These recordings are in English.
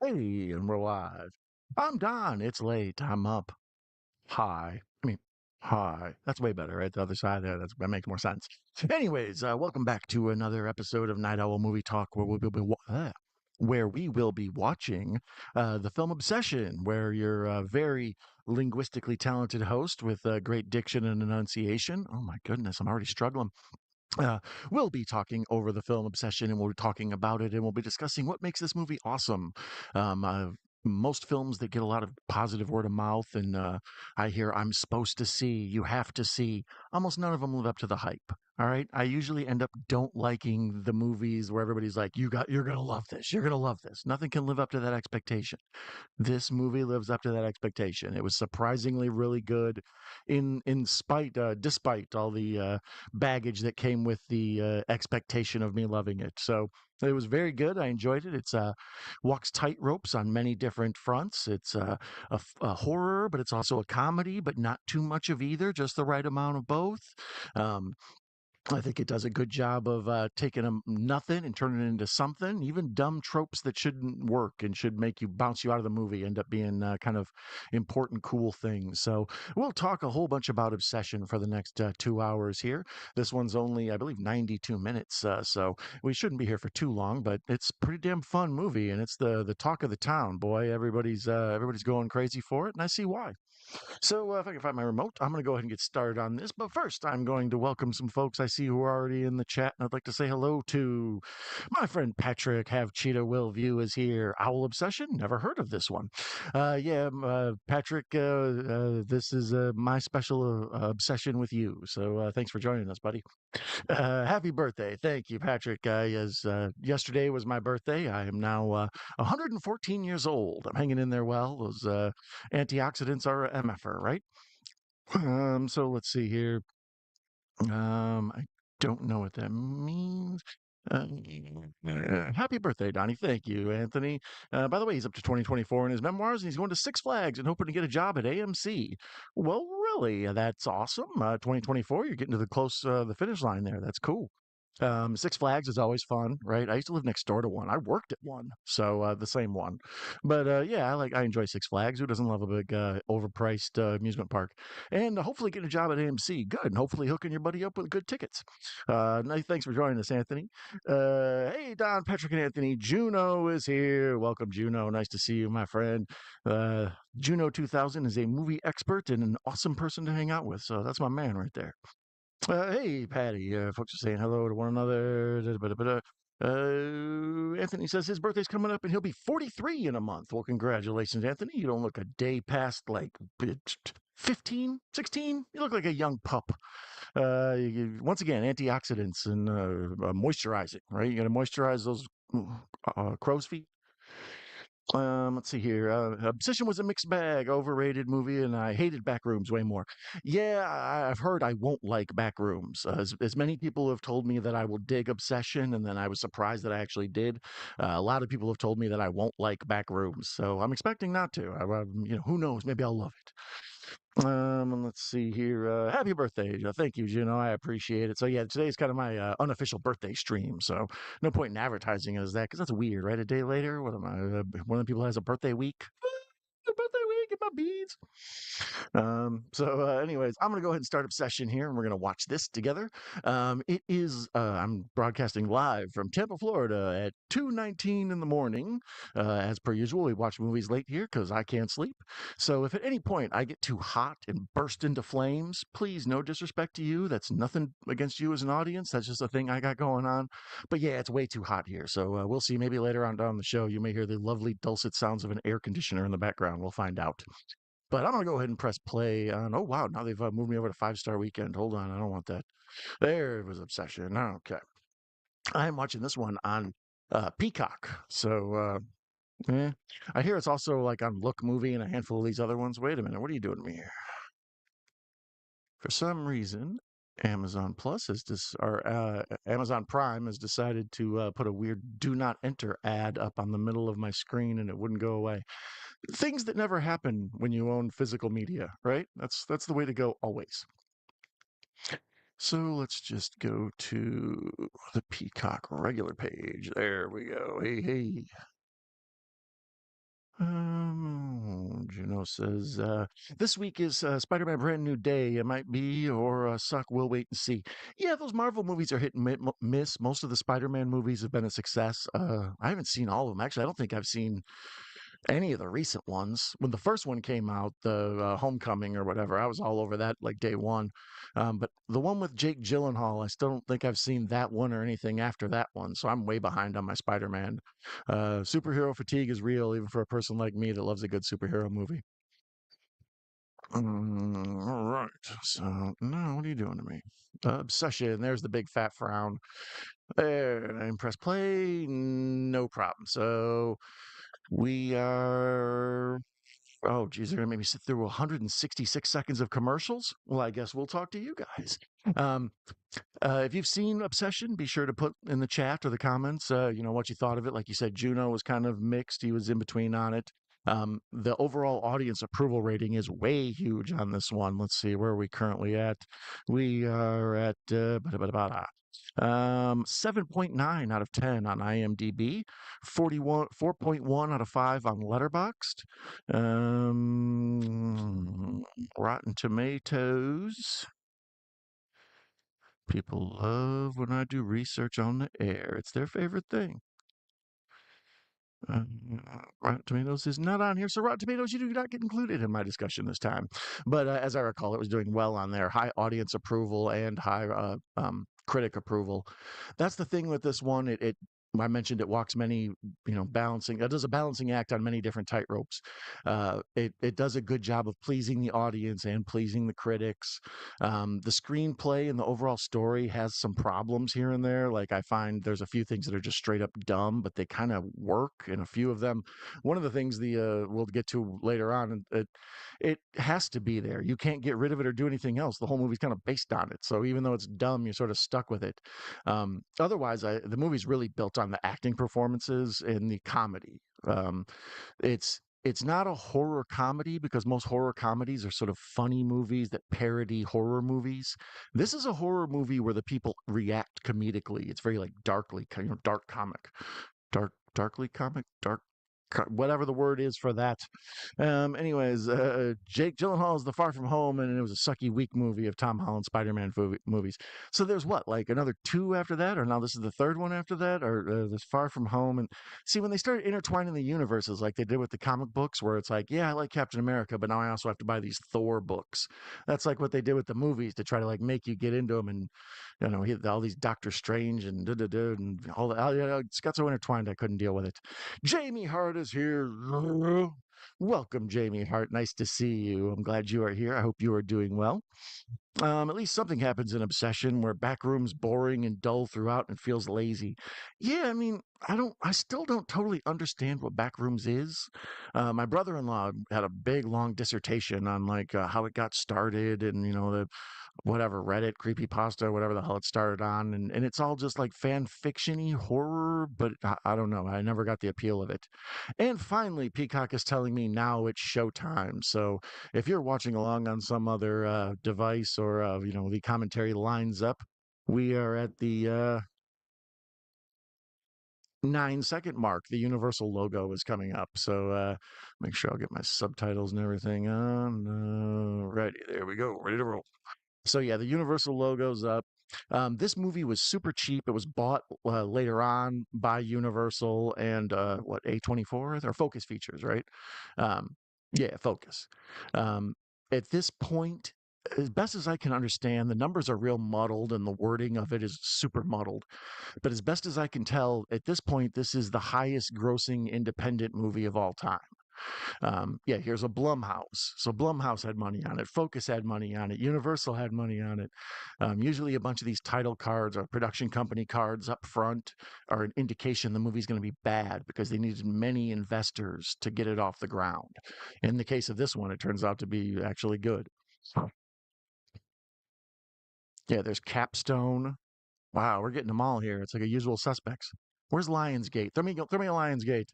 Hey, and we're live. I'm Don. It's late. I'm up. Hi. Hi. That's way better, right? The other side there. That makes more sense. Anyways, welcome back to another episode of Night Owl Movie Talk, where we will be watching the film Obsession, where your very linguistically talented host with great diction and enunciation. Oh my goodness, I'm already struggling. Uh, we'll be talking over the film Obsession, and we'll be talking about it, and we'll be discussing what makes this movie awesome. Most films that get a lot of positive word of mouth, and I hear I'm supposed to see, you have to see. Almost none of them live up to the hype. All right, I usually end up don't liking the movies where everybody's like, you're gonna love this, you're gonna love this." Nothing can live up to that expectation. This movie lives up to that expectation. It was surprisingly really good, despite all the baggage that came with the expectation of me loving it. So it was very good. I enjoyed it. It's walks tight ropes on many different fronts. It's a horror, but it's also a comedy, but not too much of either. Just the right amount of both. Um, I think it does a good job of taking nothing and turning it into something. Even dumb tropes that shouldn't work and should make you bounce you out of the movie end up being kind of important, cool things. So we'll talk a whole bunch about Obsession for the next 2 hours here. This one's only, I believe, 92 minutes, so we shouldn't be here for too long. But it's a pretty damn fun movie, and it's the talk of the town. Boy, everybody's going crazy for it, and I see why. So, if I can find my remote, I'm going to go ahead and get started on this. But first, I'm going to welcome some folks I see who are already in the chat, and I'd like to say hello to my friend Patrick. Have Cheetah Will View is here. Owl Obsession? Never heard of this one. Patrick, this is my special obsession with you. So, thanks for joining us, buddy. Happy birthday. Thank you, Patrick. As yesterday was my birthday, I am now 114 years old. I'm hanging in there well. Those antioxidants are a MFR, right? So let's see here. I don't know what that means. Uh, Happy birthday, Donnie. Thank you, Anthony. By the way, he's up to 2024 in his memoirs, and he's going to Six Flags and hoping to get a job at AMC. Well, really, that's awesome. 2024, you're getting to the finish line there. That's cool. Six Flags is always fun, right? I used to live next door to one. I worked at one, so the same one. But yeah, I enjoy Six Flags. Who doesn't love a big overpriced amusement park? And hopefully getting a job at AMC. Good, and hopefully hooking your buddy up with good tickets. Thanks for joining us, Anthony. Hey, Don, Patrick, and Anthony. Juno is here. Welcome, Juno. Nice to see you, my friend. Uh, Juno 2000 is a movie expert and an awesome person to hang out with. So that's my man right there. Hey, Patty. Folks are saying hello to one another. Anthony says his birthday's coming up and he'll be 43 in a month. Well, congratulations, Anthony. You don't look a day past like 15, 16. You look like a young pup. Once again, antioxidants and moisturizing, right? You got to moisturize those crow's feet. Let's see here. Obsession was a mixed bag, overrated movie, and I hated Backrooms way more. Yeah, I've heard I won't like Backrooms. As many people have told me that I will dig Obsession, and then I was surprised that I actually did. A lot of people have told me that I won't like Backrooms, so I'm expecting not to. Who knows? Maybe I'll love it. And let's see here. Happy birthday. Thank you, Juno. I appreciate it. So, yeah, today's kind of my unofficial birthday stream. So, no point in advertising it as that because that's weird, right? A day later, what am I? One of the people has a birthday week. Birthday week, get my beads. Anyways, I'm gonna go ahead and start Obsession here, and we're gonna watch this together. I'm broadcasting live from Tampa, Florida, at 2:19 in the morning. As per usual, we watch movies late here because I can't sleep. So if at any point I get too hot and burst into flames, please, no disrespect to you. That's nothing against you as an audience. That's just a thing I got going on. But yeah, it's way too hot here. So we'll see. Maybe later on down the show, you may hear the lovely dulcet sounds of an air conditioner in the background. We'll find out. But I'm gonna go ahead and press play on. Oh wow! Now they've moved me over to 5 Star Weekend. Hold on, I don't want that. There was Obsession. Okay, I'm watching this one on Peacock. So I hear it's also like on Look Movie and a handful of these other ones. Wait a minute, what are you doing to me here? For some reason, Amazon Plus Amazon Prime has decided to put a weird "Do Not Enter" ad up on the middle of my screen, and it wouldn't go away. Things that never happen when you own physical media, right? That's the way to go always. So let's just go to the Peacock regular page. There we go. Hey, hey. Juno says, this week is Spider-Man Brand New Day. It might be or suck. We'll wait and see. Yeah, those Marvel movies are hit and miss. Most of the Spider-Man movies have been a success. I haven't seen all of them. Actually, I don't think I've seen any of the recent ones. When the first one came out, the Homecoming or whatever, I was all over that like day one. But the one with Jake Gyllenhaal, I still don't think I've seen that one or anything after that one. So I'm way behind on my Spider-Man. Superhero fatigue is real, even for a person like me that loves a good superhero movie. All right. So now, what are you doing to me? Obsession. There's the big fat frown. There, and press play. No problem. So we are. Oh, geez, they're gonna make me sit through 166 seconds of commercials. Well, I guess we'll talk to you guys. Um, if you've seen Obsession, be sure to put in the chat or the comments, what you thought of it. Like you said, Juno was kind of mixed. He was in between on it. The overall audience approval rating is way huge on this one. Let's see, where are we currently at? We are at 7.9 out of 10 on IMDb, 4.1 out of 5 on Letterboxd. Rotten Tomatoes. People love when I do research on the air. It's their favorite thing. Uh, Rotten Tomatoes is not on here, so Rotten Tomatoes, you do not get included in my discussion this time. But as I recall, it was doing well on there, high audience approval and high critic approval. That's the thing with this one. It I mentioned it walks many, balancing. It does a balancing act on many different tightropes. It does a good job of pleasing the audience and pleasing the critics. The screenplay and the overall story has some problems here and there. Like I find there's a few things that are just straight up dumb, but they kind of work. And a few of them, one of the things we'll get to later on, it has to be there. You can't get rid of it or do anything else. The whole movie's kind of based on it. So even though it's dumb, you're sort of stuck with it. Otherwise, the movie's really built on the acting performances and the comedy. It's not a horror comedy because most horror comedies are sort of funny movies that parody horror movies. This is a horror movie where the people react comedically. It's very like darkly, kind of dark comic, darkly comic, whatever the word is for that. Anyways, Jake Gyllenhaal is the Far From Home, and it was a sucky, weak movie of Tom Holland Spider-Man movies. So there's what, like another two after that, or now this is the third one after that, or this Far From Home. And see, when they started intertwining the universes, like they did with the comic books, where it's like, yeah, I like Captain America, but now I also have to buy these Thor books. That's like what they did with the movies to try to like make you get into them, and all these Doctor Strange and and all that. It's got so intertwined, I couldn't deal with it. Jamie Hart is here. Welcome, Jamie Hart. Nice to see you. I'm glad you are here. I hope you are doing well. At least something happens in Obsession where backroom's boring and dull throughout and feels lazy. Yeah, I mean, I still don't totally understand what backrooms is. My brother-in-law had a big, long dissertation on like how it got started and, the whatever Reddit creepypasta, whatever the hell it started on, and it's all just like fan fictiony horror, but I don't know. I never got the appeal of it. And finally, Peacock is telling me now it's showtime. So if you're watching along on some other device or the commentary lines up, we are at the 9-second mark. The Universal logo is coming up. So make sure I'll get my subtitles and everything on. Ready. There we go. Ready to roll. So yeah, the Universal logo's up. This movie was super cheap. It was bought later on by Universal and what A24 or Focus Features, right? Um, yeah, Focus. Um, at this point, as best as I can understand, the numbers are real muddled and the wording of it is super muddled. But as best as I can tell, at this point, this is the highest grossing independent movie of all time. Yeah, here's a Blumhouse. So Blumhouse had money on it. Focus had money on it. Universal had money on it. Usually, a bunch of these title cards or production company cards up front are an indication the movie's going to be bad because they needed many investors to get it off the ground. In the case of this one, it turns out to be actually good. Yeah, there's Capstone. Wow, we're getting them all here. It's like a usual suspects. Where's Lionsgate? Throw me a Lionsgate.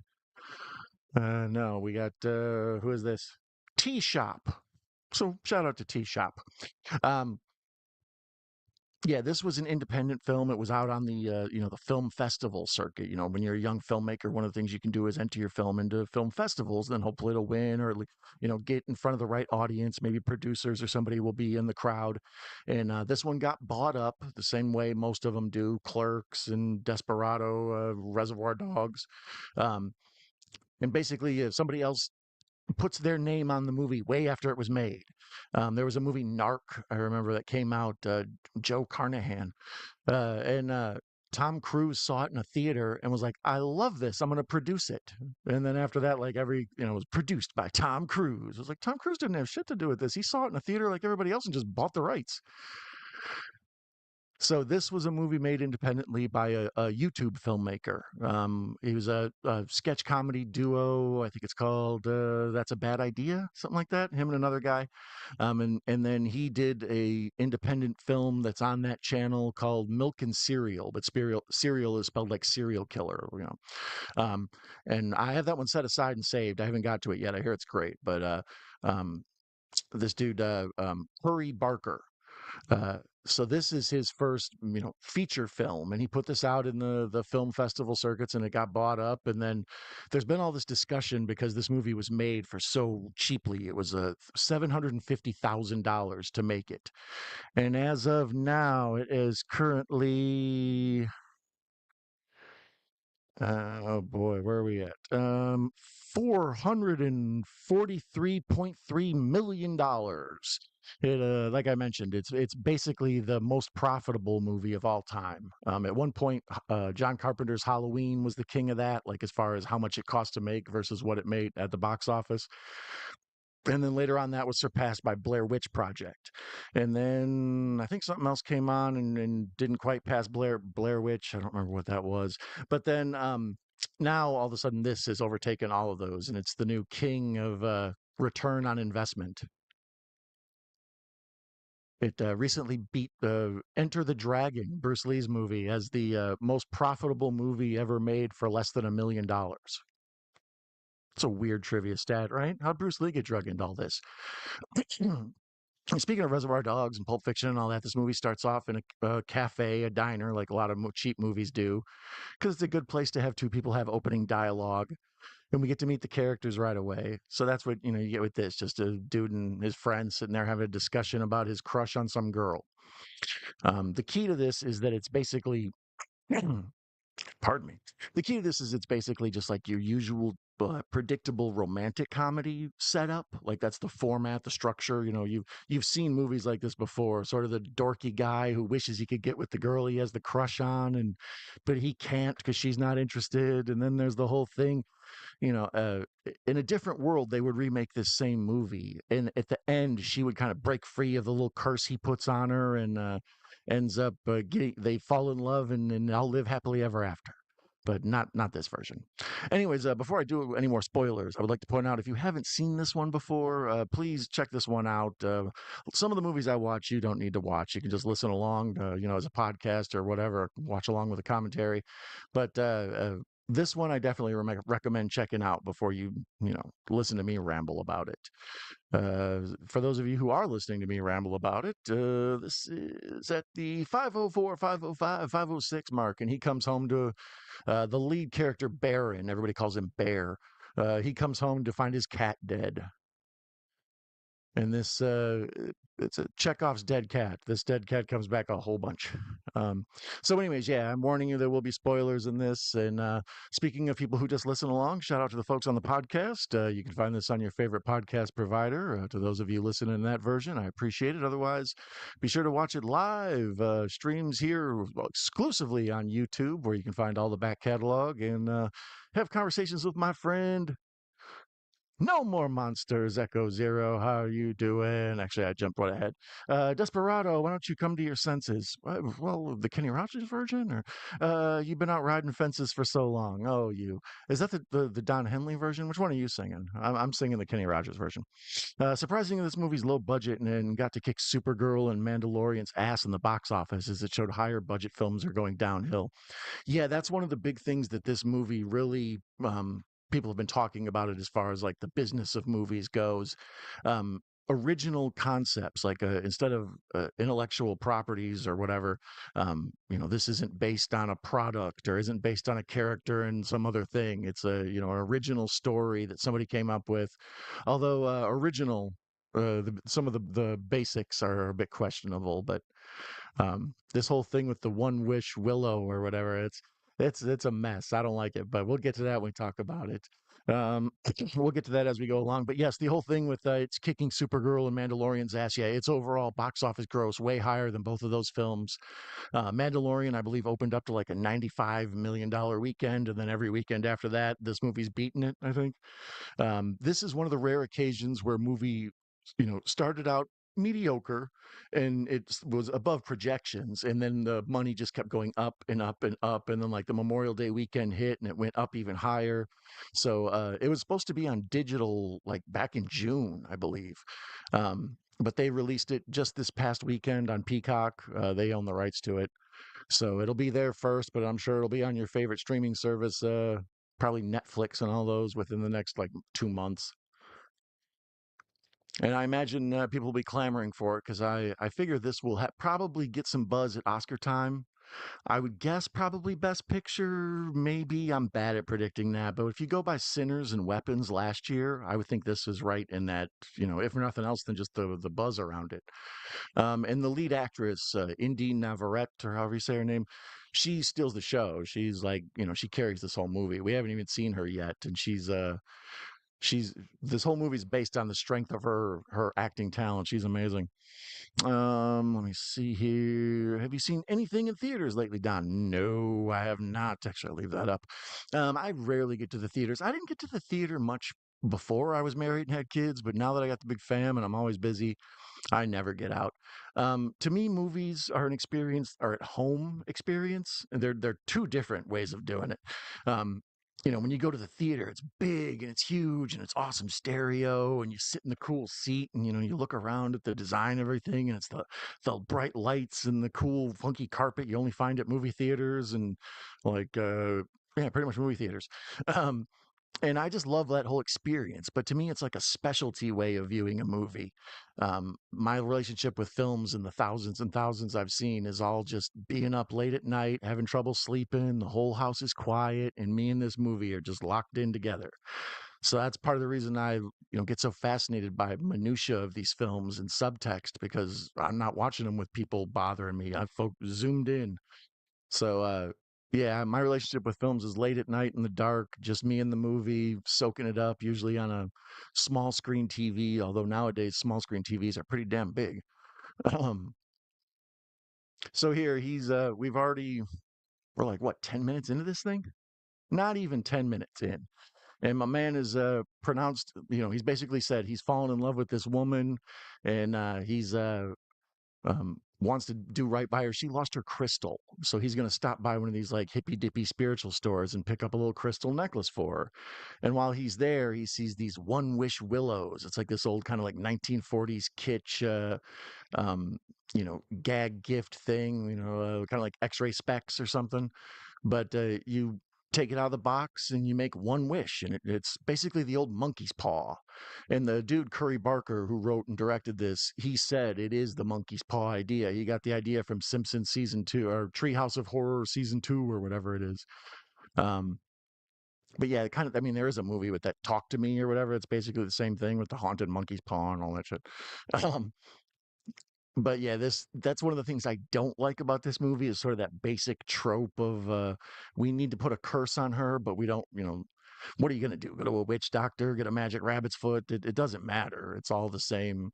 No, we got who is this? Tea Shop. So shout out to Tea Shop. Um, Yeah, this was an independent film. It was out on the the film festival circuit. When you're a young filmmaker, one of the things you can do is enter your film into film festivals. Then hopefully it'll win, or get in front of the right audience. Maybe producers or somebody will be in the crowd. And this one got bought up the same way most of them do. Clerks and Desperado, Reservoir Dogs, um, and basically somebody else puts their name on the movie way after it was made. There was a movie Narc, I remember, that came out. Joe Carnahan and Tom Cruise saw it in a theater and was like, "I love this. I'm going to produce it." And then after that, like it was produced by Tom Cruise. It was like Tom Cruise didn't have shit to do with this. He saw it in a theater like everybody else and just bought the rights. So this was a movie made independently by a YouTube filmmaker. He was a sketch comedy duo. I think it's called "That's a Bad Idea," something like that. Him and another guy, and then he did a independent film that's on that channel called Milk and Cereal, but cereal is spelled like serial killer. Um, and I have that one set aside and saved. I haven't got to it yet. I hear it's great, but um, this dude, Hurry Barker. Uh, so this is his first, feature film, and he put this out in the film festival circuits, and it got bought up. And then there's been all this discussion because this movie was made for so cheaply. It was $750,000 to make it, and as of now, it is currently oh boy, where are we at? $443.3 million. It, like I mentioned, it's basically the most profitable movie of all time. At one point, John Carpenter's Halloween was the king of that, like as far as how much it cost to make versus what it made at the box office. And then later on, that was surpassed by Blair Witch Project. And then I think something else came on and didn't quite pass Blair Witch. I don't remember what that was. But then now all of a sudden, this has overtaken all of those, and it's the new king of return on investment. It recently beat Enter the Dragon, Bruce Lee's movie, as the most profitable movie ever made for less than $1 million. It's a weird trivia stat, right? How'd Bruce Lee get drug into all this? Speaking of Reservoir Dogs and Pulp Fiction and all that, this movie starts off in a cafe, a diner, like a lot of cheap movies do, because it's a good place to have two people have opening dialogue, and we get to meet the characters right away. So that's what you get with this: just a dude and his friend sitting there having a discussion about his crush on some girl. The key to this is that it's basically pardon me. The key to this is it's basically just like your usual predictable romantic comedy setup. Like that's the format, the structure. You've seen movies like this before. Sort of the dorky guy who wishes he could get with the girl he has the crush on, and but he can't because she's not interested. And then there's the whole thing. In a different world, they would remake this same movie, and at the end, she would kind of break free of the little curse he puts on her, and ends up getting they fall in love, and I'll live happily ever after. But not this version. Anyways, before I do any more spoilers, I would like to point out if you haven't seen this one before, please check this one out. Some of the movies I watch, you don't need to watch. You can just listen along, as a podcast or whatever, watch along with a commentary. But this one I definitely recommend checking out before you listen to me ramble about it. For those of you who are listening to me ramble about it, this is at the 504, 505, 506 mark, and he comes home to the lead character, Baron. Everybody calls him Bear. He comes home to find his cat dead. And this, it's a Chekhov's dead cat. This dead cat comes back a whole bunch. Um, so, anyways, yeah, I'm warning you there will be spoilers in this. And speaking of people who just listen along, shout out to the folks on the podcast. You can find this on your favorite podcast provider. To those of you listening in that version, I appreciate it. Otherwise, be sure to watch it live. Streams here exclusively on YouTube, where you can find all the back catalog and have conversations with my friend no more monsters, Echo Zero. How are you doing? Actually, I jumped right ahead. Desperado, why don't you come to your senses? Well, the Kenny Rogers version, or you've been out riding fences for so long. Oh, you is that the Don Henley version? Which one are you singing? I'm singing the Kenny Rogers version. Surprisingly, this movie's low budget and got to kick Supergirl and Mandalorian's ass in the box office, as it showed higher budget films are going downhill. Yeah, that's one of the big things that this movie really people have been talking about it as far as like the business of movies goes. Um original concepts, like instead of intellectual properties or whatever. This isn't based on a product or isn't based on a character and some other thing. It's a an original story that somebody came up with. Although original, some of the basics are a bit questionable, but this whole thing with the one wish willow or whatever, it's a mess. I don't like it, but we'll get to that when we talk about it. Um, we'll get to that as we go along. But yes, the whole thing with it's kicking Supergirl and Mandalorian's ass. Yeah, its overall box office gross way higher than both of those films. Mandalorian, I believe, opened up to like a $95 million weekend, and then every weekend after that, this movie's beaten it, I think. This is one of the rare occasions where movie, started out mediocre and it was above projections, and then the money just kept going up and up and up, and then like the Memorial Day weekend hit and it went up even higher. So it was supposed to be on digital like back in June, I believe. But they released it just this past weekend on Peacock. They own the rights to it. So it'll be there first, but I'm sure it'll be on your favorite streaming service, probably Netflix and all those within the next like 2 months. And I imagine people will be clamoring for it because I figure this will probably get some buzz at Oscar time. I would guess probably Best Picture. Maybe I'm bad at predicting that, but if you go by Sinners and Weapons last year, I would think this is right in that. If for nothing else than just the buzz around it. And the lead actress, Indy Navarrette, or however you say her name, she steals the show. She's like, she carries this whole movie. We haven't even seen her yet, and she's this whole movie's based on the strength of her acting talent. She's amazing. Let me see here. Have you seen anything in theaters lately, Don? No, I have not. Actually, I'll leave that up. I rarely get to the theaters. I didn't get to the theater much before I was married and had kids, but now that I got the big fam and I'm always busy, I never get out. To me, movies are an experience, are at home experience, and they're two different ways of doing it. Um, when you go to the theater, it's big and it's huge and it's awesome stereo, and you sit in the cool seat, and you look around at the design and everything, and it's the bright lights and the cool funky carpet you only find at movie theaters and like yeah, pretty much movie theaters. Um, and I just love that whole experience. But to me, it's like a specialty way of viewing a movie. My relationship with films and the thousands and thousands I've seen is all just being up late at night, having trouble sleeping. The whole house is quiet, and me and this movie are just locked in together. So that's part of the reason I, get so fascinated by minutia of these films and subtext, because I'm not watching them with people bothering me. I've zoomed in. So, yeah, my relationship with films is late at night in the dark, just me and the movie, soaking it up, usually on a small screen TV, although nowadays small screen TVs are pretty damn big. Um, so here we're like, what, 10 minutes into this thing? Not even 10 minutes in. And my man is pronounced, he's basically said he's fallen in love with this woman, and he's wants to do right by her. She lost her crystal. So he's going to stop by one of these like hippy dippy spiritual stores and pick up a little crystal necklace for her. And while he's there, he sees these one wish willows. It's like this old kind of like 1940s kitsch, gag gift thing, kind of like x-ray specs or something. But you take it out of the box and you make one wish, and it's basically the old monkey's paw. And the dude Curry Barker, who wrote and directed this, he said it is the monkey's paw idea. He got the idea from Simpsons season 2, or Treehouse of Horror season 2, or whatever it is. um but yeah, kind of, I mean, there is a movie with that, Talk to Me or whatever. It's basically the same thing with the haunted monkey's paw and all that shit. um but yeah, that's one of the things I don't like about this movie, is sort of that basic trope of we need to put a curse on her, but we don't, what are you gonna do? Go to a witch doctor, get a magic rabbit's foot? It doesn't matter. It's all the same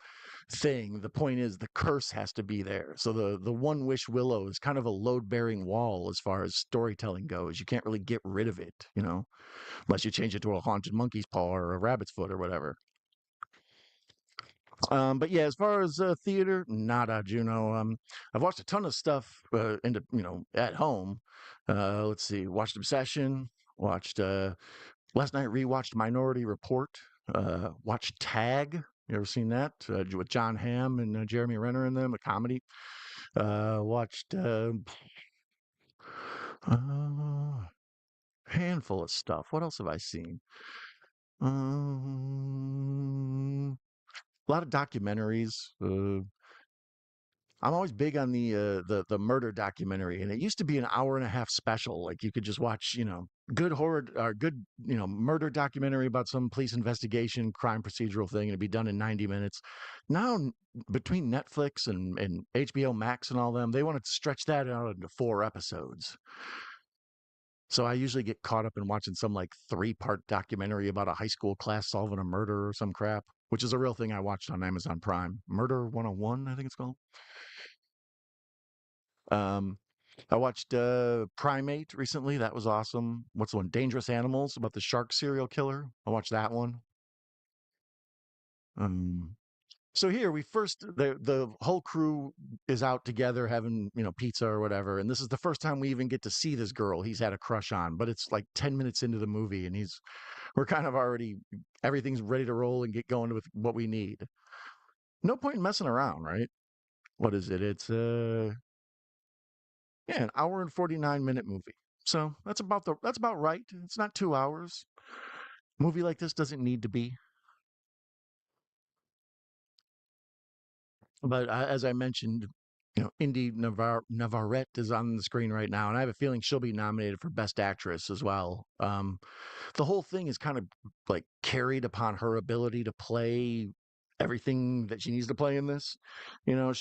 thing. The point is the curse has to be there. So the one wish willow is kind of a load bearing wall as far as storytelling goes. You can't really get rid of it, unless you change it to a haunted monkey's paw or a rabbit's foot or whatever. But yeah, as far as theater, nada, Juno. I've watched a ton of stuff at home. Let's see, watched Obsession, watched last night, rewatched Minority Report, watched Tag. You ever seen that? With John Hamm and Jeremy Renner in them, a comedy. Watched uh, handful of stuff. What else have I seen? Um, A lot of documentaries. I'm always big on the murder documentary, and it used to be an hour and a half special. Like you could just watch, good horror or good, murder documentary about some police investigation, crime procedural thing, and it'd be done in 90 minutes. Now, between Netflix and HBO Max and all them, they want to stretch that out into 4 episodes. So I usually get caught up in watching some like 3-part documentary about a high school class solving a murder or some crap, which is a real thing I watched on Amazon Prime. Murder 101, I think it's called. Um, I watched Primate recently. That was awesome. What's the one? Dangerous Animals about the shark serial killer. I watched that one. Um, so here we first the whole crew is out together having pizza or whatever, and this is the first time we even get to see this girl he's had a crush on. But it's like 10 minutes into the movie, and we're kind of already everything's ready to roll and get going with what we need. No point in messing around, right? What is it? It's yeah, an hour and 49-minute movie. So that's about right. It's not 2 hours. Movie like this doesn't need to be. But as I mentioned, Indy Navarrette is on the screen right now, and I have a feeling she'll be nominated for Best Actress as well. The whole thing is kind of like carried upon her ability to play everything that she needs to play in this. You know,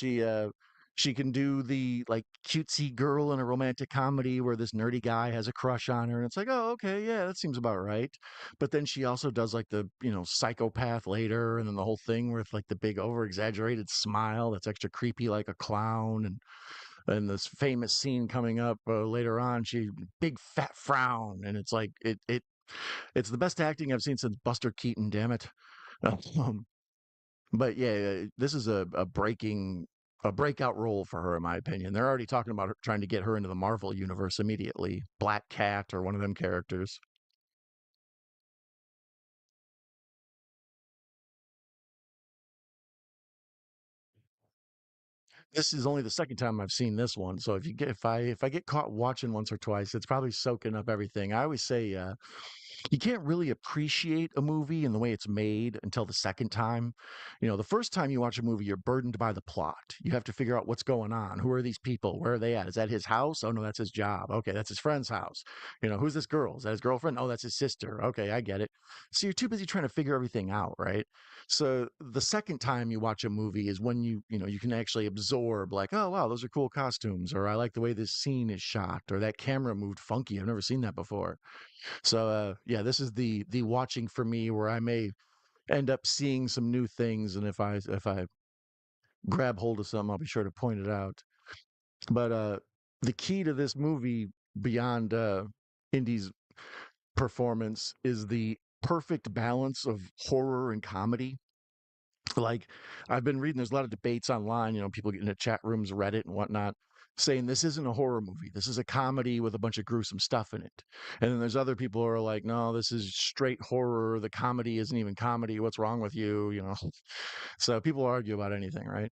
she can do the like cutesy girl in a romantic comedy where this nerdy guy has a crush on her, and it's like, oh, okay, yeah, that seems about right. But then she also does like the psychopath later, and then the whole thing with like the big over exaggerated smile that's extra creepy like a clown, and this famous scene coming up later on, she big fat frown, and it's like it's the best acting I've seen since Buster Keaton. Damn it. Um, but yeah, this is a breakout role for her, in my opinion. They're already talking about her, trying to get her into the Marvel universe immediately. Black Cat or one of them characters. This is only the second time I've seen this one, so if I get caught watching once or twice, it's probably soaking up everything. I always say you can't really appreciate a movie and the way it's made until the second time. The first time you watch a movie, you're burdened by the plot. You have to figure out what's going on. Who are these people? Where are they at? Is that his house? Oh no, that's his job. Okay, that's his friend's house. Who's this girl? Is that his girlfriend? Oh, that's his sister. Okay, I get it. So you're too busy trying to figure everything out, right? So the second time you watch a movie is when you can actually absorb like, oh wow, those are cool costumes, or I like the way this scene is shot, or that camera moved funky. I've never seen that before. So yeah, this is the watching for me where I may end up seeing some new things, and if I grab hold of something, I'll be sure to point it out. But the key to this movie beyond Indy's performance is the perfect balance of horror and comedy. Like I've been reading, there's a lot of debates online, people getting into chat rooms, Reddit and whatnot, saying this isn't a horror movie. This is a comedy with a bunch of gruesome stuff in it. And then there's other people who are like, no, this is straight horror. The comedy isn't even comedy. What's wrong with you? So people argue about anything, right?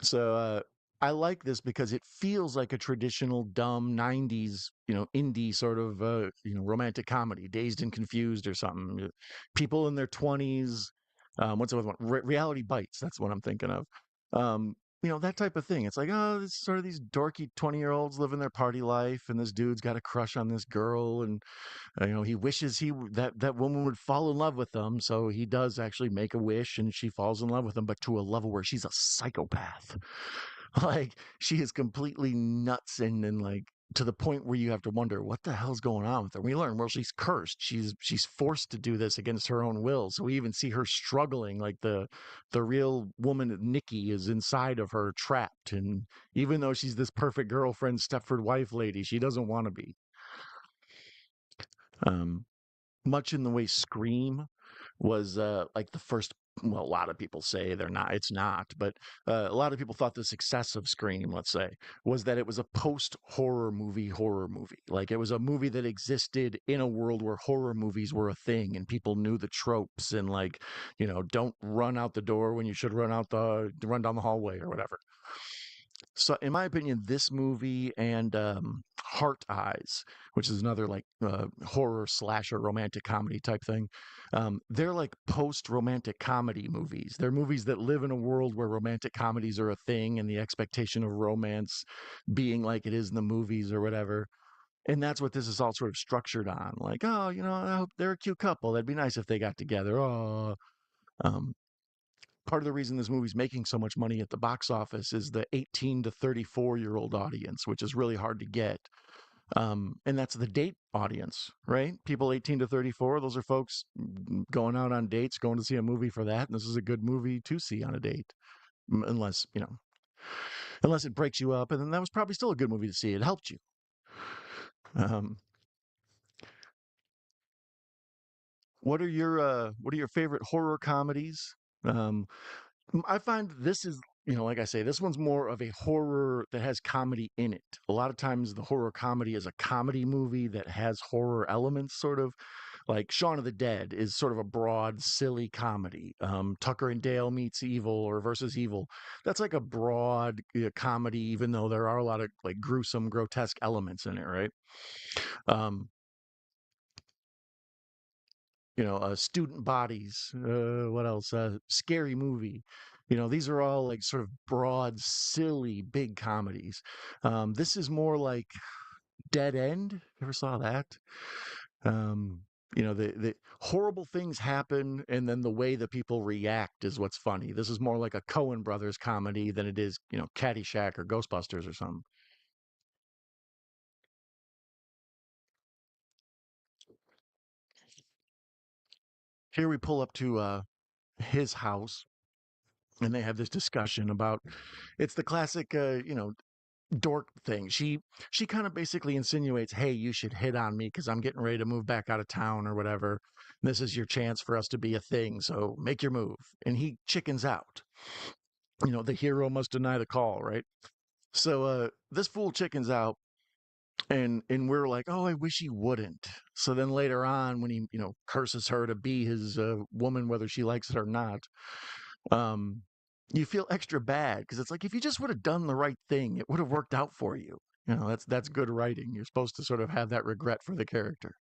So I like this because it feels like a traditional dumb 90s, indie sort of romantic comedy, Dazed and Confused or something. People in their 20s, what's the other one? Reality Bites, that's what I'm thinking of. That type of thing. It's like, oh, this sort of these dorky 20-year-olds living their party life, and this dude's got a crush on this girl, and he wishes that woman would fall in love with him, so he does actually make a wish, and she falls in love with him, but to a level where she's a psychopath. Like she is completely nuts, and like to the point where you have to wonder what the hell's going on with her. We learn, well, she's cursed. She's forced to do this against her own will. So we even see her struggling, like the real woman Nikki is inside of her trapped, and even though she's this perfect girlfriend, Stepford wife lady, she doesn't want to be. Um, Much in the way Scream was like the first. Well, a lot of people say they're not. It's not, but a lot of people thought the success of Scream, let's say, was that it was a post horror movie horror movie. Like it was a movie that existed in a world where horror movies were a thing, and people knew the tropes, and like, don't run out the door when you should run down the hallway or whatever. So, in my opinion, this movie and Heart Eyes, which is another like horror slasher romantic comedy type thing, they're like post romantic comedy movies. They're movies that live in a world where romantic comedies are a thing and the expectation of romance being like it is in the movies or whatever. And that's what this is all sort of structured on. Like, oh, I hope they're a cute couple. That'd be nice if they got together. Oh, um, part of the reason this movie's making so much money at the box office is the 18 to 34-year-old audience, which is really hard to get. And that's the date audience, right? People 18 to 34, those are folks going out on dates, going to see a movie for that. And this is a good movie to see on a date, unless, unless it breaks you up. And then that was probably still a good movie to see. It helped you. Um, what are your favorite horror comedies? Um, I find this is, like I say, this one's more of a horror that has comedy in it. A lot of times the horror comedy is a comedy movie that has horror elements, sort of like Shaun of the Dead is sort of a broad, silly comedy. Tucker and Dale meets evil or versus evil. That's like a broad comedy, even though there are a lot of like gruesome, grotesque elements in it, right? Um, Student Bodies, what else? Scary Movie. These are all like sort of broad, silly, big comedies. This is more like Dead End. Ever saw that? Um, the horrible things happen, and then the way the people react is what's funny. This is more like a Coen Brothers comedy than it is, Caddyshack or Ghostbusters or something. Here we pull up to his house, and they have this discussion about it's the classic, dork thing. She kind of basically insinuates, "Hey, you should hit on me because I'm getting ready to move back out of town or whatever. This is your chance for us to be a thing, so make your move." And he chickens out. The hero must deny the call, right? So this fool chickens out, and we're like, "Oh, I wish he wouldn't." So then later on, when he curses her to be his woman, whether she likes it or not, um, you feel extra bad because it's like if you just would have done the right thing, it would have worked out for you. That's good writing. You're supposed to sort of have that regret for the character.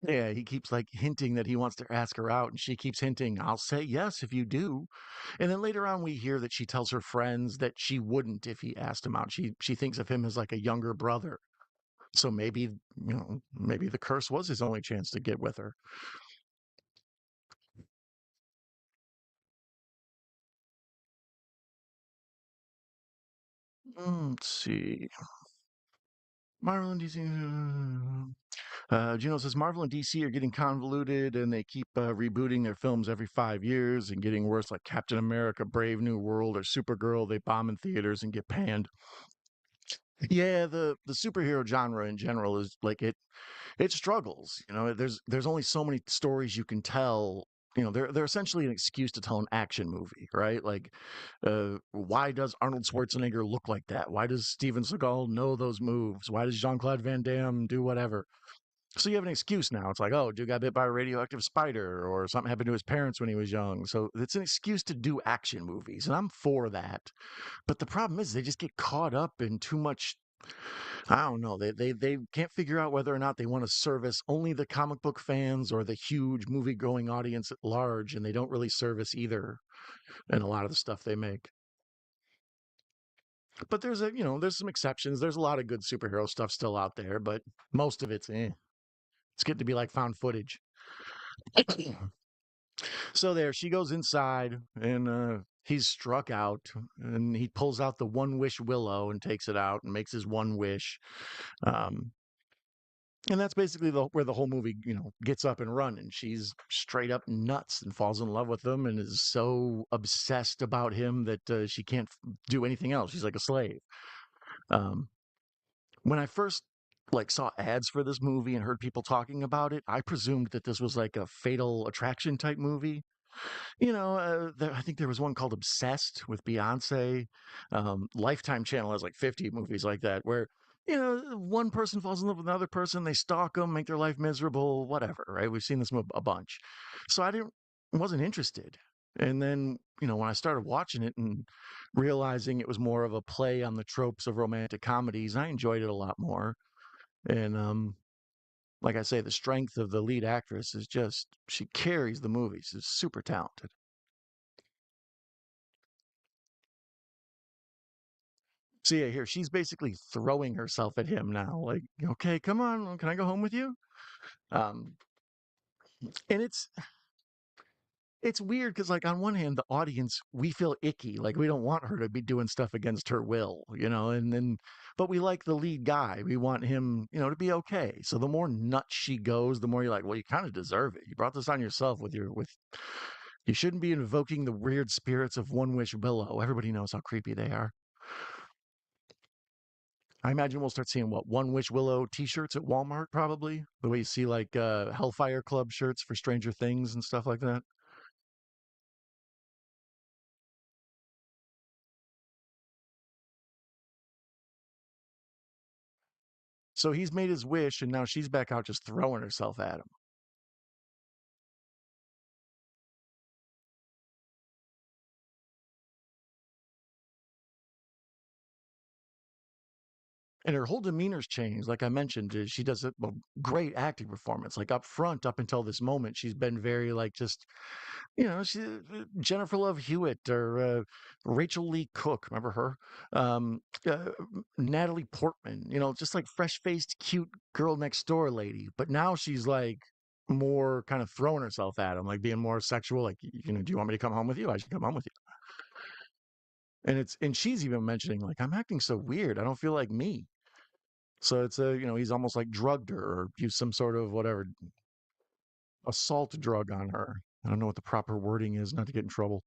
Yeah, he keeps like hinting that he wants to ask her out, and she keeps hinting, "I'll say yes if you do." And then later on, we hear that she tells her friends that she wouldn't if he asked him out. She thinks of him as like a younger brother. So maybe the curse was his only chance to get with her. Let's see. Marvel and DC. Gino says Marvel and DC are getting convoluted and they keep rebooting their films every 5 years and getting worse, like Captain America, Brave New World, or Supergirl. They bomb in theaters and get panned. Yeah, the superhero genre in general is like it struggles. There's only so many stories you can tell. They're essentially an excuse to tell an action movie, right? Like, why does Arnold Schwarzenegger look like that? Why does Steven Seagal know those moves? Why does Jean Claude Van Damme do whatever? So you have an excuse now. It's like, oh, dude got bit by a radioactive spider, or something happened to his parents when he was young. So it's an excuse to do action movies, and I'm for that. But the problem is they just get caught up in too much. I don't know. They can't figure out whether or not they want to service only the comic book fans or the huge movie going audience at large, and they don't really service either in a lot of the stuff they make. But there's some exceptions. There's a lot of good superhero stuff still out there, but most of it's It's getting to be like found footage. So there, she goes inside, and he's struck out, and he pulls out the one wish willow and takes it out and makes his one wish. Um, And that's basically where the whole movie, gets up and running. She's straight up nuts and falls in love with him and is so obsessed about him that she can't do anything else. She's like a slave. Um, when I first like saw ads for this movie and heard people talking about it, I presumed that this was like a Fatal Attraction type movie. I think there was one called Obsessed with Beyonce. Lifetime Channel has like 50 movies like that where one person falls in love with another person, they stalk them, make their life miserable, whatever, right? We've seen this a bunch. So wasn't interested. And then, when I started watching it and realizing it was more of a play on the tropes of romantic comedies, I enjoyed it a lot more. And like I say, the strength of the lead actress is just, she carries the movies. She's super talented. So yeah, here she's basically throwing herself at him now. Like, okay, come on, can I go home with you? Um, and it's weird because, like, on one hand, the audience, we feel icky, like we don't want her to be doing stuff against her will, and then, but we like the lead guy. We want him, to be okay. So the more nuts she goes, the more you're like, well, you kind of deserve it. You brought this on yourself with. You shouldn't be invoking the weird spirits of One Wish Willow. Everybody knows how creepy they are. I imagine we'll start seeing what One Wish Willow T-shirts at Walmart, probably the way you see like Hellfire Club shirts for Stranger Things and stuff like that. So he's made his wish, and now she's back out just throwing herself at him. And her whole demeanor's changed. Like I mentioned, she does a great acting performance. Like up front, up until this moment, she's been very like just, she Jennifer Love Hewitt or Rachel Lee Cook. Remember her? Natalie Portman. Just like fresh faced, cute girl next door lady. But now she's like more kind of throwing herself at him, like being more sexual. Like, do you want me to come home with you? I should come home with you. And she's even mentioning like, I'm acting so weird. I don't feel like me. So it's he's almost like drugged her or used some sort of whatever assault drug on her. I don't know what the proper wording is, not to get in trouble.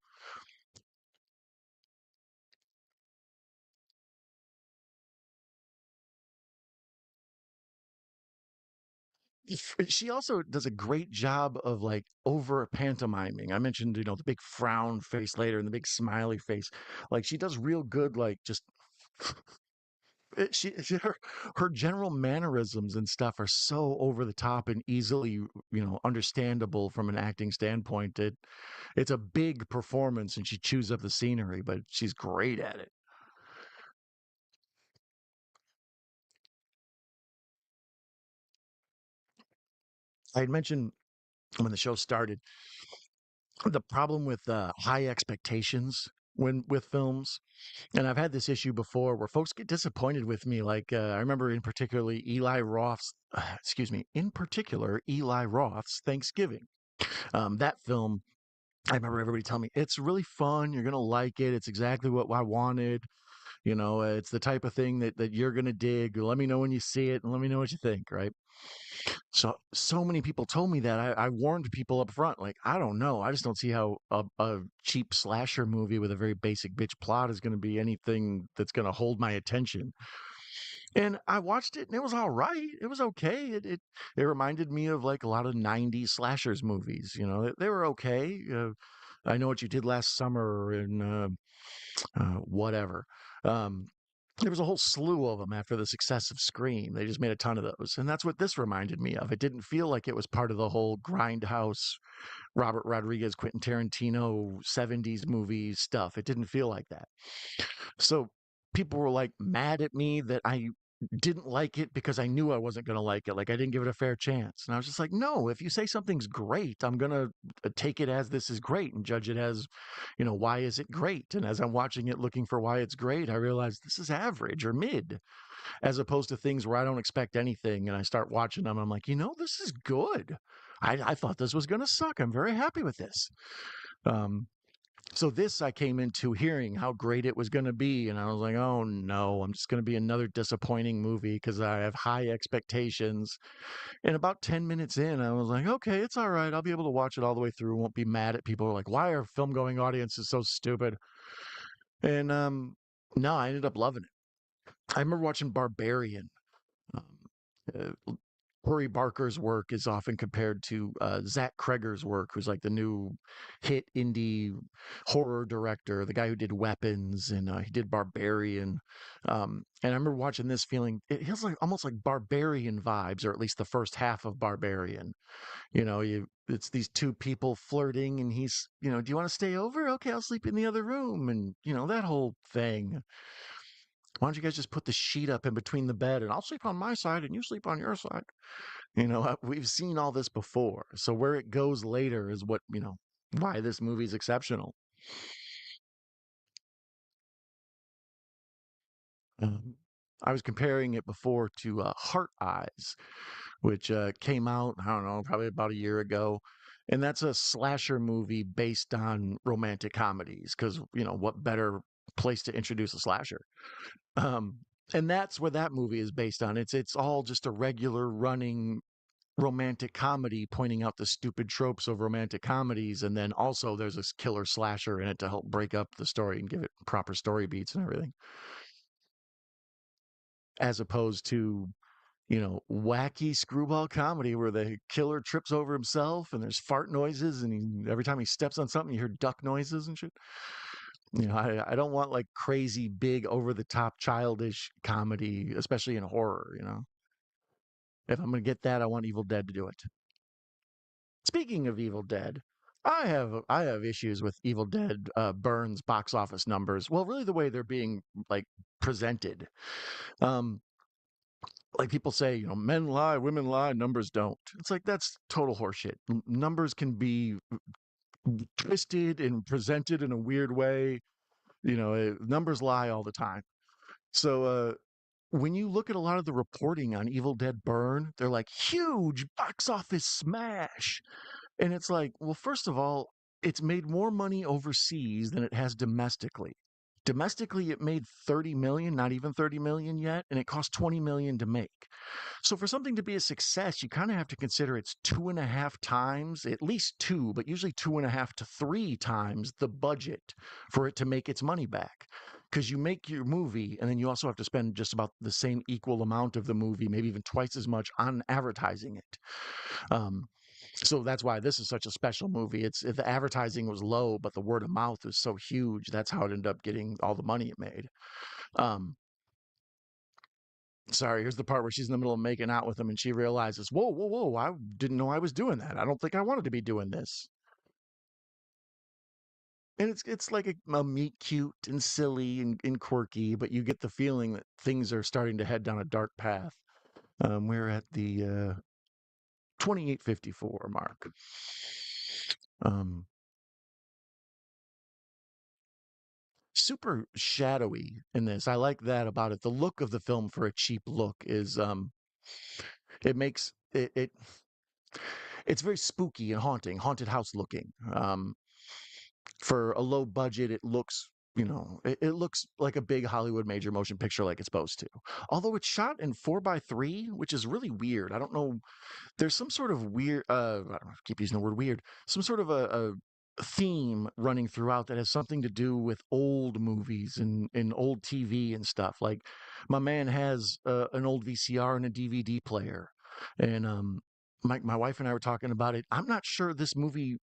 She also does a great job of like over pantomiming. I mentioned, the big frown face later and the big smiley face. Like she does real good, like just her general mannerisms and stuff are so over the top and easily understandable from an acting standpoint. It's a big performance and she chews up the scenery, but she's great at it. I had mentioned when the show started the problem with high expectations when with films, and I've had this issue before where folks get disappointed with me. Like I remember in particular Eli Roth's Thanksgiving. That film, I remember everybody telling me it's really fun. You're gonna like it. It's exactly what I wanted. It's the type of thing that you're gonna dig. Let me know when you see it and let me know what you think. Right. So many people told me that. I warned people up front, like, I don't know. I just don't see how a cheap slasher movie with a very basic bitch plot is going to be anything that's going to hold my attention. And I watched it and it was all right. It was okay. It reminded me of like a lot of 90s slashers movies. They were okay. I Know What You Did Last Summer and whatever. Um, there was a whole slew of them after the success of Scream. They just made a ton of those. And that's what this reminded me of. It didn't feel like it was part of the whole grindhouse, Robert Rodriguez, Quentin Tarantino 70s movie stuff. It didn't feel like that. So people were like mad at me that I didn't like it because I knew I wasn't going to like it. Like I didn't give it a fair chance. And I was just like, no, if you say something's great, I'm going to take it as this is great and judge it as, why is it great? And as I'm watching it looking for why it's great, I realize this is average or mid, as opposed to things where I don't expect anything and I start watching them. And I'm like, this is good. I thought this was going to suck. I'm very happy with this. Um, so this I came into hearing how great it was going to be, and I was like, "Oh no, I'm just going to be another disappointing movie because I have high expectations." And about 10 minutes in, I was like, "Okay, it's all right. I'll be able to watch it all the way through. Won't be mad at people who are like, why are film going audiences so stupid?" And no, I ended up loving it. I remember watching Barbarian. Um, Corey Barker's work is often compared to Zach Kreger's work, who's like the new hit indie horror director, the guy who did Weapons and he did Barbarian. And I remember watching this feeling it feels like almost like Barbarian vibes, or at least the first half of Barbarian. It's these two people flirting, and do you want to stay over? Okay, I'll sleep in the other room, and that whole thing. Why don't you guys just put the sheet up in between the bed, and I'll sleep on my side, and you sleep on your side? We've seen all this before. So where it goes later is why this movie's exceptional. Um, I was comparing it before to Heart Eyes, which came out, I don't know, probably about a year ago. And that's a slasher movie based on romantic comedies, because, what better place to introduce a slasher? Um, and that's what that movie is based on. It's all just a regular running romantic comedy pointing out the stupid tropes of romantic comedies, and then also there's this killer slasher in it to help break up the story and give it proper story beats and everything, as opposed to wacky screwball comedy where the killer trips over himself and there's fart noises, and every time he steps on something you hear duck noises and shit. I don't want like crazy big over the top childish comedy, especially in horror. If I'm going to get that, I want Evil Dead to do it. Speaking of Evil Dead, I have issues with Evil Dead Burns box office numbers. Well, really the way they're being like presented. Um, like people say, men lie, women lie, numbers don't. It's like that's total horseshit. Numbers can be twisted and presented in a weird way. Numbers lie all the time. So when you look at a lot of the reporting on Evil Dead Burn, they're like huge box office smash. And it's like, well, first of all, it's made more money overseas than it has domestically. Domestically, it made 30 million, not even 30 million yet, and it cost 20 million to make. So for something to be a success, you kind of have to consider it's 2.5 times, at least two, but usually 2.5 to 3 times the budget for it to make its money back. Because you make your movie, and then you also have to spend just about the same equal amount of the movie, maybe even twice as much on advertising it. Um, so that's why this is such a special movie. It's the advertising was low, but the word of mouth was so huge. That's how it ended up getting all the money it made. Um, Sorry, here's the part where she's in the middle of making out with him and she realizes, whoa, whoa, whoa, I didn't know I was doing that. I don't think I wanted to be doing this. And it's like a meet cute and silly and quirky, but you get the feeling that things are starting to head down a dark path. We're at the 2854 mark. Um, Super shadowy in this. I like that about it. The look of the film for a cheap look is it makes it's very spooky and haunted house looking. For a low budget, it looks it looks like a big Hollywood major motion picture like it's supposed to. Although it's shot in 4:3, which is really weird. I don't know, there's some sort of weird I don't know, I keep using the word weird, some sort of a theme running throughout that has something to do with old movies and old TV and stuff. Like my man has an old VCR and a DVD player, and my wife and I were talking about it. I'm not sure this movie,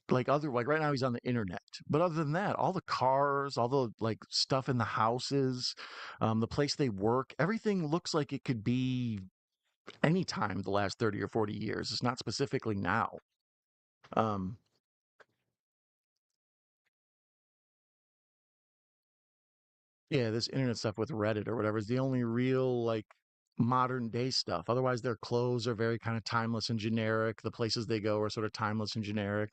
like right now he's on the internet, but other than that, all the cars, all the like stuff in the houses, the place they work, everything looks like it could be anytime the last 30 or 40 years. It's not specifically now. Um, yeah, this internet stuff with Reddit or whatever is the only real like modern day stuff. Otherwise, their clothes are very kind of timeless and generic. The places they go are sort of timeless and generic.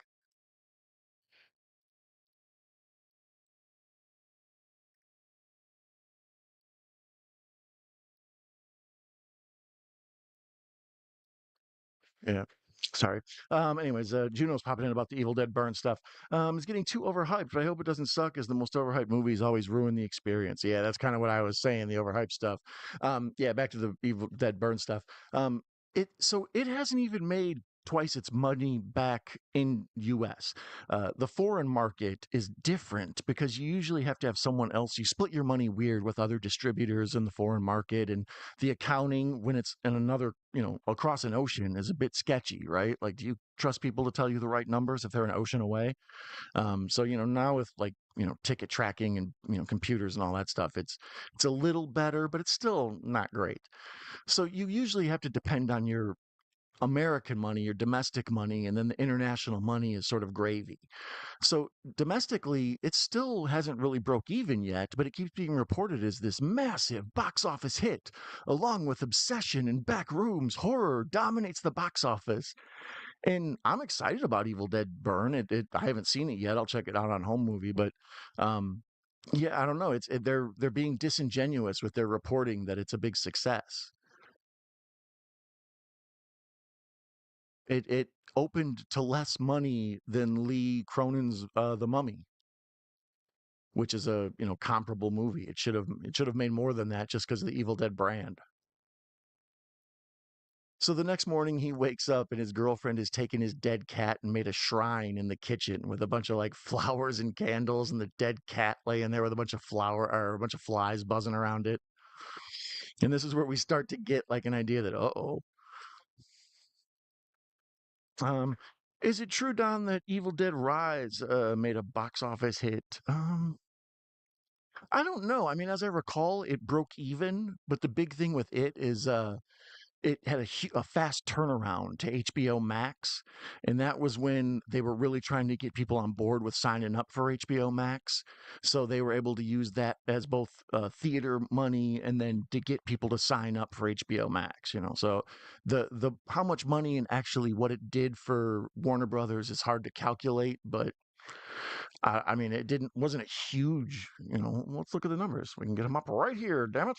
Yeah. Sorry. Anyways, Juno's popping in about the Evil Dead Burn stuff. It's getting too overhyped, but I hope it doesn't suck, as the most overhyped movies always ruin the experience. Yeah, that's kind of what I was saying, the overhyped stuff. Yeah, back to the Evil Dead Burn stuff. It hasn't even made twice its money back in US. The foreign market is different because you usually have to have someone else. You split your money weird with other distributors in the foreign market, and the accounting when it's in another, across an ocean is a bit sketchy, right? Like, do you trust people to tell you the right numbers if they're an ocean away? So now with like ticket tracking and computers and all that stuff, it's a little better, but it's still not great. So you usually have to depend on your American money, your domestic money, and then the international money is sort of gravy. So domestically, it still hasn't really broke even yet, but it keeps being reported as this massive box office hit, along with Obsession and Back Rooms. Horror dominates the box office. And I'm excited about Evil Dead Burn. I haven't seen it yet. I'll check it out on Home Movie, but um, yeah, I don't know. They're being disingenuous with their reporting that it's a big success. It opened to less money than Lee Cronin's The Mummy, which is a comparable movie. It should have made more than that just because of the Evil Dead brand. So the next morning he wakes up and his girlfriend has taken his dead cat and made a shrine in the kitchen with a bunch of like flowers and candles and the dead cat laying there with a bunch of a bunch of flies buzzing around it. And this is where we start to get like an idea that um is it true, Don, that Evil Dead Rise made a box office hit? I don't know. I mean, as I recall, it broke even, but the big thing with it is it had a fast turnaround to HBO Max, and that was when they were really trying to get people on board with signing up for HBO Max. So they were able to use that as both theater money and then to get people to sign up for HBO Max. So the how much money and actually what it did for Warner Brothers is hard to calculate, but I mean, it didn't wasn't a huge. Let's look at the numbers. We can get them up right here. Damn it.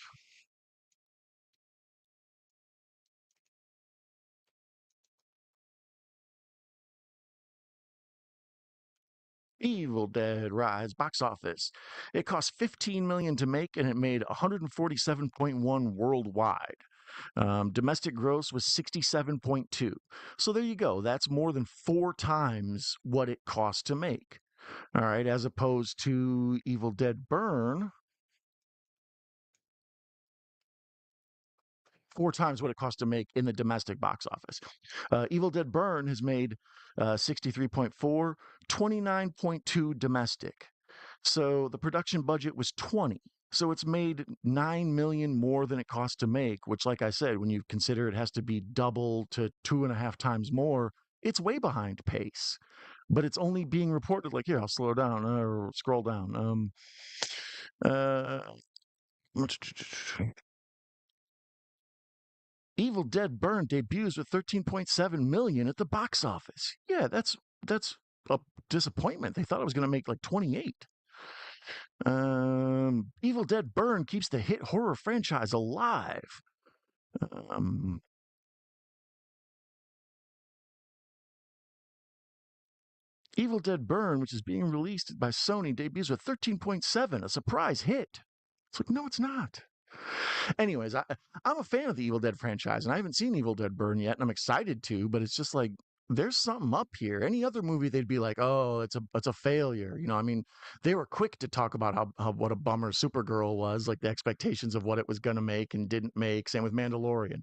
Evil Dead Rise box office. It cost 15 million to make and it made 147.1 worldwide. Domestic gross was 67.2. So there you go. That's more than 4 times what it cost to make. All right, as opposed to Evil Dead Burn, 4 times what it cost to make in the domestic box office. Evil Dead Burn has made 63.4, 29.2 domestic. So the production budget was 20. So it's made 9 million more than it cost to make, which, like I said, when you consider it has to be double to 2.5 times more, it's way behind pace. But it's only being reported like, here, I'll slow down or scroll down. Uh, Evil Dead Burn debuts with 13.7 million at the box office. Yeah, that's a disappointment. They thought it was going to make like 28. Evil Dead Burn keeps the hit horror franchise alive. Um, Evil Dead Burn, which is being released by Sony, debuts with 13.7, a surprise hit. It's like, no, it's not. Anyways, I'm a fan of the Evil Dead franchise, and I haven't seen Evil Dead Burn yet, and I'm excited to, but it's just like there's something up here. Any other movie, they'd be like, "Oh, it's a failure." I mean, they were quick to talk about how what a bummer Supergirl was, like the expectations of what it was going to make and didn't make. Same with Mandalorian.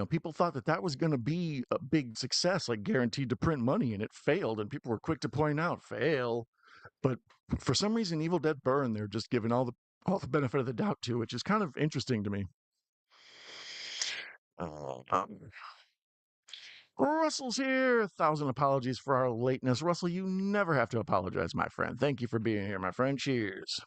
People thought that that was going to be a big success, like guaranteed to print money, and it failed. And people were quick to point out, fail. But for some reason, Evil Dead Burn, they're just giving all the benefit of the doubt to, which is kind of interesting to me. Um, Russell's here. 1,000 apologies for our lateness. Russell, you never have to apologize, my friend. Thank you for being here, my friend. Cheers.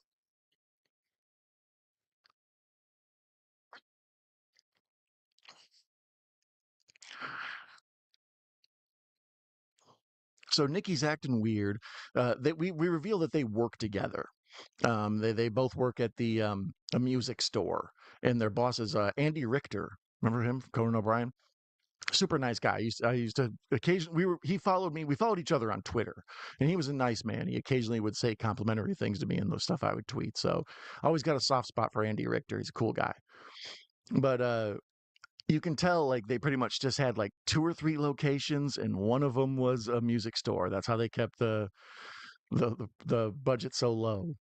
So Nikki's acting weird. We reveal that they work together. They both work at the a music store, and their boss is Andy Richter. Remember him, Conan O'Brien? Super nice guy. I used to occasionally he followed me. We followed each other on Twitter, and he was a nice man. He occasionally would say complimentary things to me and the stuff I would tweet. So I always got a soft spot for Andy Richter. He's a cool guy. But You can tell like they pretty much just had like two or three locations, and one of them was a music store. That's how they kept the budget so low.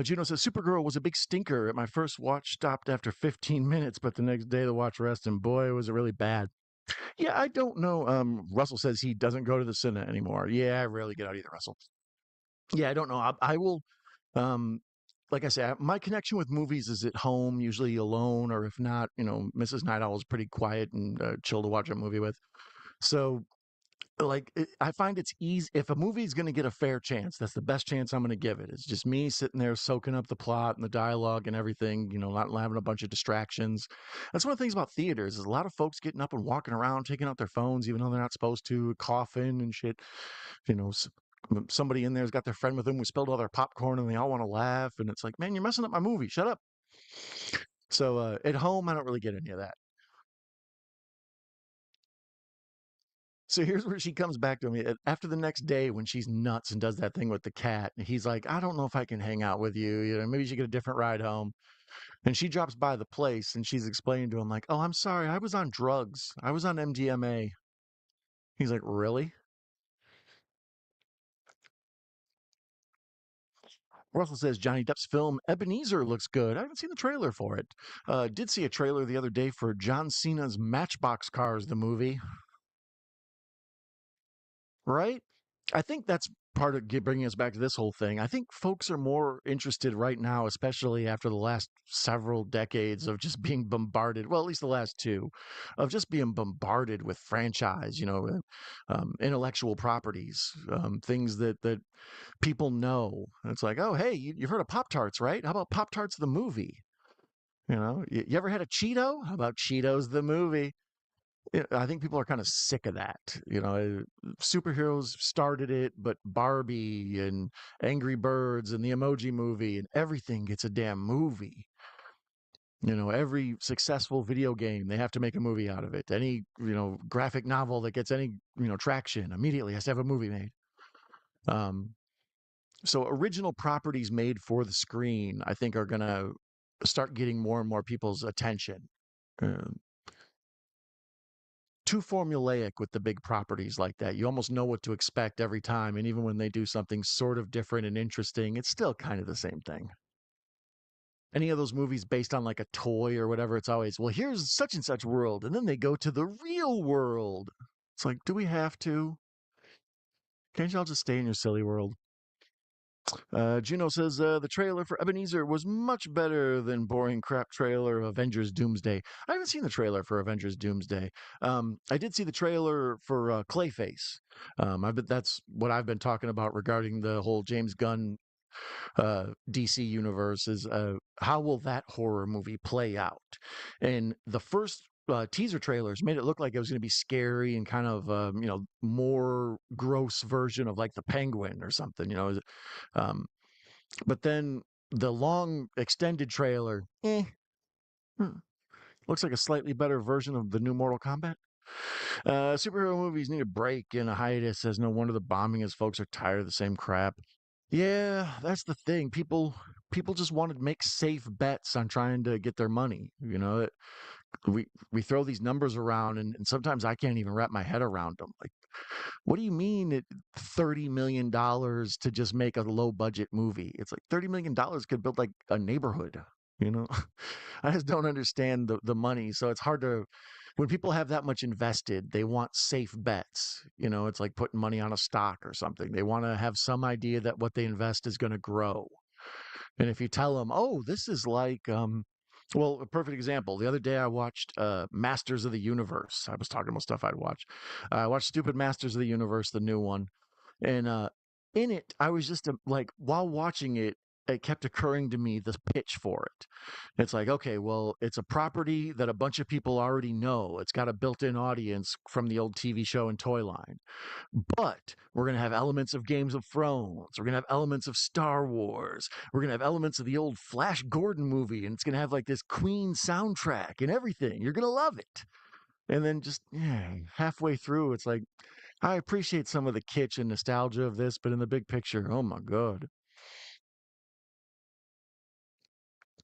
Juno says Supergirl was a big stinker. At my first watch, stopped after 15 minutes, but the next day the watch rest, and boy, was it really bad. Yeah, I don't know. Russell says he doesn't go to the cinema anymore. Yeah, I rarely get out either, Russell. Yeah, I don't know. I will. Um, like I said, my connection with movies is at home, usually alone, or if not, Mrs. Night Owl is pretty quiet and chill to watch a movie with. So I find it's easy if a movie's going to get a fair chance. That's the best chance I'm going to give it. It's just me sitting there soaking up the plot and the dialogue and everything. Not having a bunch of distractions. That's one of the things about theaters is a lot of folks getting up and walking around, taking out their phones, even though they're not supposed to, coughing and shit. You know, somebody in there's got their friend with them. We spilled all their popcorn and they all want to laugh. And it's like, man, you're messing up my movie. Shut up. So at home, I don't really get any of that. So here's where she comes back to me after the next day when she's nuts and does that thing with the cat. And he's like, I don't know if I can hang out with you. Maybe you should get a different ride home. And she drops by the place and she's explaining to him, like, oh, I'm sorry. I was on drugs. I was on MDMA. He's like, really? Russell says Johnny Depp's film Ebenezer looks good. I haven't seen the trailer for it. Did see a trailer the other day for John Cena's Matchbox Cars, the movie. Right? I think that's part of bringing us back to this whole thing. I think folks are more interested right now, especially after the last several decades of just being bombarded. Well, at least the last two, of just being bombarded with franchise. Intellectual properties, things that people know. It's like, oh, hey, you've heard of Pop Tarts, right? How about Pop Tarts the movie? You ever had a Cheeto? How about Cheetos the movie? Yeah, I think people are kind of sick of that. Superheroes started it, but Barbie and Angry Birds and the Emoji Movie and everything gets a damn movie. Every successful video game, they have to make a movie out of it. Any, graphic novel that gets any, traction immediately has to have a movie made. Um, so original properties made for the screen, I think, are going to start getting more and more people's attention. Uh, Too formulaic with the big properties like that. You almost know what to expect every time. And even when they do something sort of different and interesting, it's still kind of the same thing. Any of those movies based on like a toy or whatever, it's always, well, here's such and such world. And then they go to the real world. It's like, do we have to? Can't y'all just stay in your silly world? Juno says the trailer for Ebenezer was much better than boring crap trailer of Avengers Doomsday. I haven't seen the trailer for Avengers Doomsday. I did see the trailer for Clayface. That's what I've been talking about regarding the whole James Gunn DC universe is how will that horror movie play out? And the first teaser trailers made it look like it was going to be scary and kind of more gross version of like the Penguin or something. Um, but then the long extended trailer, hmm, looks like a slightly better version of the new Mortal Kombat. Superhero movies need a break and a hiatus. Says no wonder the bombing as folks are tired of the same crap. Yeah, that's the thing. People just want to make safe bets on trying to get their money. We throw these numbers around, and sometimes I can't even wrap my head around them. Like, what do you mean $30 million to just make a low budget movie? It's like $30 million could build like a neighborhood. You know, I just don't understand the money. So it's hard to when people have that much invested, they want safe bets. It's like putting money on a stock or something. They want to have some idea that what they invest is going to grow. And if you tell them, oh, this is like, well, a perfect example. The other day I watched Masters of the Universe. I was talking about stuff I'd watch. I watched Stupid Masters of the Universe, the new one. And in it, I was just like, while watching it, it kept occurring to me this pitch for it. It's like, okay, well, it's a property that a bunch of people already know. It's got a built in audience from the old TV show and toy line. But we're going to have elements of Games of Thrones. We're going to have elements of Star Wars. We're going to have elements of the old Flash Gordon movie. And it's going to have like this Queen soundtrack and everything. You're going to love it. And then just halfway through, it's like, I appreciate some of the kitsch and nostalgia of this, but in the big picture, oh my God.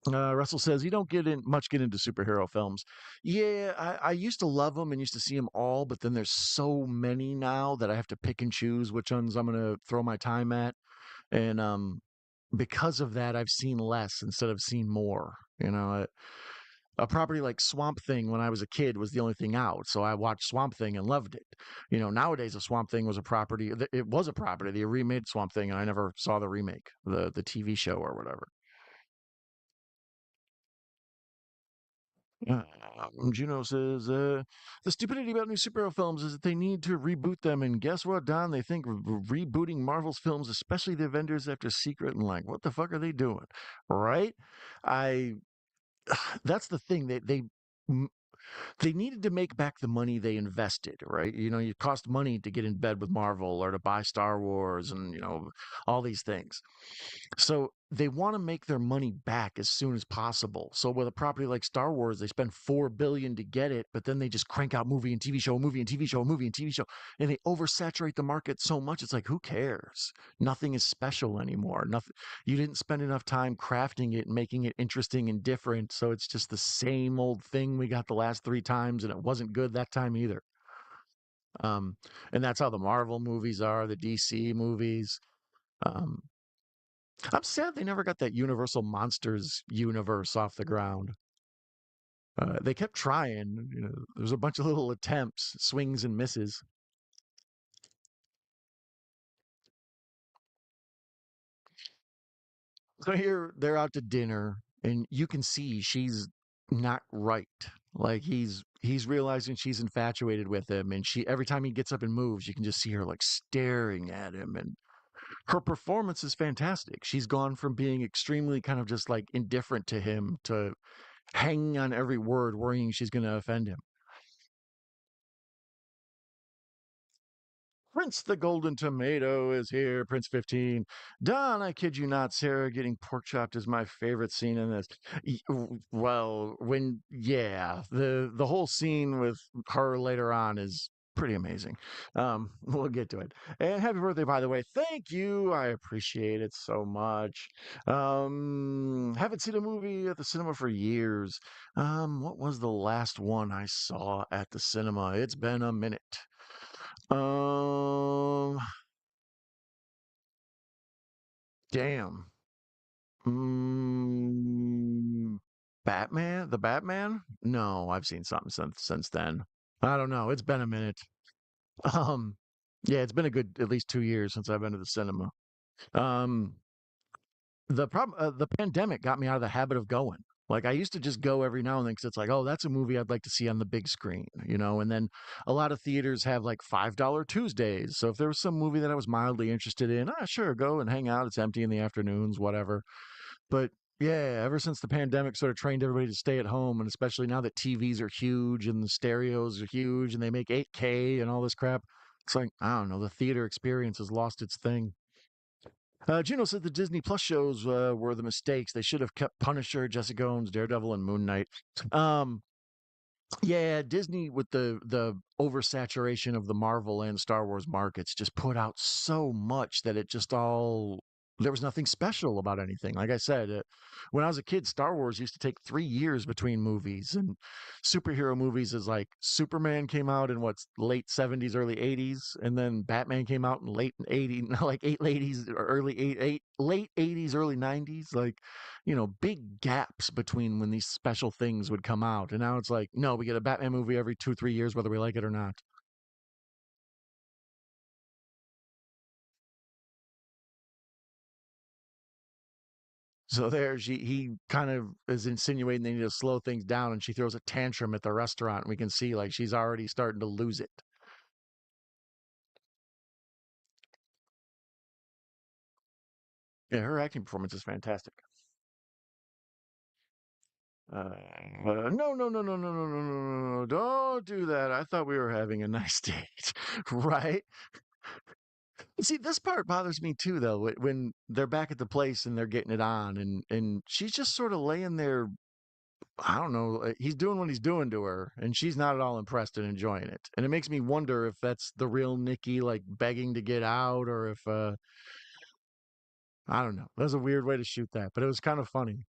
Russell says you don't get into superhero films. Yeah, I used to love them and used to see them all, but then there's so many now that I have to pick and choose which ones I'm gonna throw my time at. And because of that, I've seen less instead of seen more. A property like Swamp Thing when I was a kid was the only thing out, so I watched Swamp Thing and loved it. Nowadays a Swamp Thing was a property. It was a property. They remade Swamp Thing, and I never saw the remake, the TV show or whatever. Juno says, the stupidity about new superhero films is that they need to reboot them. And guess what, Don? They think rebooting Marvel's films, especially the Avengers after Secret, and like, what the fuck are they doing? Right? I, that's the thing. M- they needed to make back the money they invested, right? It cost money to get in bed with Marvel or to buy Star Wars and, all these things. So they want to make their money back as soon as possible. So with a property like Star Wars, they spend 4 billion to get it, but then they just crank out movie and TV show, movie and TV show, movie and TV show, and they oversaturate the market so much. It's like, who cares? Nothing is special anymore. Nothing. You didn't spend enough time crafting it and making it interesting and different. So it's just the same old thing we got the last three times, and it wasn't good that time either. Um, and that's how the Marvel movies are, the DC movies. Um, I'm sad they never got that Universal Monsters universe off the ground. They kept trying. There was a bunch of little attempts, swings and misses. So here they're out to dinner, and you can see she's not right. Like he's realizing she's infatuated with him, and she every time he gets up and moves, you can just see her like staring at him, and her performance is fantastic. She's gone from being extremely kind of just like indifferent to him to hanging on every word, worrying she's going to offend him. Prince the Golden Tomato is here, Prince 15. Don, I kid you not, Sarah getting pork chopped is my favorite scene in this. Well, yeah, the whole scene with her later on is pretty amazing. We'll get to it. And happy birthday, by the way. Thank you. I appreciate it so much. Haven't seen a movie at the cinema for years. What was the last one I saw at the cinema? It's been a minute. Um, damn. Mm, Batman? The Batman? No, I've seen something since then. I don't know. It's been a minute. Um, yeah, it's been a good at least 2 years since I've been to the cinema. Um, the pandemic got me out of the habit of going. Like I used to just go every now and then because it's like, oh, that's a movie I'd like to see on the big screen. And then a lot of theaters have like $5 Tuesdays. So if there was some movie that I was mildly interested in, sure, go and hang out. It's empty in the afternoons, whatever. But yeah, ever since the pandemic sort of trained everybody to stay at home, and especially now that TVs are huge and the stereos are huge and they make 8K and all this crap, it's like, I don't know, the theater experience has lost its thing. Juno said the Disney Plus shows were the mistakes. They should have kept Punisher, Jessica Jones, Daredevil, and Moon Knight. Um, yeah, Disney with the oversaturation of the Marvel and Star Wars markets just put out so much that it just all there was nothing special about anything. Like I said, when I was a kid, Star Wars used to take 3 years between movies, and superhero movies is like Superman came out in what's late 70s, early 80s, and then Batman came out in late 80s, like late 80s, or late 80s, early 90s. Like big gaps between when these special things would come out. And now it's like, no, we get a Batman movie every 2, 3 years, whether we like it or not. So he kind of is insinuating they need to slow things down, and she throws a tantrum at the restaurant. And we can see like she's already starting to lose it. Yeah, her acting performance is fantastic. No, no, no, no, no, no, no, no, no, no, don't do that. I thought we were having a nice date, right? See, this part bothers me too, though. When they're back at the place and they're getting it on, and she's just sort of laying there. I don't know. He's doing what he's doing to her, and she's not at all impressed and enjoying it. And it makes me wonder if that's the real Nikki, like begging to get out, or if I don't know. That was a weird way to shoot that, but it was kind of funny.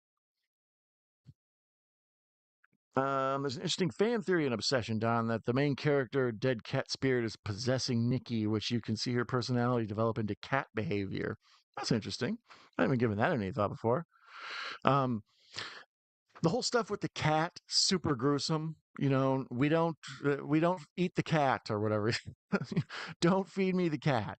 There's an interesting fan theory and obsession, Don, that the main character, Dead Cat Spirit, is possessing Nikki, which you can see her personality develop into cat behavior. That's interesting. I haven't given that any thought before. Um, the whole stuff with the cat, super gruesome. We don't eat the cat or whatever. Don't feed me the cat.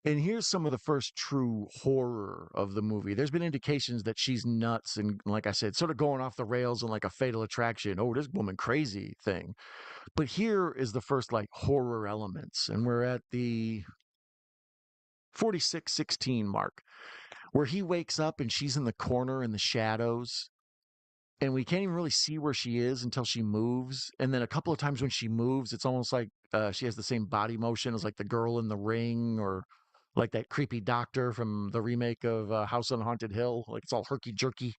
And here's some of the first true horror of the movie. There's been indications that she's nuts and, like I said, sort of going off the rails and like a Fatal Attraction. Oh, this woman crazy thing. But here is the first like horror elements, and we're at the 46:16 mark, where he wakes up and she's in the corner in the shadows, and we can't even really see where she is until she moves. And then a couple of times when she moves, it's almost like she has the same body motion as like the girl in the ring, or like that creepy doctor from the remake of House on Haunted Hill. Like it's all herky jerky.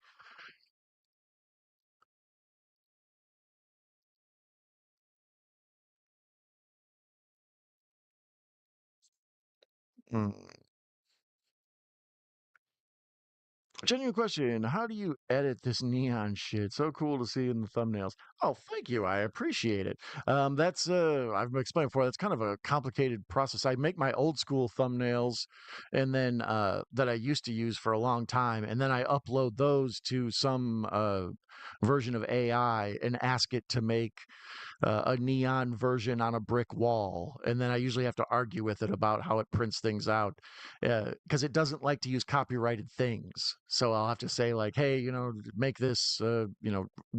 Mm. Genuine question. How do you edit this neon shit? So cool to see in the thumbnails. Oh, thank you. I appreciate it. That's I've explained before, that's kind of a complicated process. I make my old school thumbnails, and then that I used to use for a long time, and then I upload those to some version of AI and ask it to make a neon version on a brick wall, and then I usually have to argue with it about how it prints things out, because it doesn't like to use copyrighted things. So I'll have to say like, hey, make this,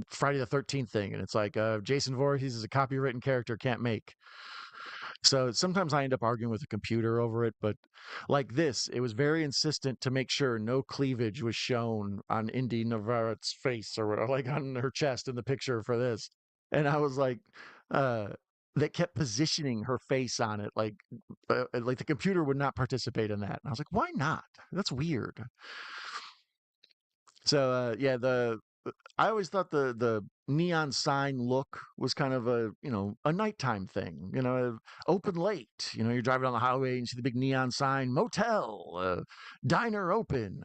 Friday the 13th thing, and it's like Jason Voorhees is a copywritten character, can't make. So sometimes I end up arguing with the computer over it, but like this, it was very insistent to make sure no cleavage was shown on Indy Navarrette's face or like on her chest in the picture for this. And I was like, uh, that kept positioning her face on it, like the computer would not participate in that. And I was like, why not? That's weird. So yeah, the I always thought the neon sign look was kind of a nighttime thing. Open late. You're driving down the highway and you see the big neon sign, motel, diner open.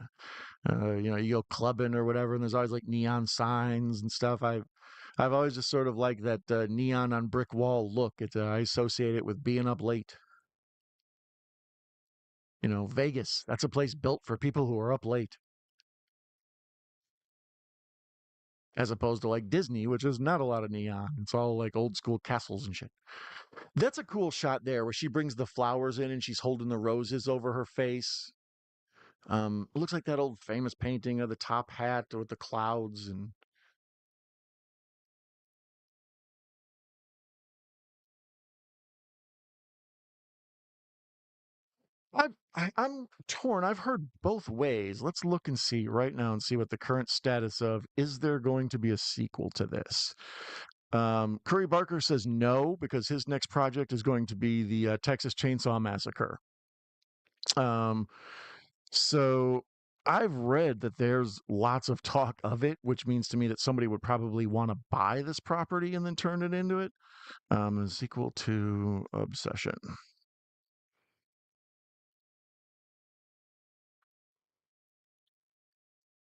You go clubbing or whatever, and there's always like neon signs and stuff. I've always just sort of liked that neon on brick wall look. I associate it with being up late. Vegas. That's a place built for people who are up late, as opposed to like Disney, which is not a lot of neon. It's all like old school castles and shit. That's a cool shot there where she brings the flowers in and she's holding the roses over her face. It looks like that old famous painting of the top hat with the clouds. And I'm torn. I've heard both ways. Let's look and see right now and see what the current status of, is there going to be a sequel to this? Curry Barker says no, because his next project is going to be the Texas Chainsaw Massacre. Um, so I've read that there's lots of talk of it, which means to me that somebody would probably want to buy this property and then turn it into it. A sequel to Obsession.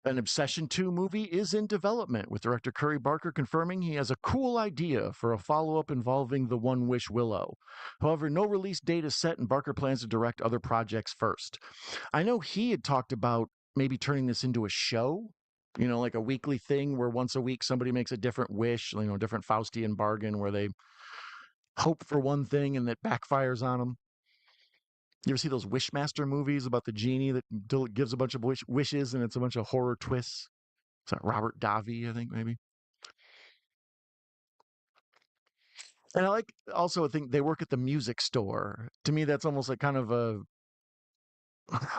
An Obsession 2 movie is in development, with director Curry Barker confirming he has a cool idea for a follow up involving the One Wish Willow. However, no release date is set, and Barker plans to direct other projects first. I know he had talked about maybe turning this into a show, like a weekly thing where once a week somebody makes a different wish, different Faustian bargain where they hope for one thing and that backfires on them. You ever see those Wishmaster movies about the genie that gives a bunch of wishes and it's a bunch of horror twists? It's like Robert Davi, I think, maybe. And I like also, I think they work at the music store. To me, that's almost like kind of a,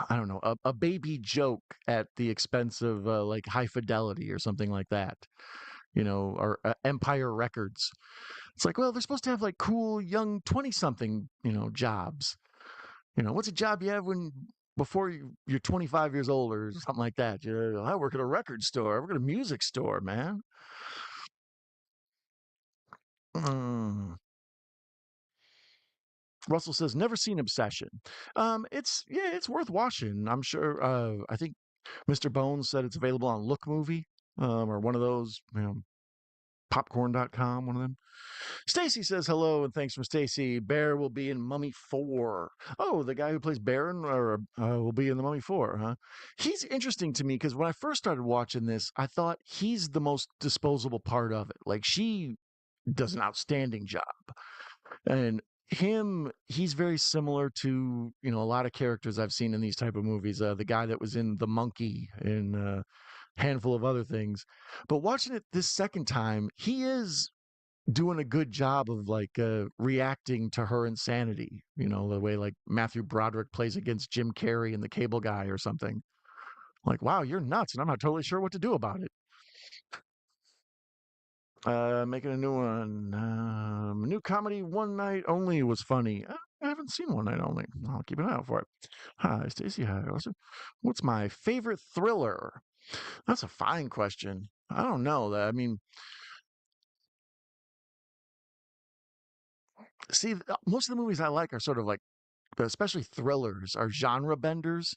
I don't know, a baby joke at the expense of like High Fidelity or something like that, or Empire Records. It's like, well, they're supposed to have like cool young 20 something, jobs. What's a job you have when before you're 25 years old or something like that? I work at a record store. I work at a music store, man. Mm. Russell says never seen Obsession. It's, yeah, it's worth watching. I'm sure. I think Mr. Bones said it's available on Look Movie, or one of those, popcorn.com, one of them. Stacy says hello and thanks from Stacy. Bear will be in Mummy 4. Oh, the guy who plays Baron will be in the Mummy 4, huh? He's interesting to me because when I first started watching this, I thought he's the most disposable part of it. Like she does an outstanding job. And he's very similar to, a lot of characters I've seen in these type of movies. The guy that was in The Monkey and handful of other things. But watching it this second time, he is doing a good job of like reacting to her insanity, the way like Matthew Broderick plays against Jim Carrey in The Cable Guy or something. Like, wow, you're nuts, and I'm not totally sure what to do about it. Making a new one. New comedy One Night Only was funny. I haven't seen One Night Only. I'll keep an eye out for it. Hi, Stacy. Hi, Austin. What's my favorite thriller? That's a fine question. I don't know. I mean, see, most of the movies I like are sort of like, especially thrillers, are genre benders.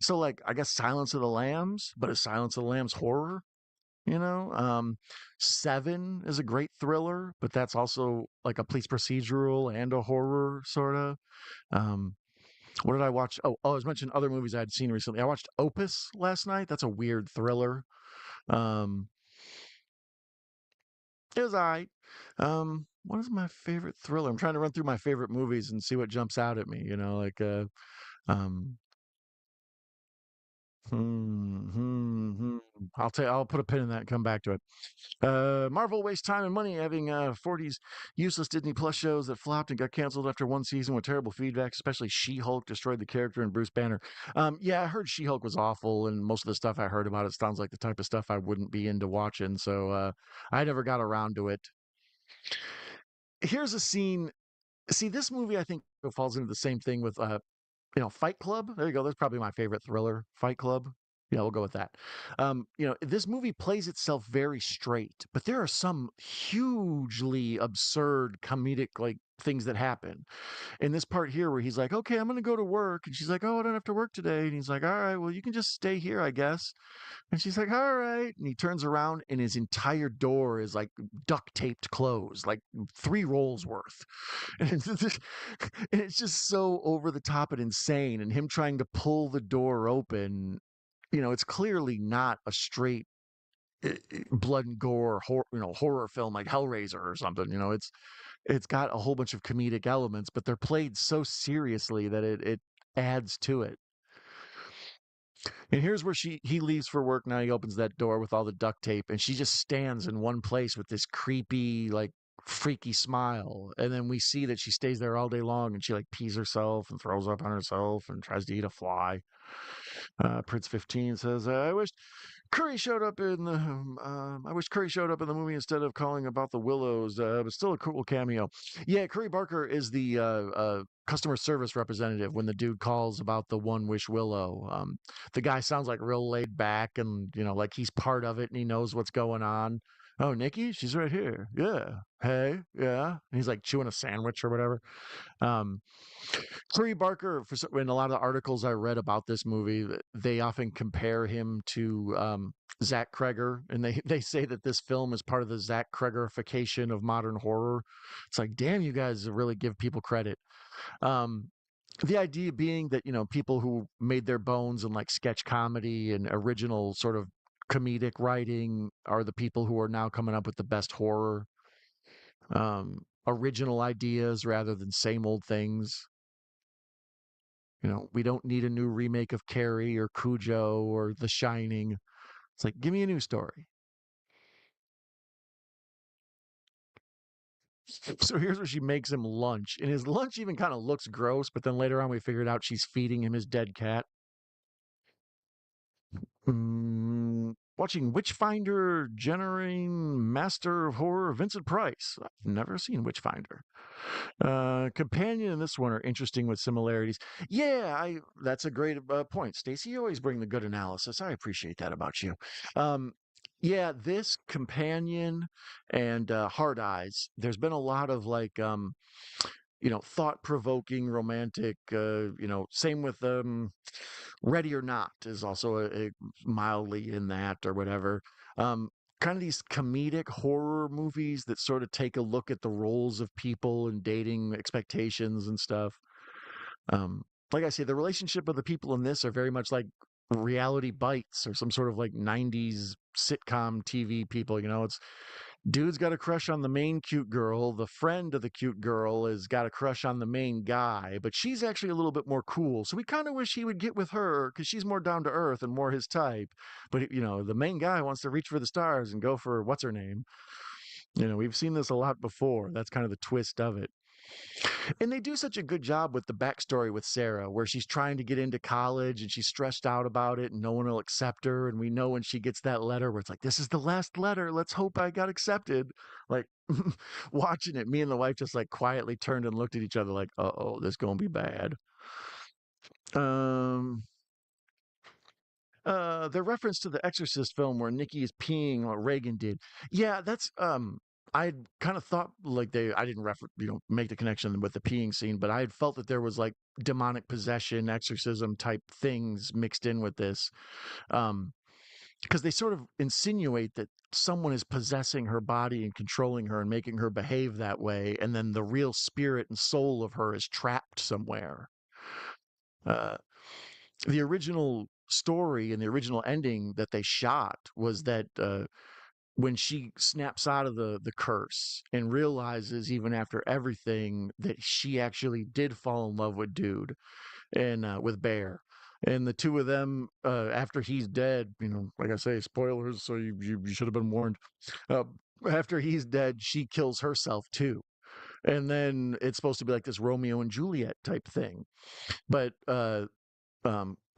So, like, I guess Silence of the Lambs, but is Silence of the Lambs horror? You know, Seven is a great thriller, but that's also like a police procedural and a horror sort of. Um, what did I watch? I was mentioning other movies I'd seen recently. I watched Opus last night. That's a weird thriller. Um, it was all right. What is my favorite thriller? I'm trying to run through my favorite movies and see what jumps out at me. Um, I'll put a pin in that and come back to it. Marvel wastes time and money having 40s useless Disney Plus shows that flopped and got canceled after one season with terrible feedback, especially She-Hulk destroyed the character and Bruce Banner. Yeah, I heard She-Hulk was awful, and most of the stuff I heard about it sounds like the type of stuff I wouldn't be into watching, so I never got around to it. Here's a scene. See, this movie I think falls into the same thing with Fight Club. There you go. That's probably my favorite thriller, Fight Club. Yeah, we'll go with that. This movie plays itself very straight, but there are some hugely absurd comedic like things that happen. In this part here where he's like, "Okay, I'm going to go to work." And she's like, "Oh, I don't have to work today." And he's like, "All right, well, you can just stay here, I guess." And she's like, "All right." And he turns around and his entire door is like duct taped closed, like 3 rolls worth. And it's just so over the top and insane. And him trying to pull the door open, it's clearly not a straight blood and gore horror film like Hellraiser or something. It's got a whole bunch of comedic elements, but they're played so seriously that it adds to it. And here's where he leaves for work. Now he opens that door with all the duct tape, and she just stands in one place with this creepy, like freaky smile. And then we see that she stays there all day long, and she like pees herself and throws up on herself and tries to eat a fly. Prince 15 says, "I wish Curry showed up in the. I wish Curry showed up in the movie instead of calling about the Willows. But still a cool cameo. Yeah, Curry Barker is the customer service representative when the dude calls about the One Wish Willow. The guy sounds like real laid back and like he's part of it and he knows what's going on. Oh, Nikki, she's right here. Yeah. Hey, yeah. And he's like chewing a sandwich or whatever. Um, Trey Barker, in a lot of the articles I read about this movie, they often compare him to Zach Kreger, and they say that this film is part of the Zach Kregerification of modern horror. It's like, damn, you guys really give people credit. Um, the idea being that people who made their bones in like sketch comedy and original sort of comedic writing are the people who are now coming up with the best horror, original ideas rather than same old things. We don't need a new remake of Carrie or Cujo or The Shining. It's like, give me a new story. So here's where she makes him lunch. And his lunch even kind of looks gross, but then later on we figured out she's feeding him his dead cat. Watching Witchfinder, generating Master of Horror, Vincent Price. I've never seen Witchfinder. Companion and this one are interesting with similarities. Yeah, that's a great point, Stacey. You always bring the good analysis. I appreciate that about you. Um, yeah, this Companion and Hard Eyes. There's been a lot of like thought-provoking, romantic. Same with Ready or Not is also mildly in that or whatever. Um, Kind of these comedic horror movies that sort of take a look at the roles of people and dating expectations and stuff. Um, like I say, the relationship of the people in this are very much like Reality Bites or some sort of like 90s sitcom TV people. It's dude's got a crush on the main cute girl. The friend of the cute girl has got a crush on the main guy, but she's actually a little bit more cool. So we kind of wish he would get with her because she's more down to earth and more his type. But, the main guy wants to reach for the stars and go for what's her name. We've seen this a lot before. That's kind of the twist of it. And they do such a good job with the backstory with Sarah, where she's trying to get into college and she's stressed out about it and no one will accept her. And we know when she gets that letter where it's like, this is the last letter. Let's hope I got accepted. Like watching it, me and the wife just like quietly turned and looked at each other like, oh, this gonna be bad. Um, the reference to the Exorcist film where Nikki is peeing what Reagan did. Yeah, that's I kind of thought like I didn't make the connection with the peeing scene, but I had felt that there was like demonic possession, exorcism type things mixed in with this. Um because they sort of insinuate that someone is possessing her body and controlling her and making her behave that way, and then the real spirit and soul of her is trapped somewhere. Uh the original story and the original ending that they shot was that when she snaps out of the curse and realizes even after everything that she actually did fall in love with dude and with Bear, and the two of them after he's dead, like I say, spoilers, so you should have been warned. uh, After he's dead, she kills herself too, and then it's supposed to be like this Romeo and Juliet type thing, but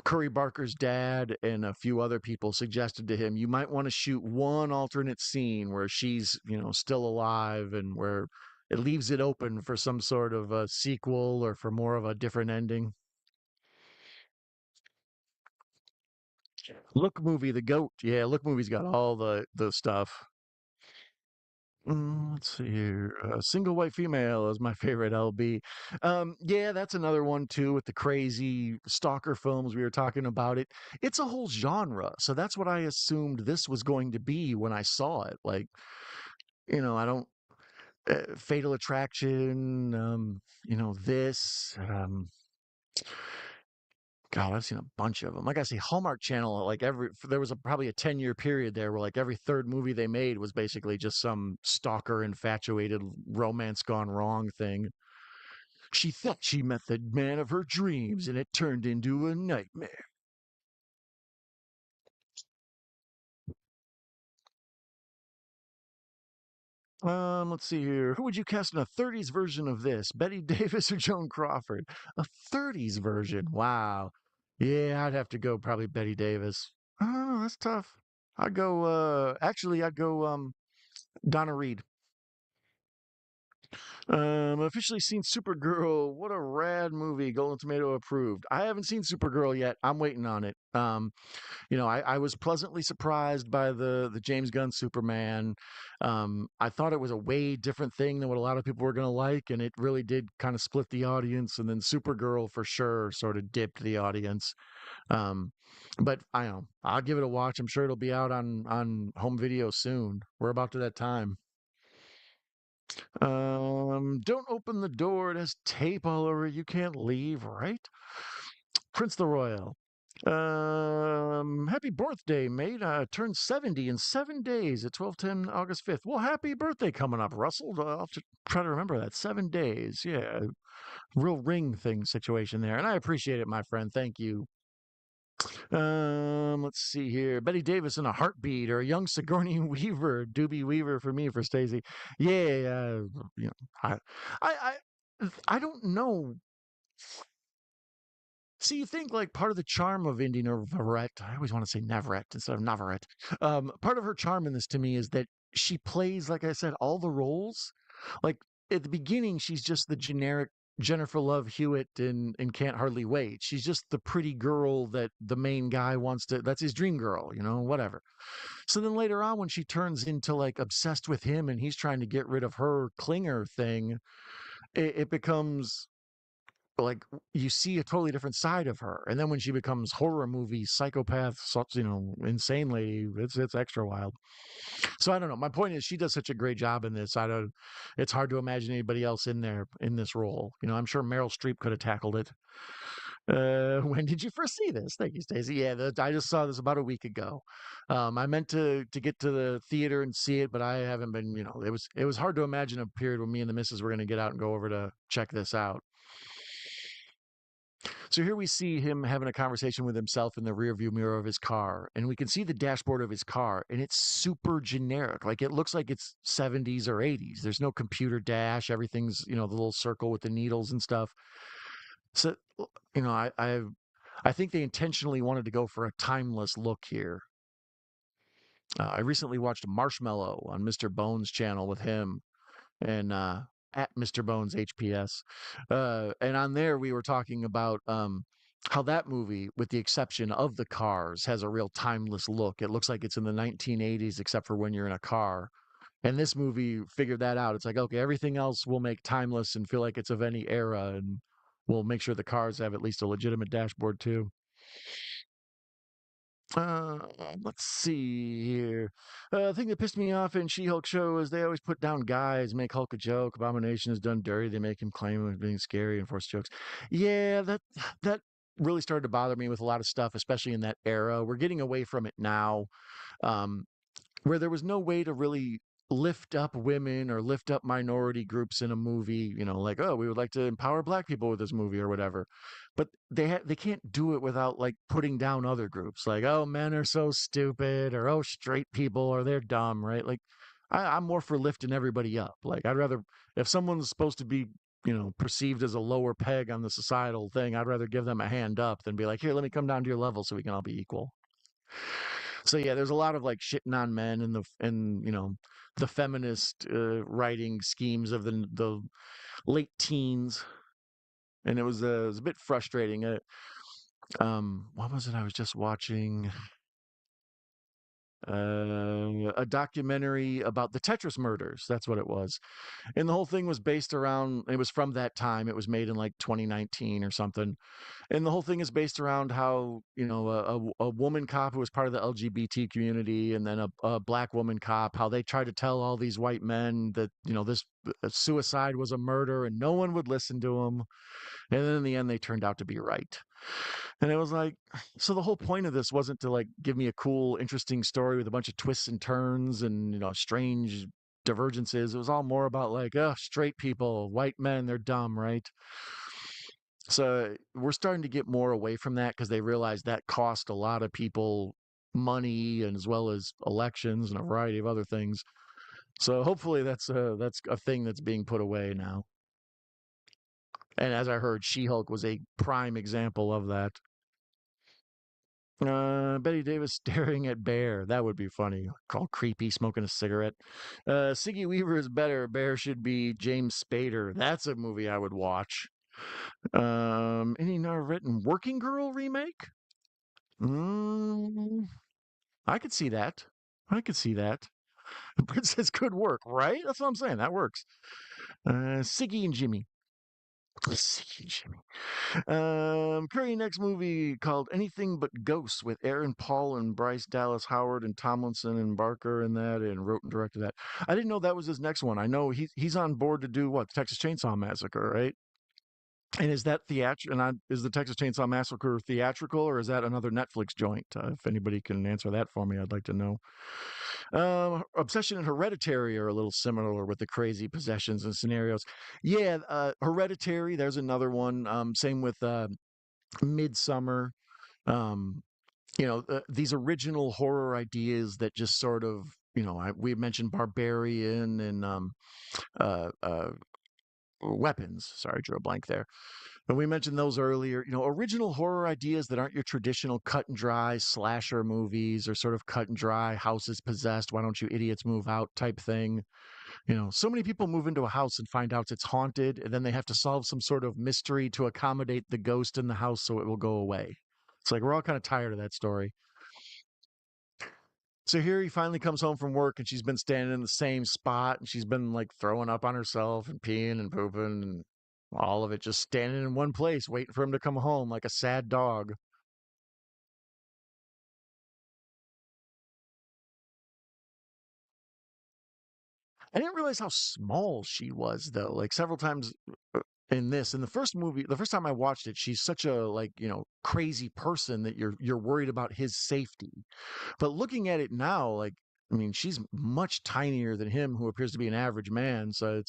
Curry Barker's dad and a few other people suggested to him, you might want to shoot one alternate scene where she's, still alive and where it leaves it open for some sort of a sequel or for more of a different ending. Look movie, The Goat. Yeah, Look movie's got all the stuff. Let's see here. Single White Female is my favorite LB. Yeah, that's another one too with the crazy stalker films we were talking about. It's a whole genre, so that's what I assumed this was going to be when I saw it. Like, I don't Fatal Attraction. This. God, I've seen a bunch of them. Like I say, Hallmark Channel, like there was probably a 10-year period there where like every third movie they made was basically just some stalker infatuated romance gone wrong thing. She thought she met the man of her dreams and it turned into a nightmare. Let's see here. Who would you cast in a 30s version of this? Betty Davis or Joan Crawford? A 30s version. Wow. Yeah, I'd have to go probably Betty Davis. Oh, that's tough. I'd go Donna Reed. Officially seen Supergirl. What a rad movie. Golden Tomato approved. I haven't seen Supergirl yet. I'm waiting on it. I was pleasantly surprised by the James Gunn Superman. I thought it was a way different thing than what a lot of people were going to like, and it really did kind of split the audience. And then Supergirl for sure sort of dipped the audience. Um, but I don't know. I'll give it a watch. I'm sure it'll be out on home video soon. We're about to that time. Don't open the door. It has tape all over it. You can't leave, right? Prince the Royal. Happy birthday, mate. Turned 70 in 7 days at 12/10 August 5th. Well, happy birthday coming up, Russell. I'll have to try to remember that. 7 days. Yeah. Real ring thing situation there. And I appreciate it, my friend. Thank you. Let's see here. Betty Davis in a heartbeat or a young Sigourney Weaver, Doobie Weaver for me for Stacey. Yeah, I, I, I don't know. See, you think like part of the charm of Indy Navarrete, I always want to say Navarrete instead of Navarrete. Part of her charm in this to me is that she plays, like I said, all the roles. Like at the beginning, she's just the generic Jennifer Love Hewitt and Can't Hardly Wait. She's just the pretty girl that the main guy wants to, that's his dream girl, whatever. So then later on, when she turns into like obsessed with him and he's trying to get rid of her clinger thing, it becomes like you see a totally different side of her. And then when she becomes horror movie psychopath, insane lady, it's extra wild. So I don't know. My point is she does such a great job in this. I don't It's hard to imagine anybody else in there in this role. I'm sure Meryl Streep could have tackled it. When did you first see this? Thank you, Stacey. Yeah, I just saw this about a week ago. I meant to get to the theater and see it, but I haven't been. It was hard to imagine a period when me and the missus were going to get out and go over to check this out. So here we see him having a conversation with himself in the rearview mirror of his car, and we can see the dashboard of his car, and it's super generic. Like it looks like it's 70s or 80s. There's no computer dash. Everything's the little circle with the needles and stuff. So you know, I think they intentionally wanted to go for a timeless look here. I recently watched Marshmallow on Mr. Bones' channel with him and at Mr. Bones HPS. And on there, we were talking about how that movie, with the exception of the cars, has a real timeless look. It looks like it's in the 1980s, except for when you're in a car. And this movie figured that out. It's like, okay, everything else will make timeless and feel like it's of any era. And we'll make sure the cars have at least a legitimate dashboard, too. Uh, let's see here. The thing that pissed me off in She-Hulk show is they always put down guys, make Hulk a joke. Abomination is done dirty. They make him claim it being scary and force jokes. Yeah, that really started to bother me with a lot of stuff, especially in that era. We're getting away from it now. Um, where there was no way to really lift up women or lift up minority groups in a movie, like, oh, we would like to empower black people with this movie or whatever. But they can't do it without like putting down other groups, like, oh, men are so stupid, or oh, straight people or they're dumb, right? Like I'm more for lifting everybody up. Like I'd rather, if someone's supposed to be perceived as a lower peg on the societal thing, I'd rather give them a hand up than be like, here, let me come down to your level so we can all be equal. So yeah, there's a lot of like shitting on men and the feminist writing schemes of the late teens, and it was a bit frustrating. What was it? I was just watching a documentary about the Tetris murders. That's what it was, and the whole thing was based around. It was from that time. It was made in like 2019 or something, and the whole thing is based around how a woman cop who was part of the LGBT community, and then a black woman cop, how they tried to tell all these white men that this suicide was a murder, and no one would listen to them, and then in the end they turned out to be right. And it was like, so the whole point of this wasn't to like give me a cool interesting story with a bunch of twists and turns and strange divergences. It was all more about like, oh, straight people, white men, they're dumb, right? So we're starting to get more away from that because they realize that cost a lot of people money, and as well as elections and a variety of other things. So hopefully that's a thing that's being put away now. And as I heard, She-Hulk was a prime example of that. Betty Davis staring at Bear. That would be funny. All creepy, smoking a cigarette. Siggy Weaver is better. Bear should be James Spader. That's a movie I would watch. Any Navarrette Working Girl remake? Mm, I could see that. I could see that. Princess could work, right? That's what I'm saying. That works. Siggy and Jimmy. Siggy and Jimmy. Curry next movie called Anything But Ghosts with Aaron Paul and Bryce Dallas Howard and Tomlinson and Barker and that, and wrote and directed that. I didn't know that was his next one. I know he's on board to do what, Texas Chainsaw Massacre, right? And is that theatrical? And is the Texas Chainsaw Massacre theatrical, or is that another Netflix joint? If anybody can answer that for me, I'd like to know. Obsession and Hereditary are a little similar with the crazy possessions and scenarios. Yeah, Hereditary. There's another one. Same with Midsummer. Um, these original horror ideas that just sort of, we mentioned Barbarian and Weapons. Sorry, drew a blank there. And we mentioned those earlier, original horror ideas that aren't your traditional cut and dry slasher movies, or sort of cut and dry house is possessed, why don't you idiots move out type thing. So many people move into a house and find out it's haunted, and then they have to solve some sort of mystery to accommodate the ghost in the house so it will go away. It's like we're all kind of tired of that story. So here he finally comes home from work and she's been standing in the same spot and she's been like throwing up on herself and peeing and pooping and all of it just standing in one place waiting for him to come home like a sad dog. I didn't realize how small she was though. Like several times in the first movie, the first time I watched it, she's such a like, crazy person that you're worried about his safety. But looking at it now, like I mean, she's much tinier than him who appears to be an average man, so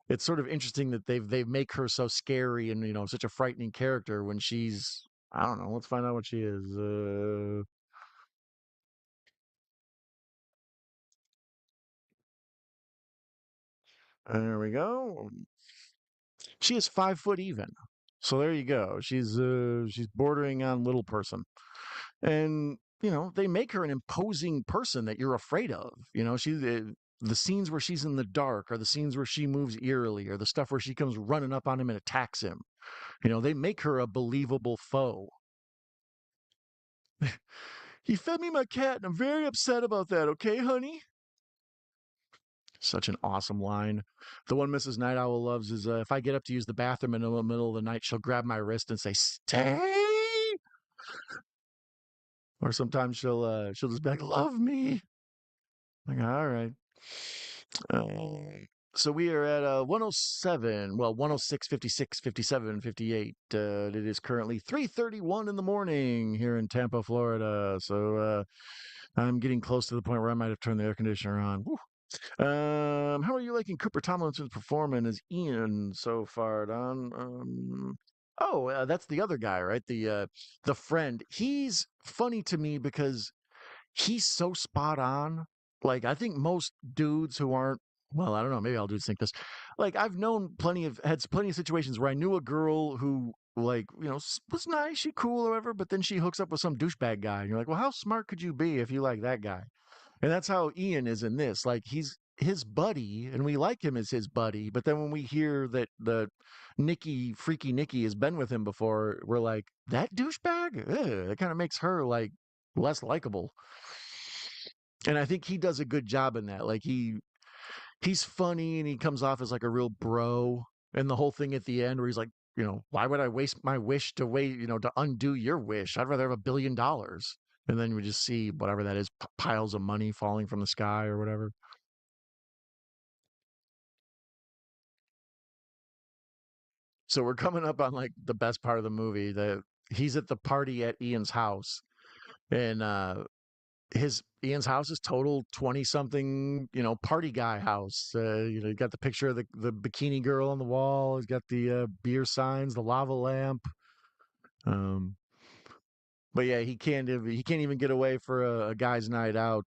it's sort of interesting that they make her so scary and such a frightening character when she's I don't know. Let's find out what she is. There we go. She is 5 foot even. So there you go. She's bordering on little person, and they make her an imposing person that you're afraid of. The scenes where she's in the dark, or the scenes where she moves eerily, or the stuff where she comes running up on him and attacks him. They make her a believable foe. He fed me my cat, and I'm very upset about that. Okay, honey. Such an awesome line. The one Mrs. Night Owl loves is if I get up to use the bathroom in the middle of the night, she'll grab my wrist and say, "Stay." Or sometimes she'll just be like, "Love me." Like, all right. So we are at 107, well, 106, 56, 57, 58. It is currently 3:31 in the morning here in Tampa, Florida. So I'm getting close to the point where I might have turned the air conditioner on. Woo. How are you liking Cooper Tomlinson's performance as Ian so far, Don? Oh, that's the other guy, right? The friend. He's funny to me because he's so spot on. Like, I think most dudes who aren't, well, I don't know, maybe all dudes think this. Like, I've known plenty of situations where I knew a girl who, like, was nice, she cool or whatever, but then she hooks up with some douchebag guy. And you're like, well, how smart could you be if you like that guy? And that's how Ian is in this. Like, he's his buddy, and we like him as his buddy. But then when we hear that the Freaky Nikki, has been with him before, we're like, that douchebag? Ugh, that kind of makes her, like, less likable. And I think he does a good job in that. Like he's funny and he comes off as like a real bro. And the whole thing at the end where he's like, why would I waste my wish to to undo your wish? I'd rather have $1 billion. And then we just see whatever that is, piles of money falling from the sky or whatever. So we're coming up on like the best part of the movie. That he's at the party at Ian's house, and his Ian's house is total 20 something, party guy house. You got the picture of the bikini girl on the wall. He's got the beer signs, the lava lamp. Um, but yeah, he can't even get away for a guy's night out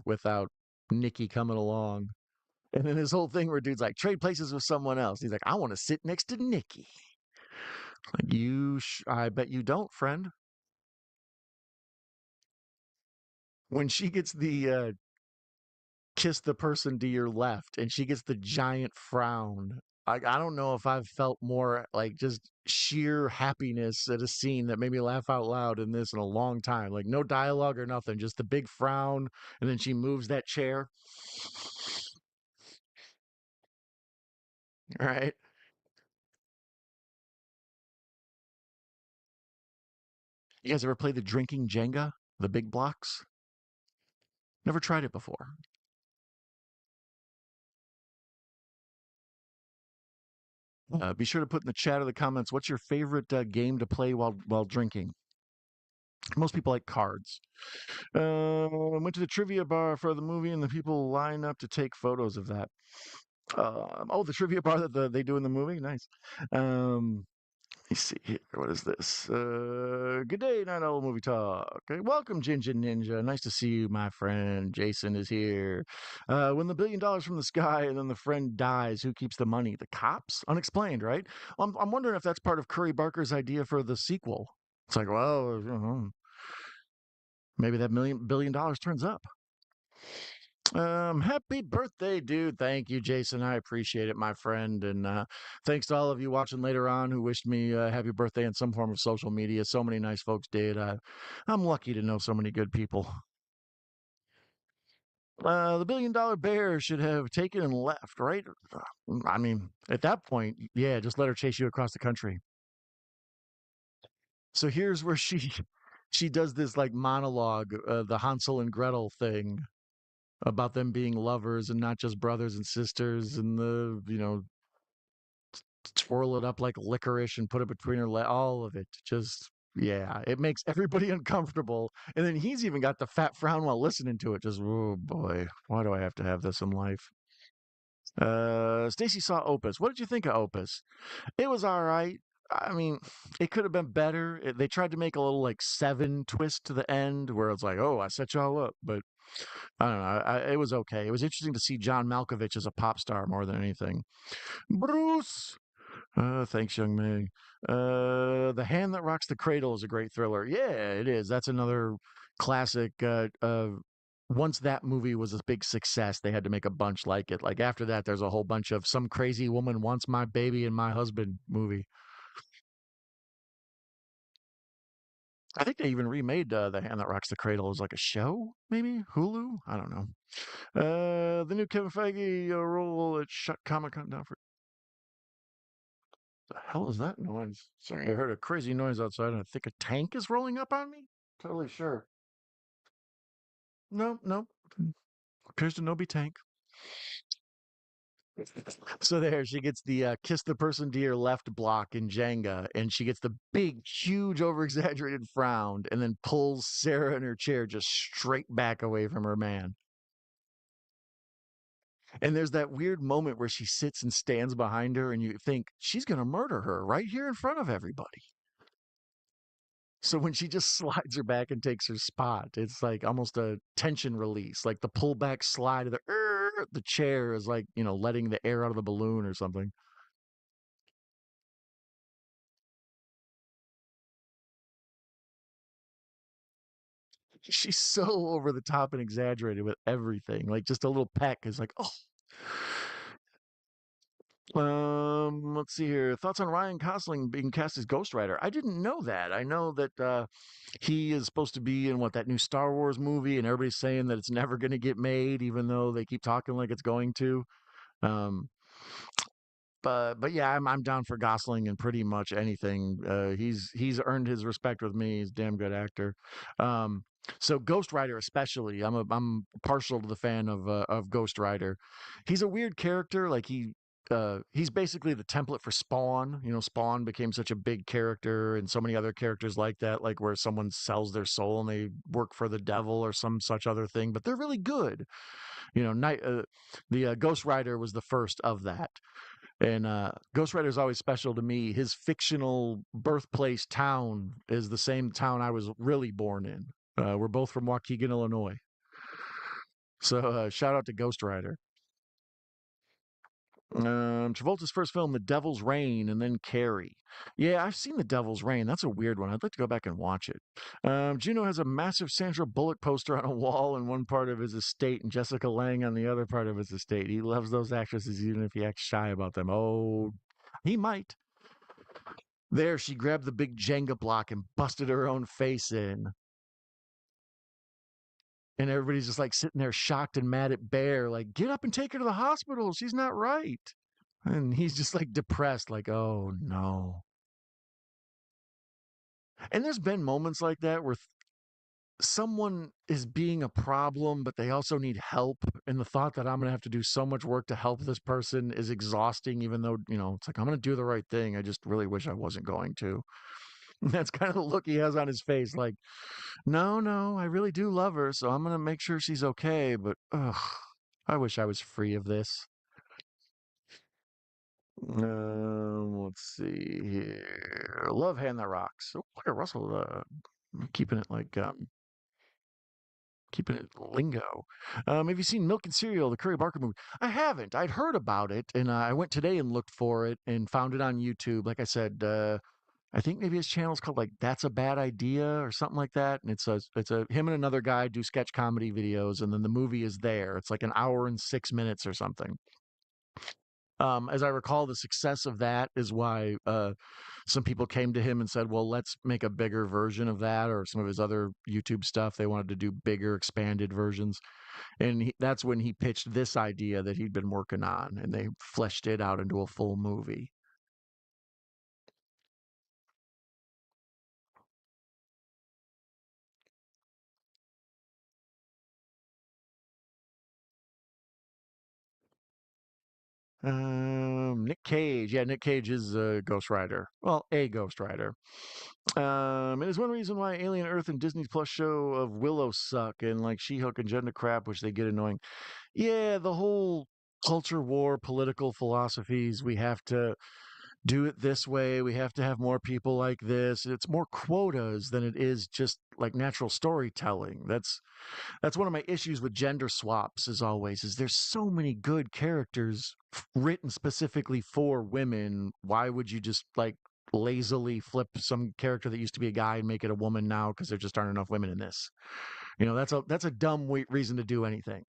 without Nikki coming along. And then this whole thing where dude's like, trade places with someone else. He's like, I want to sit next to Nikki. Like, I bet you don't, friend. When she gets the kiss the person to your left and she gets the giant frown. I don't know if I've felt more like just sheer happiness at a scene that made me laugh out loud in this in a long time. Like no dialogue or nothing, just the big frown, and then she moves that chair. Right? You guys ever play the drinking Jenga, the big blocks? Never tried it before. Be sure to put in the chat or the comments what's your favorite game to play while drinking. Most people like cards. Went to the trivia bar for the movie, and the people line up to take photos of that. Oh, the trivia bar that they do in the movie. Nice. Let me see here. What is this? Good day, Night Owl Movie Talk. Okay, welcome, Ginger Ninja. Nice to see you, my friend. Jason is here. When the $1 billion from the sky and then the friend dies, who keeps the money? The cops? Unexplained, right? I'm wondering if that's part of Curry Barker's idea for the sequel. It's like, well, maybe that $1 billion turns up. Happy birthday, dude. Thank you, Jason. I appreciate it, my friend. And thanks to all of you watching later on who wished me happy birthday in some form of social media. So many nice folks did. I'm lucky to know so many good people. The billion-dollar bear should have taken and left, right? I mean, at that point, yeah, just let her chase you across the country. So here's where she she does this like monologue, the Hansel and Gretel thing about them being lovers and not just brothers and sisters, and twirl it up like licorice and put it between her leg. All of it, just yeah, it makes everybody uncomfortable. And then he's even got the fat frown while listening to it. Just oh boy, why do I have to have this in life? Stacy saw Opus. What did you think of Opus? It was all right. I mean, it could have been better. They tried to make a little like seven twist to the end where it's like, oh, I set y'all up, but I don't know. It was okay. It was interesting to see John Malkovich as a pop star more than anything. Bruce. Thanks, young man. The Hand That Rocks the Cradle is a great thriller. Yeah, it is. That's another classic. Once that movie was a big success, they had to make a bunch like it. Like after that, there's a whole bunch of Some Crazy Woman Wants My Baby and My Husband movie. I think they even remade The Hand That Rocks the Cradle as like a show, maybe Hulu. I don't know. The new Kevin Feige role at shut Comic Con down for. The hell is that noise? Sorry, I heard a crazy noise outside, and I think a tank is rolling up on me. Totally sure. No, no. Appears to no be tank. So there, she gets the kiss the person to your left block in Jenga, and she gets the big, huge, over exaggerated frown, and then pulls Sarah in her chair just straight back away from her man. And there's that weird moment where she sits and stands behind her, and you think she's going to murder her right here in front of everybody. So when she just slides her back and takes her spot, it's like almost a tension release, like the pullback slide of the chair is like, letting the air out of the balloon or something. She's so over the top and exaggerated with everything. Like just a little peck is like, oh. Let's see here. Thoughts on Ryan Gosling being cast as Ghost Rider? I didn't know that. I know that he is supposed to be in that new Star Wars movie, and everybody's saying that it's never going to get made, even though they keep talking like it's going to. Um, but yeah, I'm down for Gosling in pretty much anything. He's earned his respect with me. He's a damn good actor. Um, so Ghost Rider, especially, I'm partial to the fan of Ghost Rider. He's a weird character. Like he's basically the template for Spawn. Spawn became such a big character, and so many other characters like that, like where someone sells their soul and they work for the devil or some such other thing, but they're really good. The Ghost Rider was the first of that. And Ghost Rider is always special to me. His fictional birthplace town is the same town I was really born in. We're both from Waukegan, Illinois. So shout out to Ghost Rider. Travolta's first film, The Devil's Rain, and then Carrie. Yeah, I've seen The Devil's Rain. That's a weird one. I'd like to go back and watch it. Juno has a massive Sandra Bullock poster on a wall in one part of his estate and Jessica Lange on the other part of his estate. He loves those actresses even if he acts shy about them. Oh, he might. There, she grabbed the big Jenga block and busted her own face in. And everybody's just like sitting there shocked and mad at Bear, like, get up and take her to the hospital. She's not right. And he's just like depressed, like, oh no. And there's been moments like that where someone is being a problem, but they also need help. And the thought that I'm going to have to do so much work to help this person is exhausting, even though, it's like, I'm going to do the right thing. I just really wish I wasn't going to. That's kind of the look he has on his face. Like, no, no, I really do love her. So I'm going to make sure she's okay. But, ugh, I wish I was free of this. Let's see here. Love Hand That Rocks. Oh, look at Russell keeping it like keeping it lingo. Have you seen Milk and Cereal, the Curry Barker movie? I haven't. I'd heard about it, and I went today and looked for it and found it on YouTube. Like I said, I think maybe his channel is called like That's a Bad Idea or something like that. And it's a him and another guy do sketch comedy videos, and then the movie is there. It's like an hour and 6 minutes or something. As I recall, the success of that is why some people came to him and said, "Well, let's make a bigger version of that," or some of his other YouTube stuff. They wanted to do bigger, expanded versions, and that's when he pitched this idea that he'd been working on, and they fleshed it out into a full movie. Nick Cage. Yeah, Nick Cage is a Ghost Rider. Well, a Ghost Rider. It is one reason why Alien Earth and Disney's Plus show of Willow suck, and like She-Hulk and Gender Crap, which they get annoying. Yeah, the whole culture war, political philosophies. We have to do it this way. We have to have more people like this. It's more quotas than it is just like natural storytelling. That's one of my issues with gender swaps. As always, is there's so many good characters written specifically for women. Why would you just like lazily flip some character that used to be a guy and make it a woman now because there just aren't enough women in this? That's a dumb reason to do anything.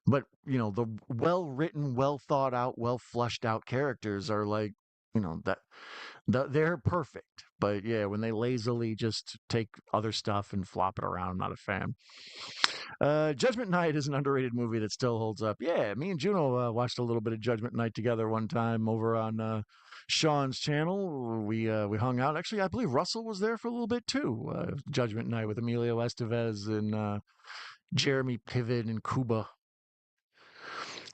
But the well written, well thought out, well flushed out characters are like, that they're perfect. But yeah, when they lazily just take other stuff and flop it around, I'm not a fan. Judgment Night is an underrated movie that still holds up. Yeah, me and Juno watched a little bit of Judgment Night together one time over on Sean's channel. We hung out. Actually, I believe Russell was there for a little bit too. Judgment Night with Emilio Estevez and Jeremy Piven and Cuba.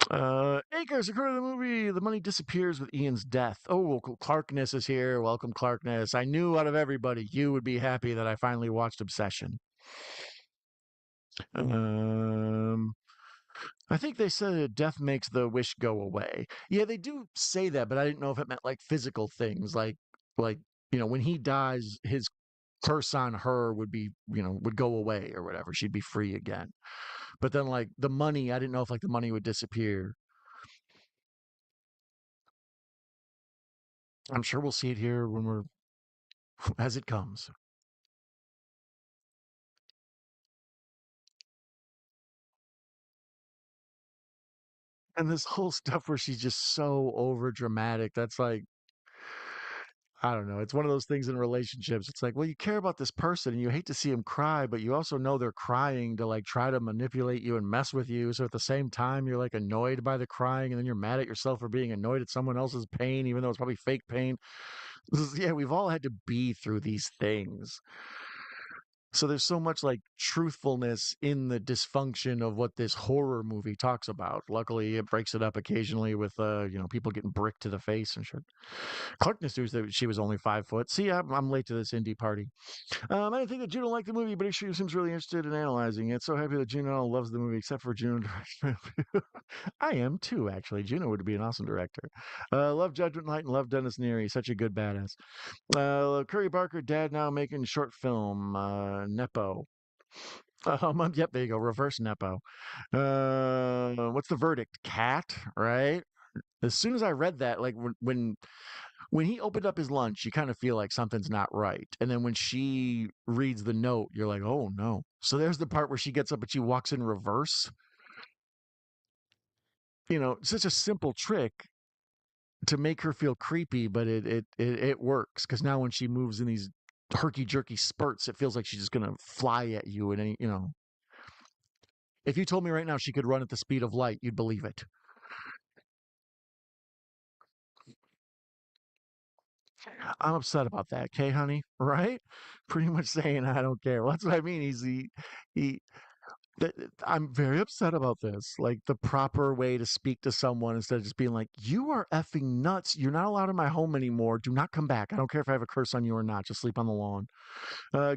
Acres, according to the movie, the money disappears with Ian's death. Oh, well, Clarkness is here. Welcome, Clarkness. I knew out of everybody you would be happy that I finally watched Obsession. Um, I think they said death makes the wish go away. Yeah, they do say that, but I didn't know if it meant like physical things, like when he dies, his curse on her would be would go away or whatever. She'd be free again. But then like the money, I didn't know if like the money would disappear. I'm sure we'll see it here when we're as it comes. And this whole stuff where she's just so over dramatic. That's like, I don't know. It's one of those things in relationships. It's like, well, you care about this person and you hate to see them cry, but you also know they're crying to like try to manipulate you and mess with you. So at the same time, you're like annoyed by the crying and then you're mad at yourself for being annoyed at someone else's pain, even though it's probably fake pain. Yeah, we've all had to be through these things. So there's so much like truthfulness in the dysfunction of what this horror movie talks about. Luckily, it breaks it up occasionally with people getting bricked to the face and shit. Clarkness news that she was only 5 foot. See, I'm late to this indie party. I didn't think that Juno liked the movie, but she seems really interested in analyzing it. So happy that Juno loves the movie, except for Juno direction. I am too, actually. Juno would be an awesome director. Love Judgment Night and love Dennis Neary. Such a good badass. Curry Barker, dad now making short film. Nepo. Yep, there you go. Reverse Nepo. What's the verdict? Cat, right? As soon as I read that, like when he opened up his lunch, you kind of feel like something's not right. And then when she reads the note, you're like, oh no. So there's the part where she gets up and she walks in reverse. Such a simple trick to make her feel creepy, but it works because now when she moves in these herky jerky spurts, it feels like she's just gonna fly at you. And if you told me right now she could run at the speed of light, you'd believe it. I'm upset about that, okay, honey? Right? Pretty much saying I don't care. Well, that's what I mean. He. I'm very upset about this. Like the proper way to speak to someone instead of just being like, "You are effing nuts. You're not allowed in my home anymore. Do not come back. I don't care if I have a curse on you or not. Just sleep on the lawn."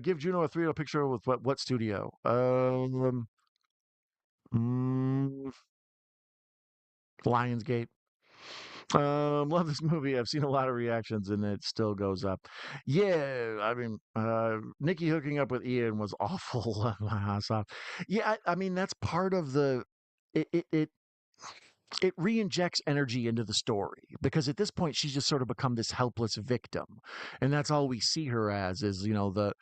Give Juno a 3D picture with what studio? Mm, Lionsgate. Love this movie. I've seen a lot of reactions and it still goes up. Yeah, I mean, Nikki hooking up with Ian was awful. My ass off. Yeah, I mean that's part of the. It re-injects energy into the story because at this point she's just sort of become this helpless victim, and that's all we see her as is the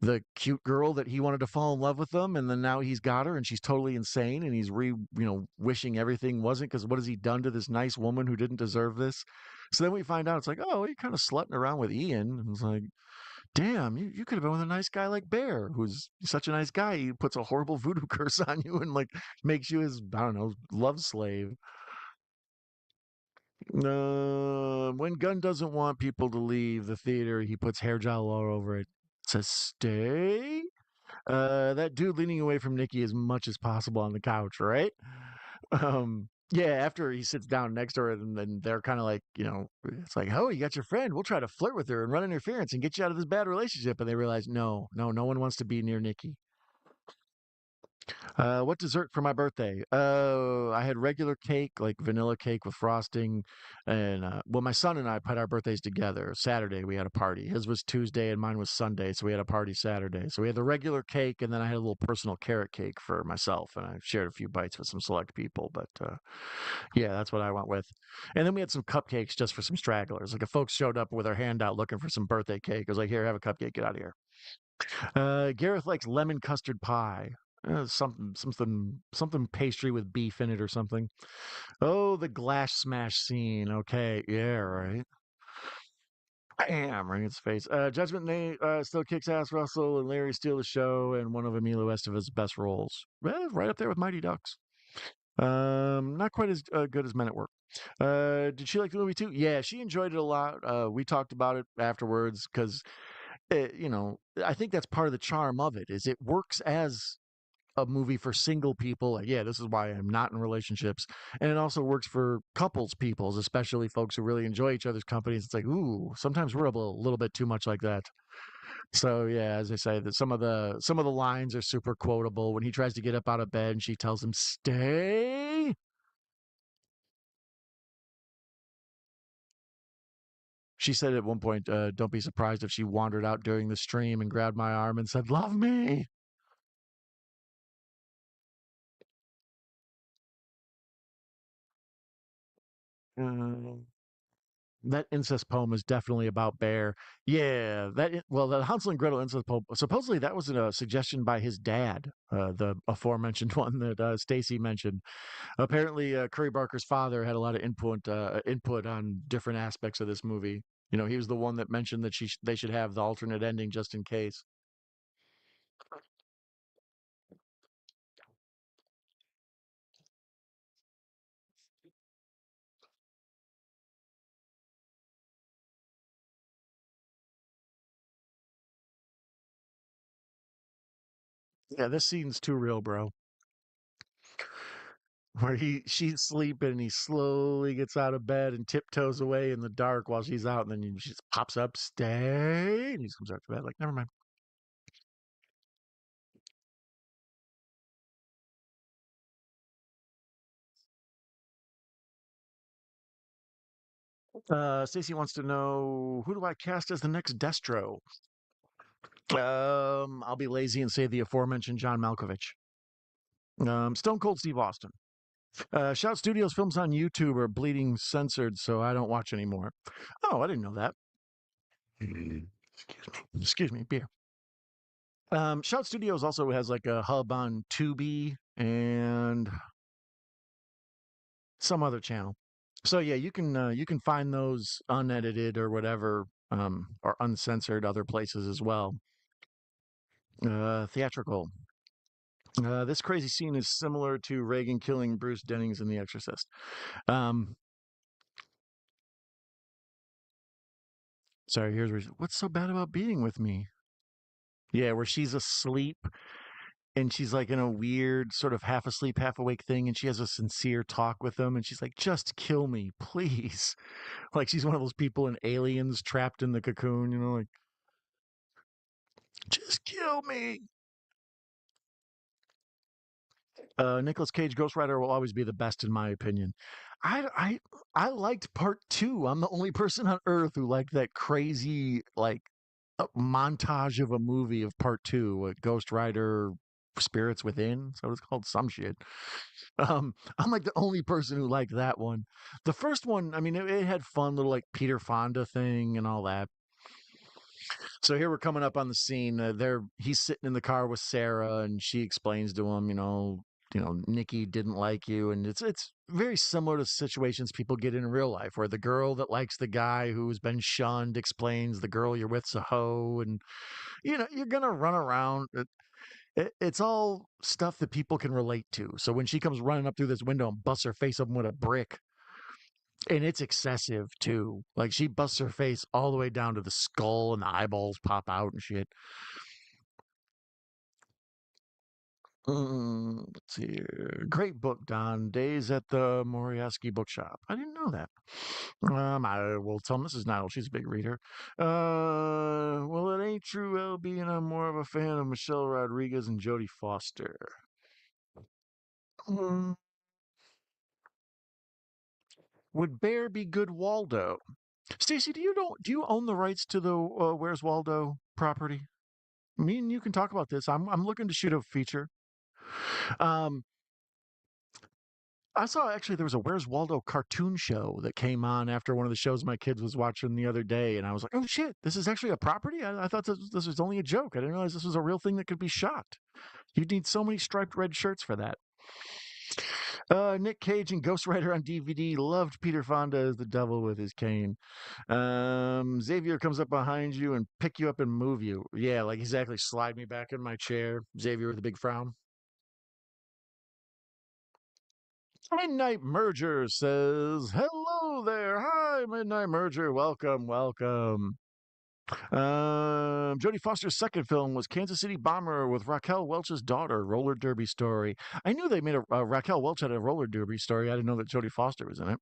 the cute girl that he wanted to fall in love with them, and then now he's got her and she's totally insane, and he's wishing everything wasn't, because what has he done to this nice woman who didn't deserve this? So then we find out it's like, oh, you're kind of slutting around with Ian. And it's like, damn, you could have been with a nice guy like Bear, who's such a nice guy. He puts a horrible voodoo curse on you and like makes you his, I don't know, love slave. When Gunn doesn't want people to leave the theater, he puts hair gel all over it. Says stay. That dude leaning away from Nikki as much as possible on the couch, right? Yeah, after he sits down next to her, and then they're kind of like, it's like, oh, you got your friend. We'll try to flirt with her and run interference and get you out of this bad relationship. And they realize, no, no, no one wants to be near Nikki. What dessert for my birthday? I had regular cake, like vanilla cake with frosting, and well, my son and I put our birthdays together. Saturday we had a party. His was Tuesday and mine was Sunday, so we had a party Saturday. So we had the regular cake, and then I had a little personal carrot cake for myself, and I shared a few bites with some select people. But yeah, that's what I went with. And then we had some cupcakes just for some stragglers. Like if folks showed up with their hand out looking for some birthday cake, I was like, here, have a cupcake, get out of here. Gareth likes lemon custard pie. Something pastry with beef in it or something. Oh, the glass smash scene. Okay, yeah, right. Bam, right in its face. Judgment Day still kicks ass. Russell and Larry steal the show, and one of Emilio Estevez's best roles. Well, right up there with Mighty Ducks. Not quite as good as Men at Work. Did she like the movie too? Yeah, she enjoyed it a lot. We talked about it afterwards because, I think that's part of the charm of it. Is it works as a movie for single people. Like, yeah, this is why I'm not in relationships. And it also works for couples peoples, especially folks who really enjoy each other's companies. It's like, ooh, sometimes we're a little bit too much like that. So yeah, as I say, that some of the lines are super quotable. When he tries to get up out of bed and she tells him, stay. She said at one point, don't be surprised if she wandered out during the stream and grabbed my arm and said, love me. Uh, That incest poem is definitely about Bear. Yeah, well, the Hansel and Gretel incest poem. Supposedly, that was a suggestion by his dad, the aforementioned one that Stacy mentioned. Apparently, Curry Barker's father had a lot of input on different aspects of this movie. He was the one that mentioned that they should have the alternate ending just in case. Yeah, this scene's too real, bro. Where she's sleeping and he slowly gets out of bed and tiptoes away in the dark while she's out, and then she just pops up, stay, and he comes out to bed like, never mind. Stacy wants to know, who do I cast as the next Destro? I'll be lazy and say the aforementioned John Malkovich. Stone Cold Steve Austin. Shout Studios films on YouTube are bleeding censored, so I don't watch anymore. Oh, I didn't know that. Excuse me, beer. Shout Studios also has like a hub on Tubi and some other channel. So yeah, you can find those unedited or whatever, or uncensored other places as well. Theatrical. This crazy scene is similar to Reagan killing Bruce Dennings in The Exorcist. Um, Sorry, what's so bad about being with me? Yeah, where she's asleep and she's like in a weird sort of half asleep, half awake thing, and she has a sincere talk with him, and she's like, "Just kill me, please." Like she's one of those people in Aliens trapped in the cocoon, like, "Just kill me." Nicholas Cage Ghost Rider will always be the best in my opinion. I I I liked part two. I'm the only person on earth who liked that crazy like montage of a movie of part two, Ghost Rider Spirits Within. So it's called some shit. I'm like the only person who liked that one. The first one, I mean, it had fun little like Peter Fonda thing and all that. So here we're coming up on the scene. He's sitting in the car with Sarah, and she explains to him, Nikki didn't like you, and it's very similar to situations people get in real life, where the girl that likes the guy who's been shunned explains the girl you're with's a hoe, and you're gonna run around. It's all stuff that people can relate to. So when she comes running up through this window and busts her face open with a brick, and it's excessive too. Like she busts her face all the way down to the skull, and the eyeballs pop out and shit. Let's see here. Great book, Don. Days at the Moriarty Bookshop. I didn't know that. I will tell Mrs. Niles. She's a big reader. Well, it ain't true, LB, and I'm more of a fan of Michelle Rodriguez and Jodie Foster. Mm, would Bear be good Waldo? Stacy, do you own the rights to the Where's Waldo property? Me and you can talk about this. I'm looking to shoot a feature. Um, I saw actually there was a Where's Waldo cartoon show that came on after one of the shows my kids was watching the other day, and I was like, "Oh shit, this is actually a property." I thought this was only a joke. I didn't realize this was a real thing that could be shot. You'd need so many striped red shirts for that. Nick Cage and Ghost Rider on DVD loved Peter Fonda as the devil with his cane. Xavier comes up behind you and pick you up and move you. Yeah, like exactly. Slide me back in my chair. Xavier with a big frown. Midnight Merger says, "Hello there. Hi, Midnight Merger. Welcome, welcome." Jodie Foster's second film was Kansas City Bomber with Raquel Welch's daughter, roller derby story. I knew they made Raquel Welch had a roller derby story. I didn't know that Jodie Foster was in it.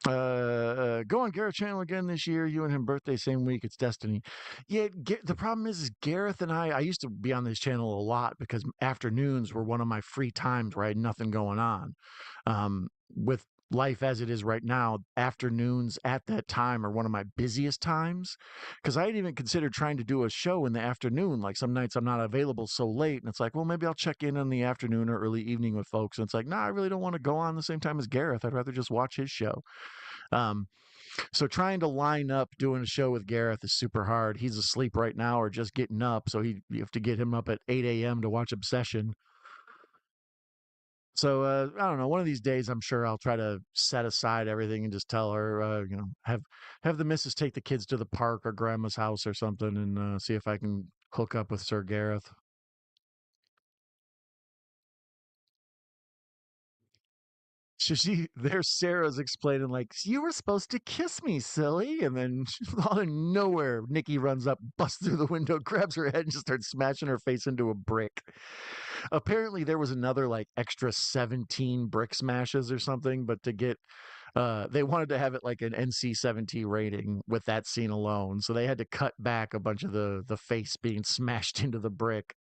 Go on Gareth Channel again this year. You and him birthday same week. It's destiny. Yeah, the problem is Gareth and I used to be on this channel a lot because afternoons were one of my free times where I had nothing going on. With life as it is right now, afternoons at that time are one of my busiest times because I had even considered trying to do a show in the afternoon. Like some nights I'm not available so late, and it's like, well, maybe I'll check in the afternoon or early evening with folks. And it's like, no, I really don't want to go on the same time as Gareth. I'd rather just watch his show. Um, so trying to line up doing a show with Gareth is super hard. He's asleep right now or just getting up, so you have to get him up at 8 a.m. to watch Obsession. So I don't know. One of these days, I'm sure I'll try to set aside everything and just tell her, have the missus take the kids to the park or grandma's house or something, and see if I can hook up with Sir Gareth. There's Sarah's explaining like you were supposed to kiss me, silly, and then out of nowhere, Nikki runs up, busts through the window, grabs her head, and just starts smashing her face into a brick. Apparently, there was another like extra 17 brick smashes or something, but to get they wanted to have it like an NC-17 rating with that scene alone, so they had to cut back a bunch of the face being smashed into the brick.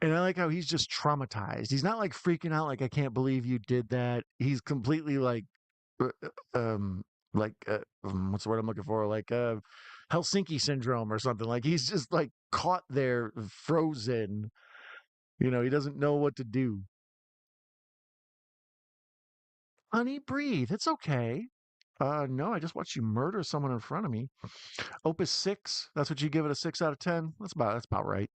And I like how he's just traumatized. He's not like freaking out like I can't believe you did that. He's completely uh, uh, um what's the word I'm looking for? Like Helsinki syndrome or something. Like he's just like caught there frozen. He doesn't know what to do. Honey, breathe. It's okay. No, I just watched you murder someone in front of me. Opus 6. That's what you give it, a 6 out of 10. That's about right.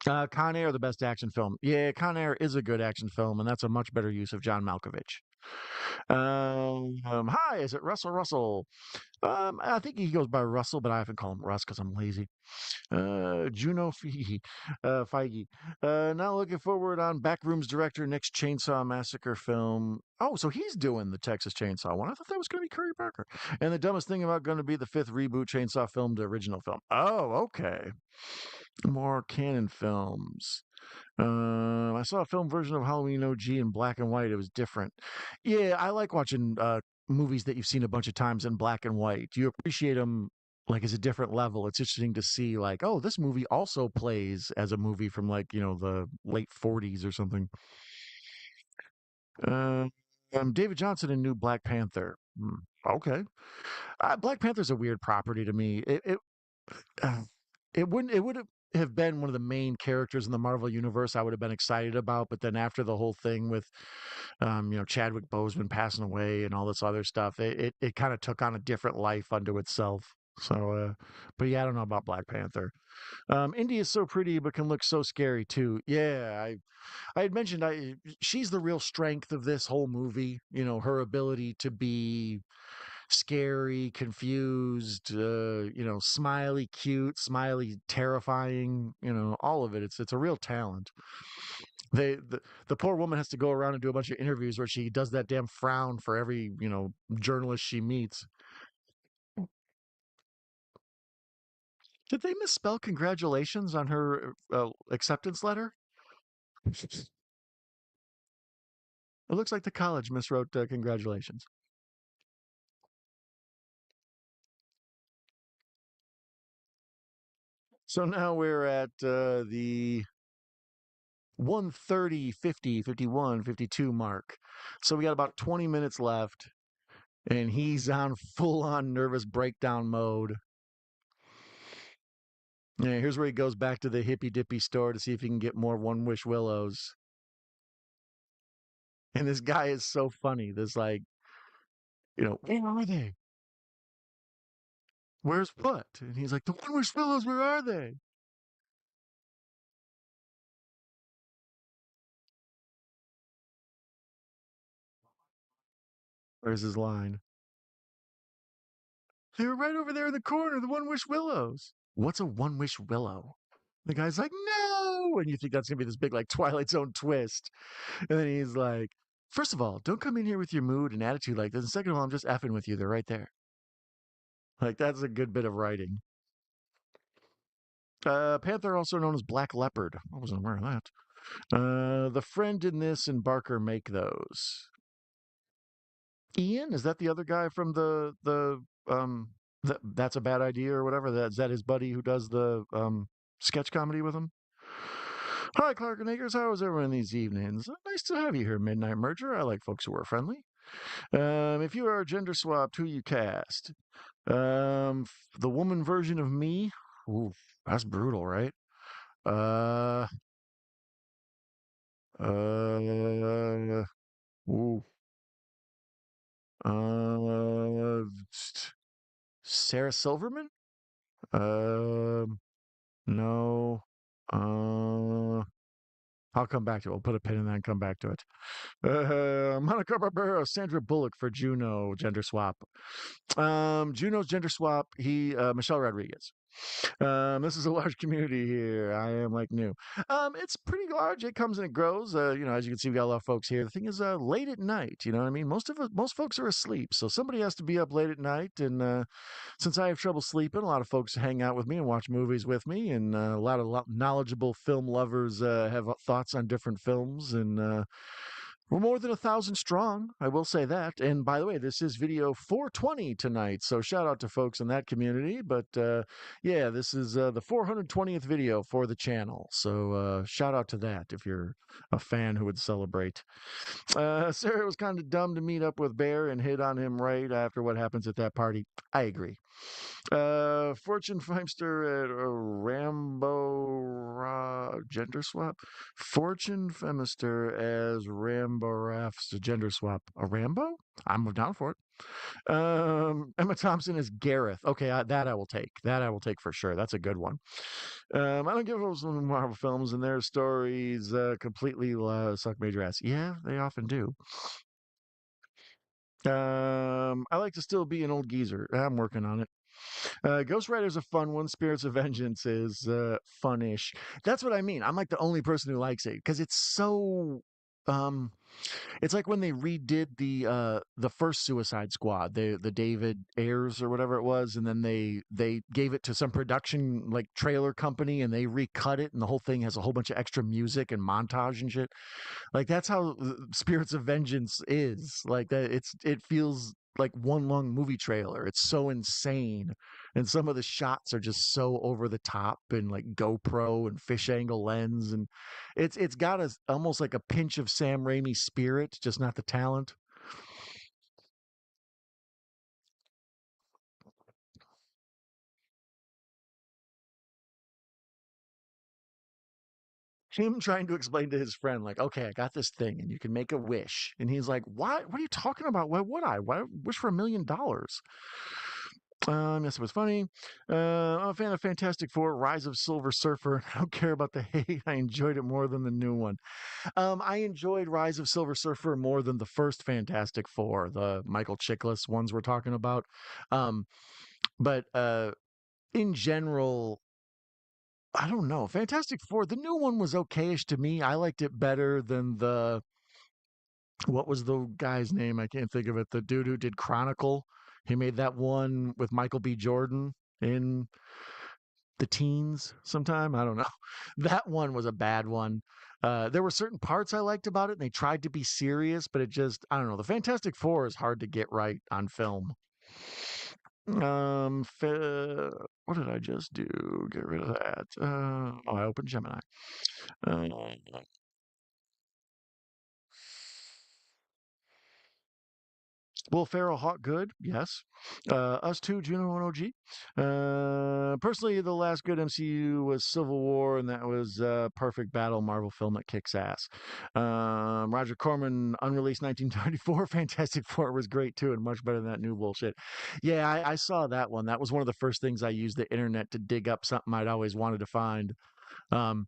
Con Air, the best action film. Yeah, Con Air is a good action film, and that's a much better use of John Malkovich. Hi, is it Russell Russell? I think he goes by Russell, but I often call him Russ because I'm lazy. Juno Feige. Now looking forward on Backroom's director next Chainsaw Massacre film. Oh, so he's doing the Texas Chainsaw one. I thought that was going to be Curry Parker. And the dumbest thing about going to be the fifth reboot Chainsaw film to original film. Oh, okay. More canon films. I saw a film version of Halloween OG in black and white. It was different. Yeah, I like watching movies that you've seen a bunch of times in black and white. You appreciate them like as a different level. It's interesting to see like, oh, this movie also plays as a movie from like, the late 40s or something. Uh, David Johnson in new Black Panther. Okay. Black Panther's a weird property to me. Uh, it wouldn't. It would have. have been one of the main characters in the Marvel universe I would have been excited about. But then after the whole thing with, Chadwick Boseman passing away and all this other stuff, it kind of took on a different life unto itself. So, but yeah, I don't know about Black Panther. Indy is so pretty, but can look so scary too. Yeah, I had mentioned she's the real strength of this whole movie. You know, her ability to be scary, confused, smiley, cute, smiley, terrifying. All of it. It's a real talent. The poor woman has to go around and do a bunch of interviews where she does that damn frown for every journalist she meets. Did they misspell congratulations on her acceptance letter? It looks like the college miswrote congratulations. So now we're at the 1:30, 50, 51, 52 mark. So we got about 20 minutes left, and he's on full on nervous breakdown mode. Yeah, here's where he goes back to the hippy dippy store to see if he can get more One Wish Willows. And this guy is so funny. This, like, where are they? Where's what? And he's like, the One Wish Willows, where are they? Where's his line? They were right over there in the corner, the One Wish Willows. What's a One Wish Willow? The guy's like, no. And you think that's going to be this big, like, Twilight Zone twist. And then he's like, first of all, don't come in here with your mood and attitude like this. And second of all, I'm just effing with you. They're right there. Like, that's a good bit of writing. Panther, also known as Black Leopard. I wasn't aware of that. The friend in this and Barker make those. Ian, is that the other guy from that's a bad idea or whatever? Is that his buddy who does the sketch comedy with him? Hi, Clark and Akers. How is everyone these evenings? Nice to have you here, Midnight Merger. I like folks who are friendly. If you are gender swapped, who you cast? The woman version of me. Ooh, that's brutal, right? Uh, uh, ooh, uh, Sarah Silverman? No. Uh, I'll come back to it. We'll put a pin in that and come back to it. Monica Barbera, Sandra Bullock for Juno gender swap. Juno's gender swap. Michelle Rodriguez. This is a large community here. I am like new. It's pretty large. It comes and it grows. As you can see, we got a lot of folks here. The thing is, late at night. You know what I mean? Most folks are asleep, so somebody has to be up late at night. And since I have trouble sleeping, a lot of folks hang out with me and watch movies with me, and a lot of knowledgeable film lovers have thoughts on different films and. We're more than 1,000 strong, I will say that. And by the way, this is video 420 tonight, so shout out to folks in that community. But yeah, this is the 420th video for the channel, so shout out to that if you're a fan who would celebrate. Sarah was kind of dumb to meet up with Bear and hit on him right after what happens at that party. I agree. Fortune Feimster at gender swap. Fortune Femister as Rambo Raff's gender swap. A Rambo? I'm down for it. Emma Thompson is Gareth. Okay, that I will take. That I will take for sure. That's a good one. I don't give those Marvel films and their stories completely suck major ass. Yeah, they often do. I like to still be an old geezer. I'm working on it. Ghost Rider's a fun one. Spirits of Vengeance is funish. That's what I mean. I'm like the only person who likes it because it's so. Um, it's like when they redid the first Suicide Squad, the David Ayers or whatever it was, and then they gave it to some production like trailer company and they recut it, and the whole thing has a whole bunch of extra music and montage and shit. Like that's how Spirits of Vengeance is. Like that it feels like one long movie trailer. It's so insane. And some of the shots are just so over the top and like GoPro and fish angle lens and it's got a almost like a pinch of Sam Raimi spirit, just not the talent. him trying to explain to his friend, like, okay, I got this thing and you can make a wish. And he's like, what are you talking about? Why would I? Why wish for $1 million? Yes, it was funny. I'm a fan of Fantastic Four, Rise of Silver Surfer. I don't care about the hate. I enjoyed it more than the new one. I enjoyed Rise of Silver Surfer more than the first Fantastic Four, the Michael Chiklis ones we're talking about. Um, but in general, I don't know. Fantastic Four, the new one was okayish to me. I liked it better than the what was the guy's name? I can't think of it. The dude who did Chronicle. He made that one with Michael B. Jordan in the teens sometime. I don't know. That one was a bad one. There were certain parts I liked about it, and they tried to be serious, but it just, I don't know. The Fantastic Four is hard to get right on film. What did I just do? Get rid of that. Oh, I opened Gemini. Uh, Will Ferrell hot good? Yes. Us too, Juno and OG. Personally, the last good MCU was Civil War, and that was perfect battle Marvel film that kicks ass. Roger Corman, unreleased 1994, Fantastic Four was great too, and much better than that new bullshit. Yeah, I saw that one. That was one of the first things I used the internet to dig up something I'd always wanted to find. Um,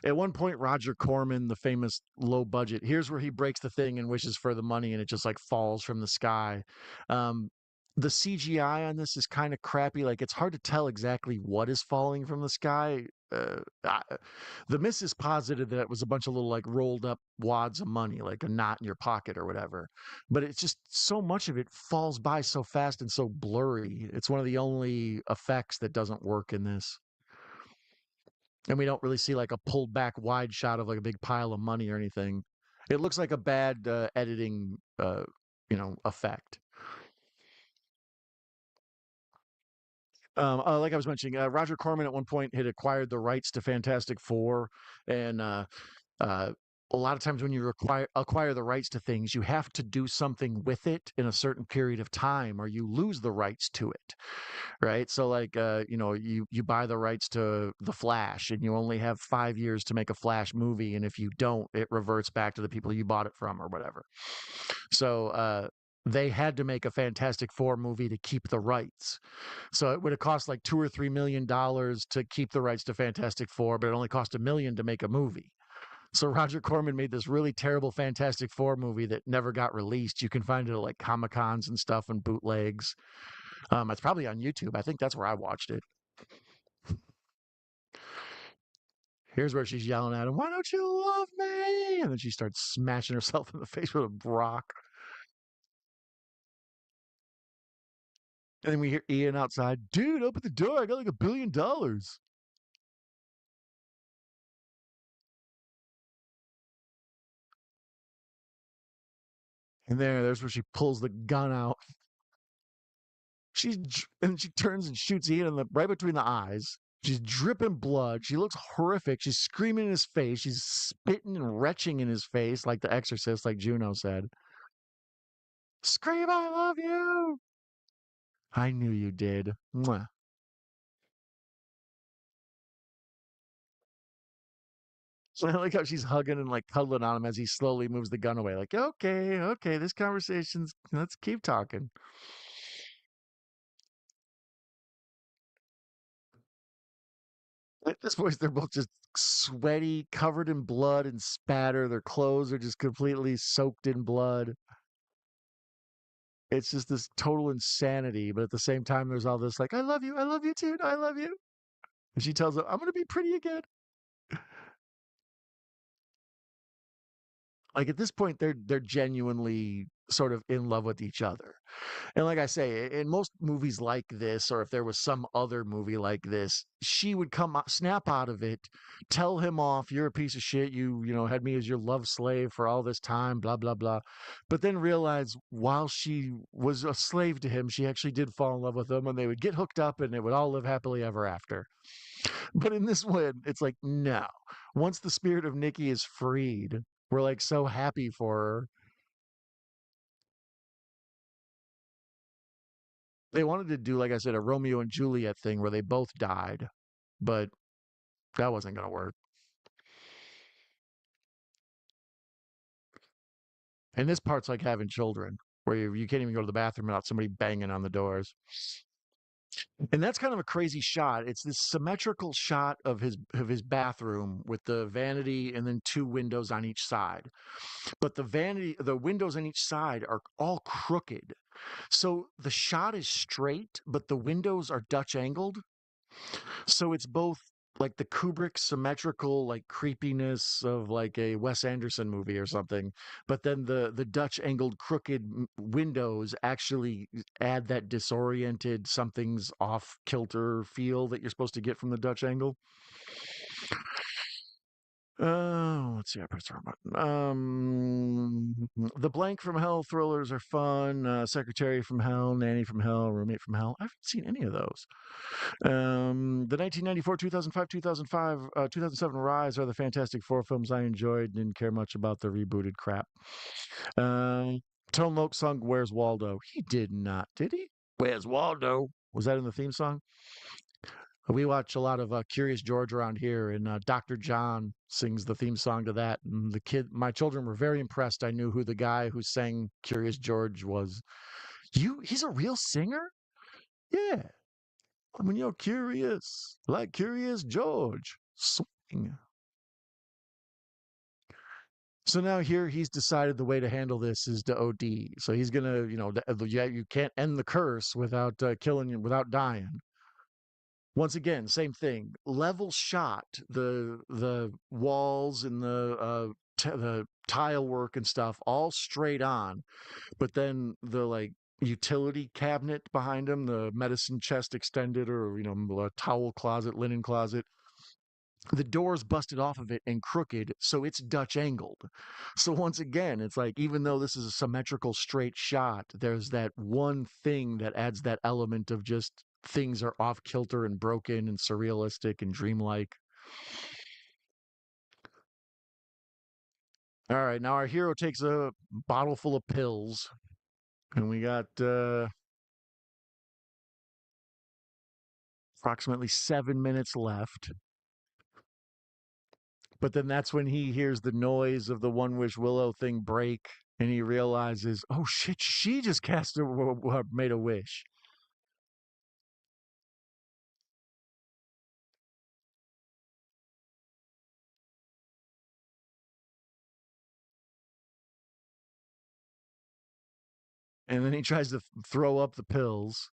at one point, Roger Corman, the famous low budget, here's where he breaks the thing and wishes for the money, and it just like falls from the sky. Um, the CGI on this is kind of crappy. Like it's hard to tell exactly what is falling from the sky. The miss is posited that it was a bunch of little like rolled up wads of money, like a knot in your pocket or whatever. But it's just so much of it falls by so fast and so blurry. It's one of the only effects that doesn't work in this. And we don't really see like a pulled back wide shot of like a big pile of money or anything. It looks like a bad editing, effect. Like I was mentioning, Roger Corman at one point had acquired the rights to Fantastic Four, and uh, a lot of times when you acquire the rights to things, you have to do something with it in a certain period of time, or you lose the rights to it. Right? So like you buy the rights to The Flash and you only have 5 years to make a Flash movie, and if you don't, it reverts back to the people you bought it from or whatever. So they had to make a Fantastic Four movie to keep the rights. So it would have cost like $2 or $3 million to keep the rights to Fantastic Four, but it only cost $1 million to make a movie. So Roger Corman made this really terrible Fantastic Four movie that never got released. You can find it at like Comic Cons and stuff and bootlegs. It's probably on YouTube. I think that's where I watched it. Here's where she's yelling at him, "Why don't you love me?" And then she starts smashing herself in the face with a rock. And then we hear Ian outside, "Dude, open the door. I got like $1 billion." And there's where she pulls the gun out. And she turns and shoots Ian right between the eyes. She's dripping blood. She looks horrific. She's screaming in his face. She's spitting and retching in his face like the Exorcist, like Juno said. Scream, "I love you." I knew you did. Mwah. So I like how she's hugging and like cuddling on him as he slowly moves the gun away. Like, okay, okay, this conversation's, let's keep talking. At this point, they're both just sweaty, covered in blood and spatter. Their clothes are just completely soaked in blood. It's just this total insanity. But at the same time, there's all this like, I love you too, I love you. And she tells him, I'm gonna be pretty again. Like at this point, they're genuinely sort of in love with each other. And like I say, in most movies like this, or if there was some other movie like this, she would snap out of it, tell him off, "You're a piece of shit. You had me as your love slave for all this time, blah blah blah," but then realize while she was a slave to him, she actually did fall in love with him, and they would get hooked up, and they would all live happily ever after. But in this one, it's like no. Once the spirit of Nikki is freed, we're like so happy for her. They wanted to do, like I said, a Romeo and Juliet thing where they both died, but that wasn't going to work. And this part's like having children, where you can't even go to the bathroom without somebody banging on the doors. And that's kind of a crazy shot. It's this symmetrical shot of his bathroom with the vanity and then two windows on each side. But the windows on each side are all crooked. So the shot is straight, but the windows are Dutch angled. So it's both like the Kubrick symmetrical like creepiness of like a Wes Anderson movie or something, but then the Dutch angled crooked windows actually add that disoriented something's off kilter feel that you're supposed to get from the Dutch angle. Let's see. I pressed the wrong button. The Blank from Hell thrillers are fun. Secretary from Hell, Nanny from Hell, Roommate from Hell. I haven't seen any of those. The 1994, 2005, 2007 Rise are the Fantastic Four films I enjoyed. Didn't care much about the rebooted crap. Tone Loc sung "Where's Waldo?" He did not, did he? Where's Waldo? Was that in the theme song? We watch a lot of Curious George around here, and Dr. John sings the theme song to that. And my children were very impressed. I knew who the guy who sang Curious George was. He's a real singer? Yeah. When you're curious, like Curious George, swing. So now here he's decided the way to handle this is to OD. So he's gonna, yeah, you can't end the curse without killing you, without dying. Once again, same thing. Level shot. The walls and the tile work and stuff all straight on, but then the like utility cabinet behind him, the medicine chest extended, or a towel closet, linen closet, the door's busted off of it and crooked, so it's Dutch angled. So once again, it's like even though this is a symmetrical straight shot, there's that one thing that adds that element of just things are off kilter and broken and surrealistic and dreamlike. All right, now our hero takes a bottle full of pills, and we got approximately 7 minutes left. But then that's when he hears the noise of the One Wish Willow thing break, and he realizes, oh shit, she just made a wish. And then he tries to throw up the pills.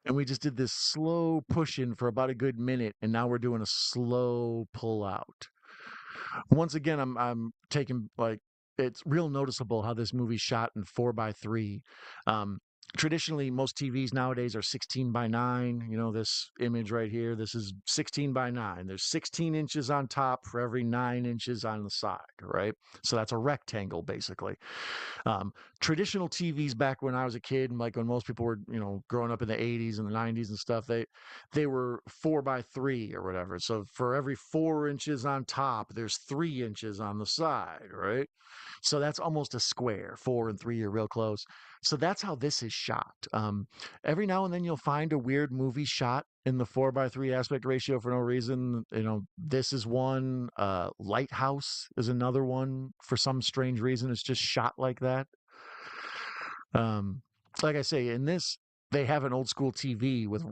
And we just did this slow push in for about a good minute, and now we're doing a slow pull out. Once again, I'm taking like it's real noticeable how this movie's shot in 4:3. Um, Traditionally, most TVs nowadays are 16:9. This image right here. This is 16:9. There's 16 inches on top for every 9 inches on the side, right? So that's a rectangle basically. Um, Traditional TVs back when I was a kid, and like when most people were, growing up in the '80s and the '90s and stuff, they were 4:3 or whatever. So for every 4 inches on top, there's 3 inches on the side, right? So that's almost a square. 4 and 3 are real close. So that's how this is shot. Every now and then you'll find a weird movie shot in the 4:3 aspect ratio for no reason. This is one. Lighthouse is another one. For some strange reason, it's just shot like that. Um, like I say, in this, they have an old school TV with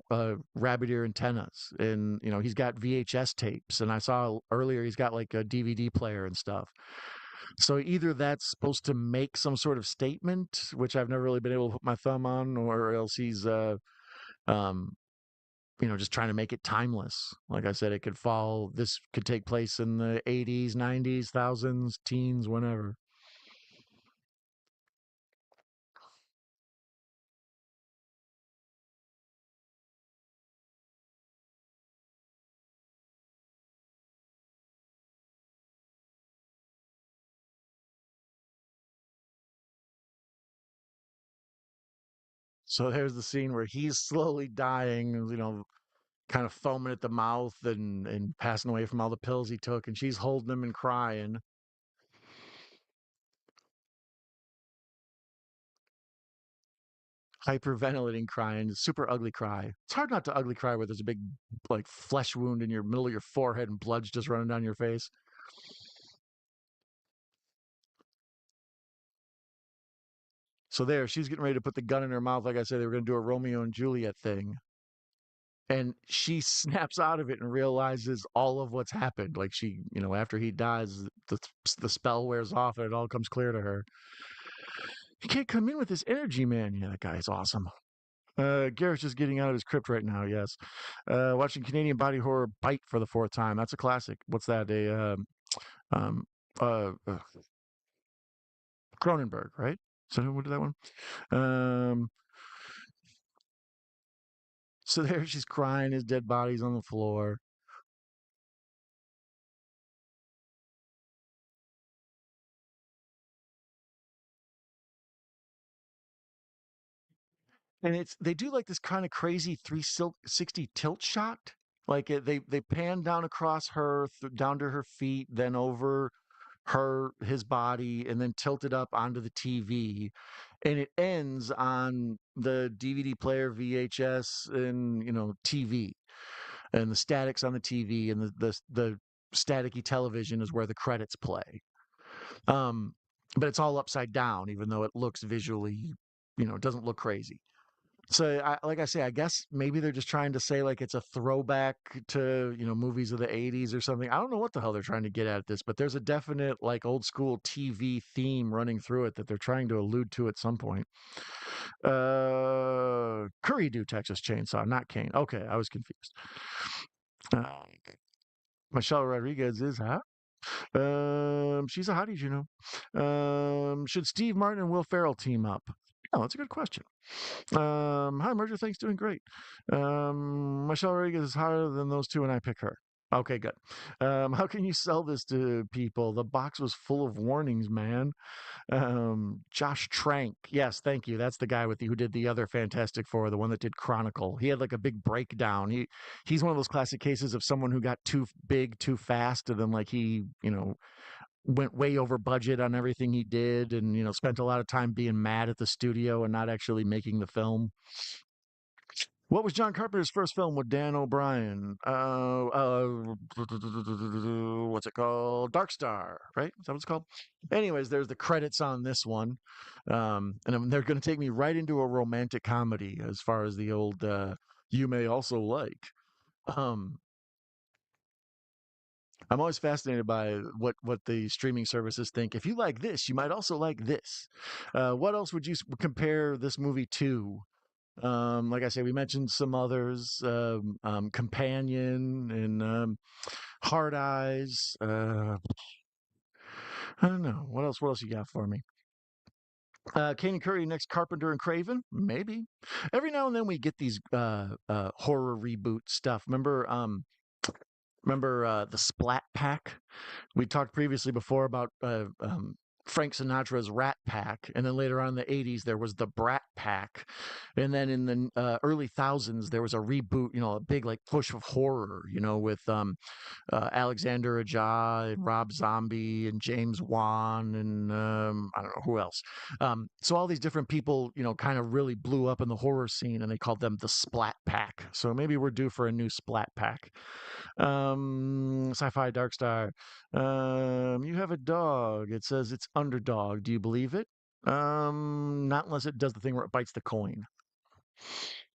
rabbit ear antennas, and he's got VHS tapes, and I saw earlier he's got like a DVD player and stuff. So either that's supposed to make some sort of statement, which I've never really been able to put my thumb on, or else he's um, just trying to make it timeless. Like I said, this could take place in the 80s, 90s, thousands, teens, whenever. So there's the scene where he's slowly dying, kind of foaming at the mouth and passing away from all the pills he took, and she's holding him and crying. hyperventilating, crying, super ugly cry. It's hard not to ugly cry where there's a big like flesh wound in your middle of your forehead and blood's just running down your face. So there, she's getting ready to put the gun in her mouth. Like I said, they were going to do a Romeo and Juliet thing. And she snaps out of it and realizes all of what's happened. Like she, after he dies, the spell wears off and it all comes clear to her. You can't come in with this energy, man. Yeah, that guy's awesome. Garrett's just getting out of his crypt right now. Yes. Watching Canadian body horror Bite for the fourth time. That's a classic. What's that? Um, uh, uh, Cronenberg, right? So what did that one? Um, so there she's crying. His dead body's on the floor. And they do like this kind of crazy 360 tilt shot. Like they pan down across her, down to her feet, then over his body, and then tilt it up onto the TV. And it ends on the DVD player, VHS, and TV, and the statics on the TV, and the staticky television is where the credits play. Um, but it's all upside down, even though it looks visually, it doesn't look crazy. So, like I say, I guess maybe they're just trying to say like it's a throwback to movies of the '80s or something. I don't know what the hell they're trying to get at this, but there's a definite like old school TV theme running through it that they're trying to allude to at some point. Curry do Texas Chainsaw, not Kane. Okay, I was confused. Uh, Michelle Rodriguez is hot. She's a hottie, should Steve Martin and Will Ferrell team up? Oh, that's a good question. Hi, Merger. Thanks, doing great. Michelle Rodriguez is hotter than those two, and I pick her. Okay, good. How can you sell this to people? The box was full of warnings, man. Josh Trank. Yes, thank you. That's the guy who did the other Fantastic Four, the one that did Chronicle. He had like a big breakdown. He's one of those classic cases of someone who got too big too fast, and then like he, went way over budget on everything he did, and spent a lot of time being mad at the studio and not actually making the film. What was John Carpenter's first film with Dan O'Brien? What's it called? Dark Star, right? Is that what it's called? Anyways, there's the credits on this one. And they're going to take me right into a romantic comedy as far as the old You May Also Like. Um, I'm always fascinated by what the streaming services think. If you like this, you might also like this. What else would you compare this movie to? Like I say, we mentioned some others, Companion and Hard Eyes. I don't know. What else? What else you got for me? Kane and Curry next Carpenter and Craven? Maybe. Every now and then we get these horror reboot stuff. Remember the Splat Pack? We talked previously before about Frank Sinatra's Rat Pack, and then later on in the '80s there was the Brat Pack, and then in the early thousands there was a reboot, a big like push of horror, with Alexander Aja and Rob Zombie and James Wan and I don't know who else. So all these different people, kind of really blew up in the horror scene, and they called them the Splat Pack. So maybe we're due for a new Splat Pack. Sci-fi Dark Star. You have a dog. It says it's underdog. Do you believe it? Not unless it does the thing where it bites the coin.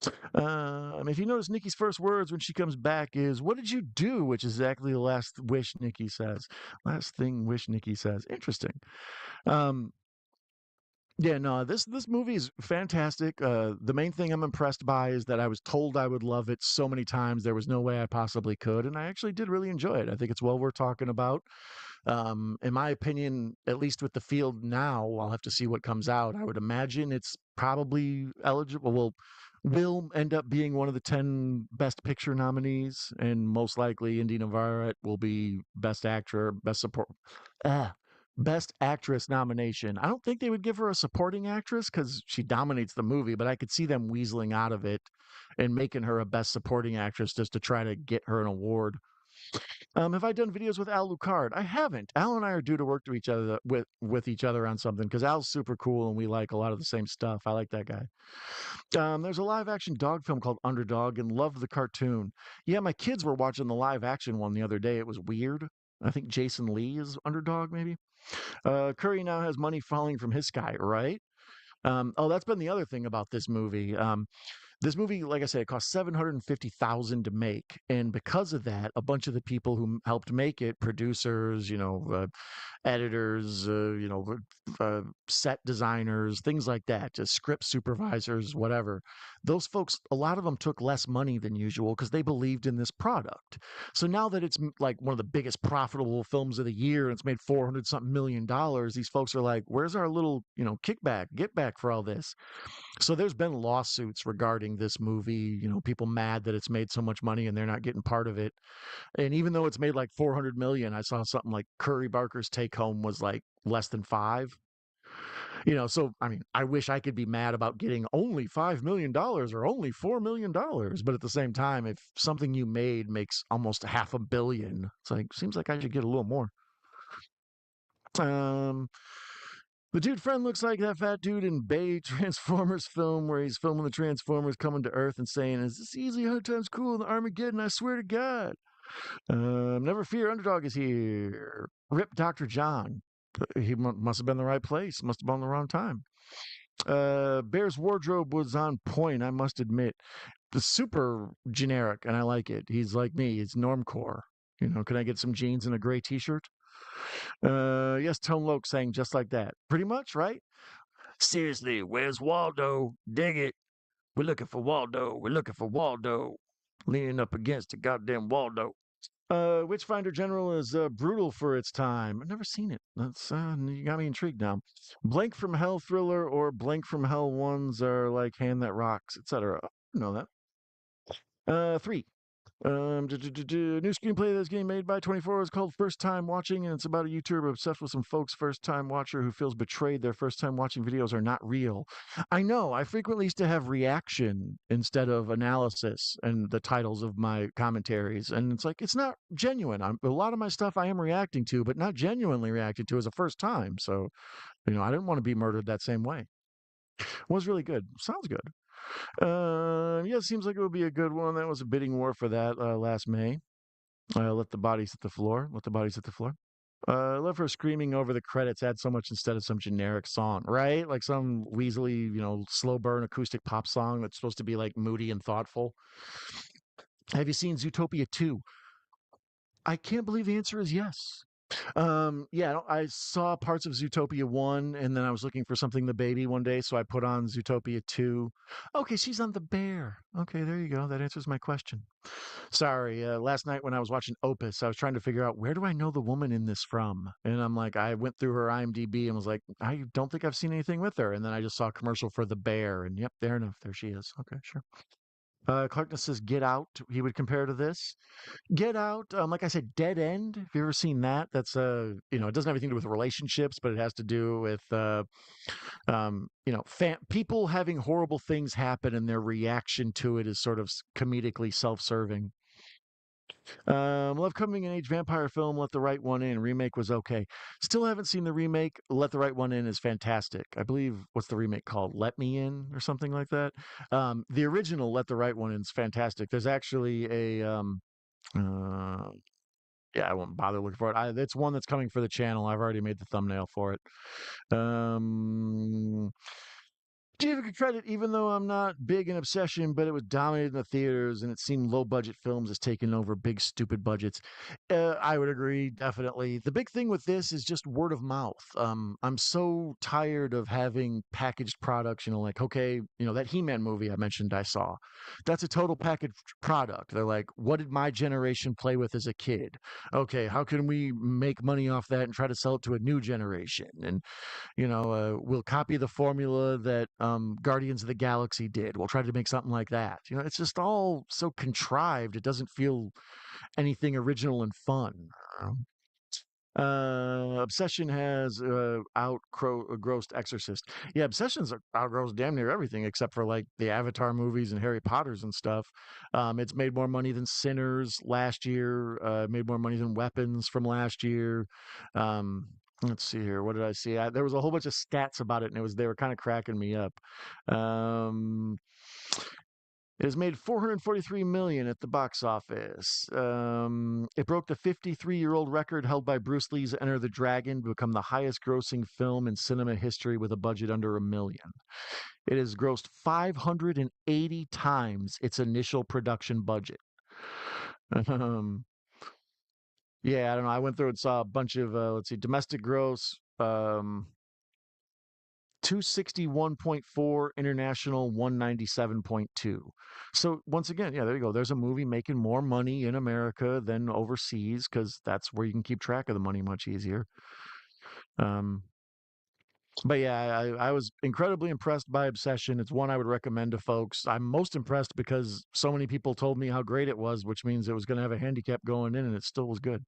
If you notice, Nikki's first words when she comes back is, "What did you do?" Which is exactly the last wish Nikki says. Last thing wish Nikki says. Interesting. Um, yeah, no, this movie is fantastic. The main thing I'm impressed by is that I was told I would love it so many times there was no way I possibly could, and I actually did really enjoy it. I think it's well worth talking about. In my opinion, at least with the field now, I'll have to see what comes out. I would imagine it's probably eligible. Well, will end up being one of the 10 Best Picture nominees, and most likely Inde Navarrette will be Best Actor, Best Support. Ah, Best Actress nomination. I don't think they would give her a supporting actress because she dominates the movie, but I could see them weaseling out of it and making her a Best Supporting Actress just to try to get her an award. Have I done videos with Al Lucard? I haven't. Al and I are due to work to each other with each other on something because Al's super cool and we like a lot of the same stuff. I like that guy. There's a live action dog film called Underdog and loved the cartoon. Yeah, my kids were watching the live action one the other day. It was weird. I think Jason Lee is Underdog, maybe. Curry now has money falling from his sky, right? Oh, that's been the other thing about this movie. This movie, like I said, it cost 750,000 to make, and because of that, a bunch of the people who helped make it, producers, editors, set designers, things like that, just script supervisors, whatever. Those folks, a lot of them took less money than usual because they believed in this product. So now that it's like one of the biggest profitable films of the year and it's made 400 something $1 million, these folks are like, where's our little, kickback, get back for all this? So there's been lawsuits regarding this movie, people mad that it's made so much money and they're not getting part of it. And even though it's made like 400 million, I saw something like Curry Barker's take home was like less than 5. So I mean, I wish I could be mad about getting only $5 million or only $4 million, but at the same time, if something you made makes almost half a billion, it's like seems like I should get a little more. Um, The dude friend looks like that fat dude in Bay Transformers film where he's filming the Transformers coming to Earth and saying, "Is this easy? 100 times cool than Armageddon? I swear to God." Never fear, Underdog is here. Rip Dr. John. He must have been in the right place. Must have been in the wrong time. Bear's wardrobe was on point, I must admit. It's super generic, and I like it. He's like me. He's normcore. Can I get some jeans and a gray T-shirt? Yes, Tone Loc saying just like that. Pretty much, right? Seriously, where's Waldo? Dig it. We're looking for Waldo. We're looking for Waldo. Leaning up against the goddamn Waldo. Witchfinder General is brutal for its time. I've never seen it. That's you got me intrigued now. Blank from Hell thriller or Blank from Hell ones are like Hand That Rocks, etc. I know that. 3. New screenplay that's getting made by 24 is called First Time Watching, and it's about a YouTuber obsessed with some folks' first time watcher who feels betrayed their first time watching videos are not real. I know, I frequently used to have reaction instead of analysis in the titles of my commentaries, and it's like, it's not genuine. A lot of my stuff I am reacting to, but not genuinely reacting to as a first time. So, I didn't want to be murdered that same way. It was really good. Sounds good. Yeah, it seems like it would be a good one. That was a bidding war for that last May. Let the bodies hit the floor. Let the bodies hit the floor. I love her screaming over the credits. Add so much instead of some generic song, right? Like some Weasley, slow burn acoustic pop song that's supposed to be like moody and thoughtful. Have you seen Zootopia 2? I can't believe the answer is yes. Yeah, I saw parts of Zootopia 1 and then I was looking for something the baby one day, so I put on Zootopia 2. Okay, she's on the bear. Okay, there you go. That answers my question. Sorry, last night when I was watching Opus, I was trying to figure out where do I know the woman in this from? And I'm like, I went through her IMDb and was like, I don't think I've seen anything with her. And then I just saw a commercial for the bear, and yep, there enough. There she is. Okay, sure. Clarkness says Get Out. He would compare to this. Get Out, like I said, Dead End. Have you ever seen that? That's it doesn't have anything to do with relationships, but it has to do with people having horrible things happen and their reaction to it is sort of comedically self-serving. Love coming in age vampire film. Let the Right One In. Remake was okay. Still haven't seen the remake. Let the Right One In is fantastic. I believe what's the remake called? Let Me In or something like that. The original Let the Right One In is fantastic. There's actually a uh, yeah, I won't bother looking for it. It's one that's coming for the channel. I've already made the thumbnail for it. Um, Give it credit, even though I'm not big in Obsession, but it was dominated in the theaters and it seemed low budget films has taken over big, stupid budgets. I would agree, definitely. The big thing with this is just word of mouth. I'm so tired of having packaged products, like, okay, that He Man movie I mentioned I saw. That's a total packaged product. They're like, what did my generation play with as a kid? Okay, how can we make money off that and try to sell it to a new generation? And we'll copy the formula that Guardians of the Galaxy did. We'll try to make something like that. It's just all so contrived. It doesn't feel anything original and fun. Obsession has grossed Exorcist. Yeah, Obsession's outgrows damn near everything except for like the Avatar movies and Harry Potter's and stuff. It's made more money than Sinners last year. Made more money than Weapons from last year. Um, let's see here. What did I see? There was a whole bunch of stats about it, and they were kind of cracking me up. Um, it has made 443 million at the box office. It broke the 53-year-old record held by Bruce Lee's Enter the Dragon to become the highest-grossing film in cinema history with a budget under a million. It has grossed 580 times its initial production budget. Um, yeah, I don't know. I went through and saw a bunch of let's see, domestic gross. 261.4, international 197.2. So once again, yeah, there you go. There's a movie making more money in America than overseas because that's where you can keep track of the money much easier. Um, but yeah, I was incredibly impressed by Obsession. It's one I would recommend to folks. I'm most impressed because so many people told me how great it was, which means it was going to have a handicap going in, and it still was good.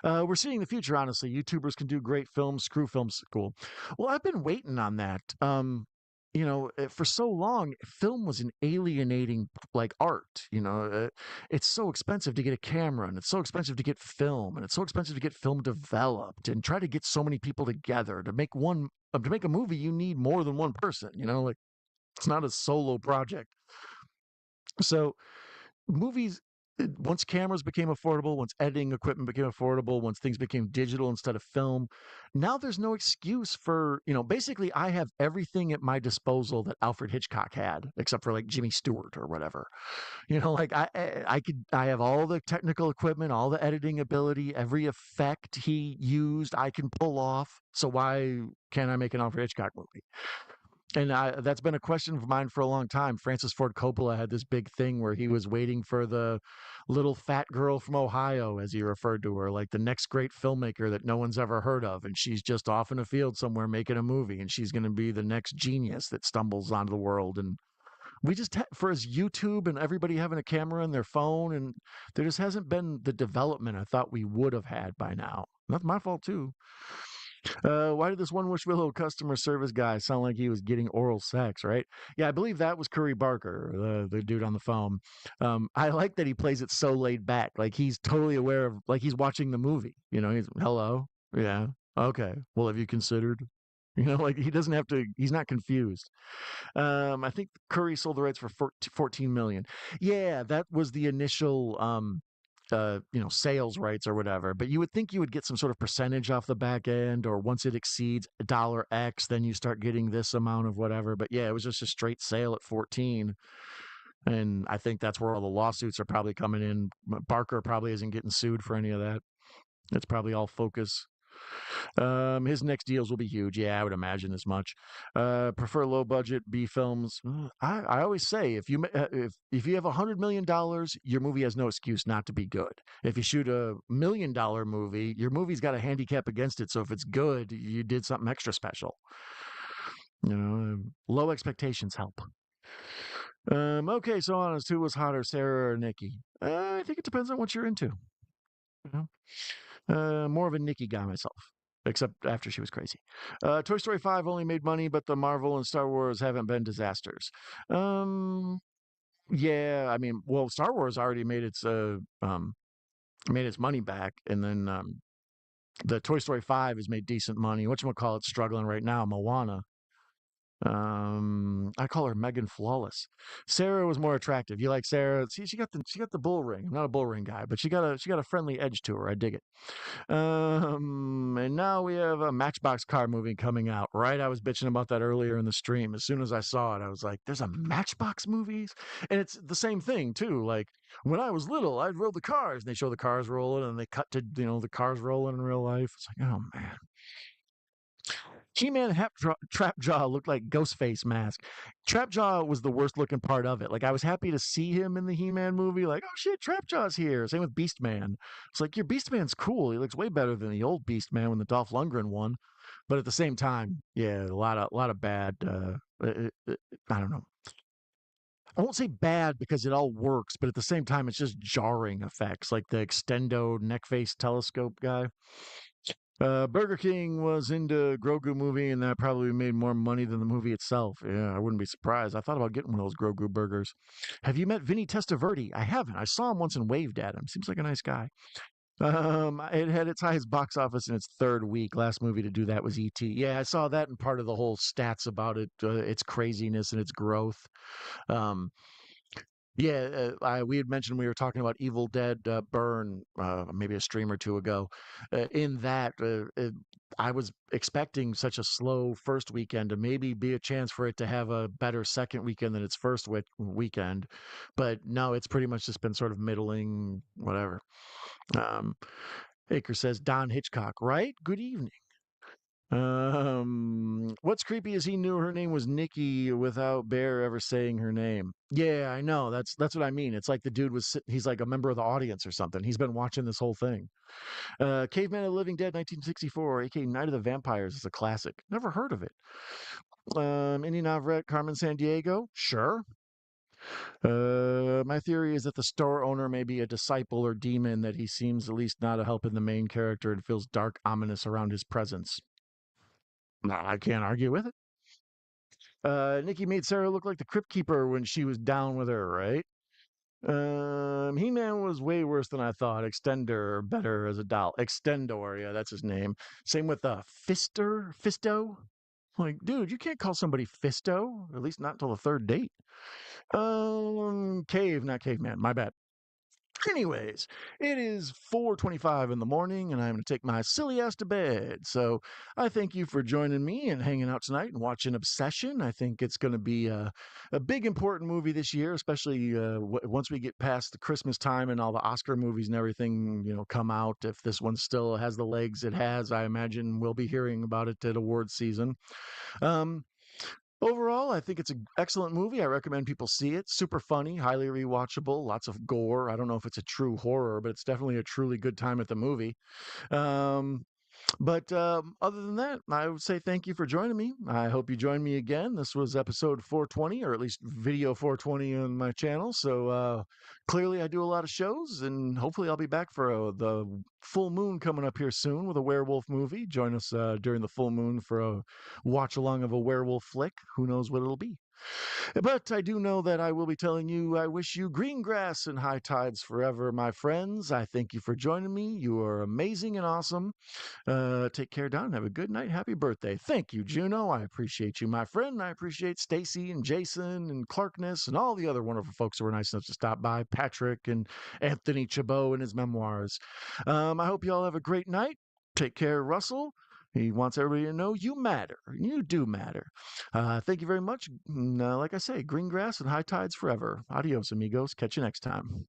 We're seeing the future, honestly. YouTubers can do great films. Screw film school. Well, I've been waiting on that. For so long, film was an alienating like art. It's so expensive to get a camera, and it's so expensive to get film, and it's so expensive to get film developed, and try to get so many people together to make a movie. You need more than one person. Like it's not a solo project. So movies once cameras became affordable, once editing equipment became affordable, once things became digital instead of film, now there's no excuse for, basically I have everything at my disposal that Alfred Hitchcock had, except for like Jimmy Stewart or whatever. Like I have all the technical equipment, all the editing ability, every effect he used, I can pull off. So why can't I make an Alfred Hitchcock movie? And that's been a question of mine for a long time. Francis Ford Coppola had this big thing where he was waiting for the little fat girl from Ohio, as he referred to her, like the next great filmmaker that no one's ever heard of. And she's just off in a field somewhere making a movie, and she's going to be the next genius that stumbles onto the world. And we just, for his YouTube and everybody having a camera on their phone, and there just hasn't been the development I thought we would have had by now. That's my fault, too. Why did this one Wish Willow customer service guy sound like he was getting oral sex, right? Yeah, I believe that was Curry Barker, the dude on the phone. I like that he plays it so laid back. Like he's totally aware of, like he's watching the movie. He's, hello? Yeah. Okay. Well, have you considered? Like he doesn't have to, he's not confused. I think Curry sold the rights for 14 million. Yeah, that was the initial sales rights or whatever. But you would think you would get some sort of percentage off the back end, or once it exceeds dollar X, then you start getting this amount of whatever. But yeah, it was just a straight sale at 14. And I think that's where all the lawsuits are probably coming in. Barker probably isn't getting sued for any of that. It's probably all focus. His next deals will be huge. Yeah, I would imagine as much. Prefer low budget B films. I always say if you have $100 million, your movie has no excuse not to be good. If you shoot $1 million movie, your movie's got a handicap against it. So if it's good, you did something extra special. Low expectations help. Okay, so honest, who was hotter, Sarah or Nikki? I think it depends on what you're into. More of a Nikki guy myself, except after she was crazy. Toy Story 5 only made money, but the Marvel and Star Wars haven't been disasters. Yeah, I mean, well, Star Wars already made its money back, and then the Toy Story 5 has made decent money. Whatchamacallit struggling right now, Moana. I call her Megan Flawless. Sarah was more attractive. You like Sarah? See, she got the bull ring. I'm not a bull ring guy, but she got a friendly edge to her. I dig it. And now we have a Matchbox car movie coming out, right? I was bitching about that earlier in the stream. As soon as I saw it, I was like, there's a Matchbox movies? And it's the same thing, too. Like, when I was little, I'd roll the cars, and they show the cars rolling, and they cut to, the cars rolling in real life. It's like, oh, man. He-Man Trapjaw looked like Ghostface mask. Trapjaw was the worst looking part of it. Like I was happy to see him in the He-Man movie. Like, oh shit, Trapjaw's here. Same with Beastman. It's like your Beastman's cool. He looks way better than the old Beastman when the Dolph Lundgren one. But at the same time, yeah, a lot of bad. I don't know. I won't say bad because it all works, but at the same time, it's just jarring effects, like the Extendo neck face telescope guy. Burger King was into Grogu movie, and that probably made more money than the movie itself. Yeah, I wouldn't be surprised. I thought about getting one of those Grogu burgers. Have you met Vinny Testaverde? I haven't. I saw him once and waved at him. Seems like a nice guy. It had its highest box office in its third week. Last movie to do that was E.T. Yeah, I saw that and part of the whole stats about it, its craziness and its growth. Um, yeah, we had mentioned we were talking about Evil Dead Burn maybe a stream or two ago. In that, I was expecting such a slow first weekend to maybe be a chance for it to have a better second weekend than its first weekend. But no, it's pretty much just been sort of middling, whatever. Um, Aker says Don Hitchcock, right? Good evening. What's creepy is he knew her name was Nikki without Bear ever saying her name. Yeah, I know. That's what I mean. It's like the dude he's like a member of the audience or something. He's been watching this whole thing. Caveman of the Living Dead 1964, aka Night of the Vampires is a classic. Never heard of it. Indy Navarrette, Carmen San Diego, sure. My theory is that the store owner may be a disciple or demon, that he seems at least not a help in the main character and feels dark, ominous around his presence. No, I can't argue with it. Nikki made Sarah look like the Crypt Keeper when she was down with her, right? He-Man was way worse than I thought. Extender, better as a doll. Extendor, yeah, that's his name. Same with Fisto. Like, dude, you can't call somebody Fisto, at least not until the third date. Cave, not caveman. My bad. Anyways, it is 4:25 in the morning, and I'm going to take my silly ass to bed. So I thank you for joining me and hanging out tonight and watching Obsession. I think it's going to be a big, important movie this year, especially once we get past the Christmas time and all the Oscar movies and everything, come out. If this one still has the legs it has, I imagine we'll be hearing about it at awards season. Um, Overall, I think it's an excellent movie. I recommend people see it. Super funny, highly rewatchable, lots of gore. I don't know if it's a true horror, but it's definitely a truly good time at the movie. Um, but other than that, I would say thank you for joining me. I hope you join me again. This was episode 420, or at least video 420 on my channel. So clearly, I do a lot of shows, and hopefully, I'll be back for the full moon coming up here soon with a werewolf movie. Join us during the full moon for a watch along of a werewolf flick. Who knows what it'll be? But I do know that I will be telling you, I wish you green grass and high tides forever, my friends. I thank you for joining me. You are amazing and awesome. Take care, Don. Have a good night. Happy birthday. Thank you, Juno. I appreciate you, my friend. I appreciate Stacy and Jason and Clarkness and all the other wonderful folks who were nice enough to stop by. Patrick and Anthony Chabot and his memoirs. I hope you all have a great night. Take care, Russell. He wants everybody to know you matter. You do matter. Thank you very much. Like I say, green grass and high tides forever. Adios, amigos. Catch you next time.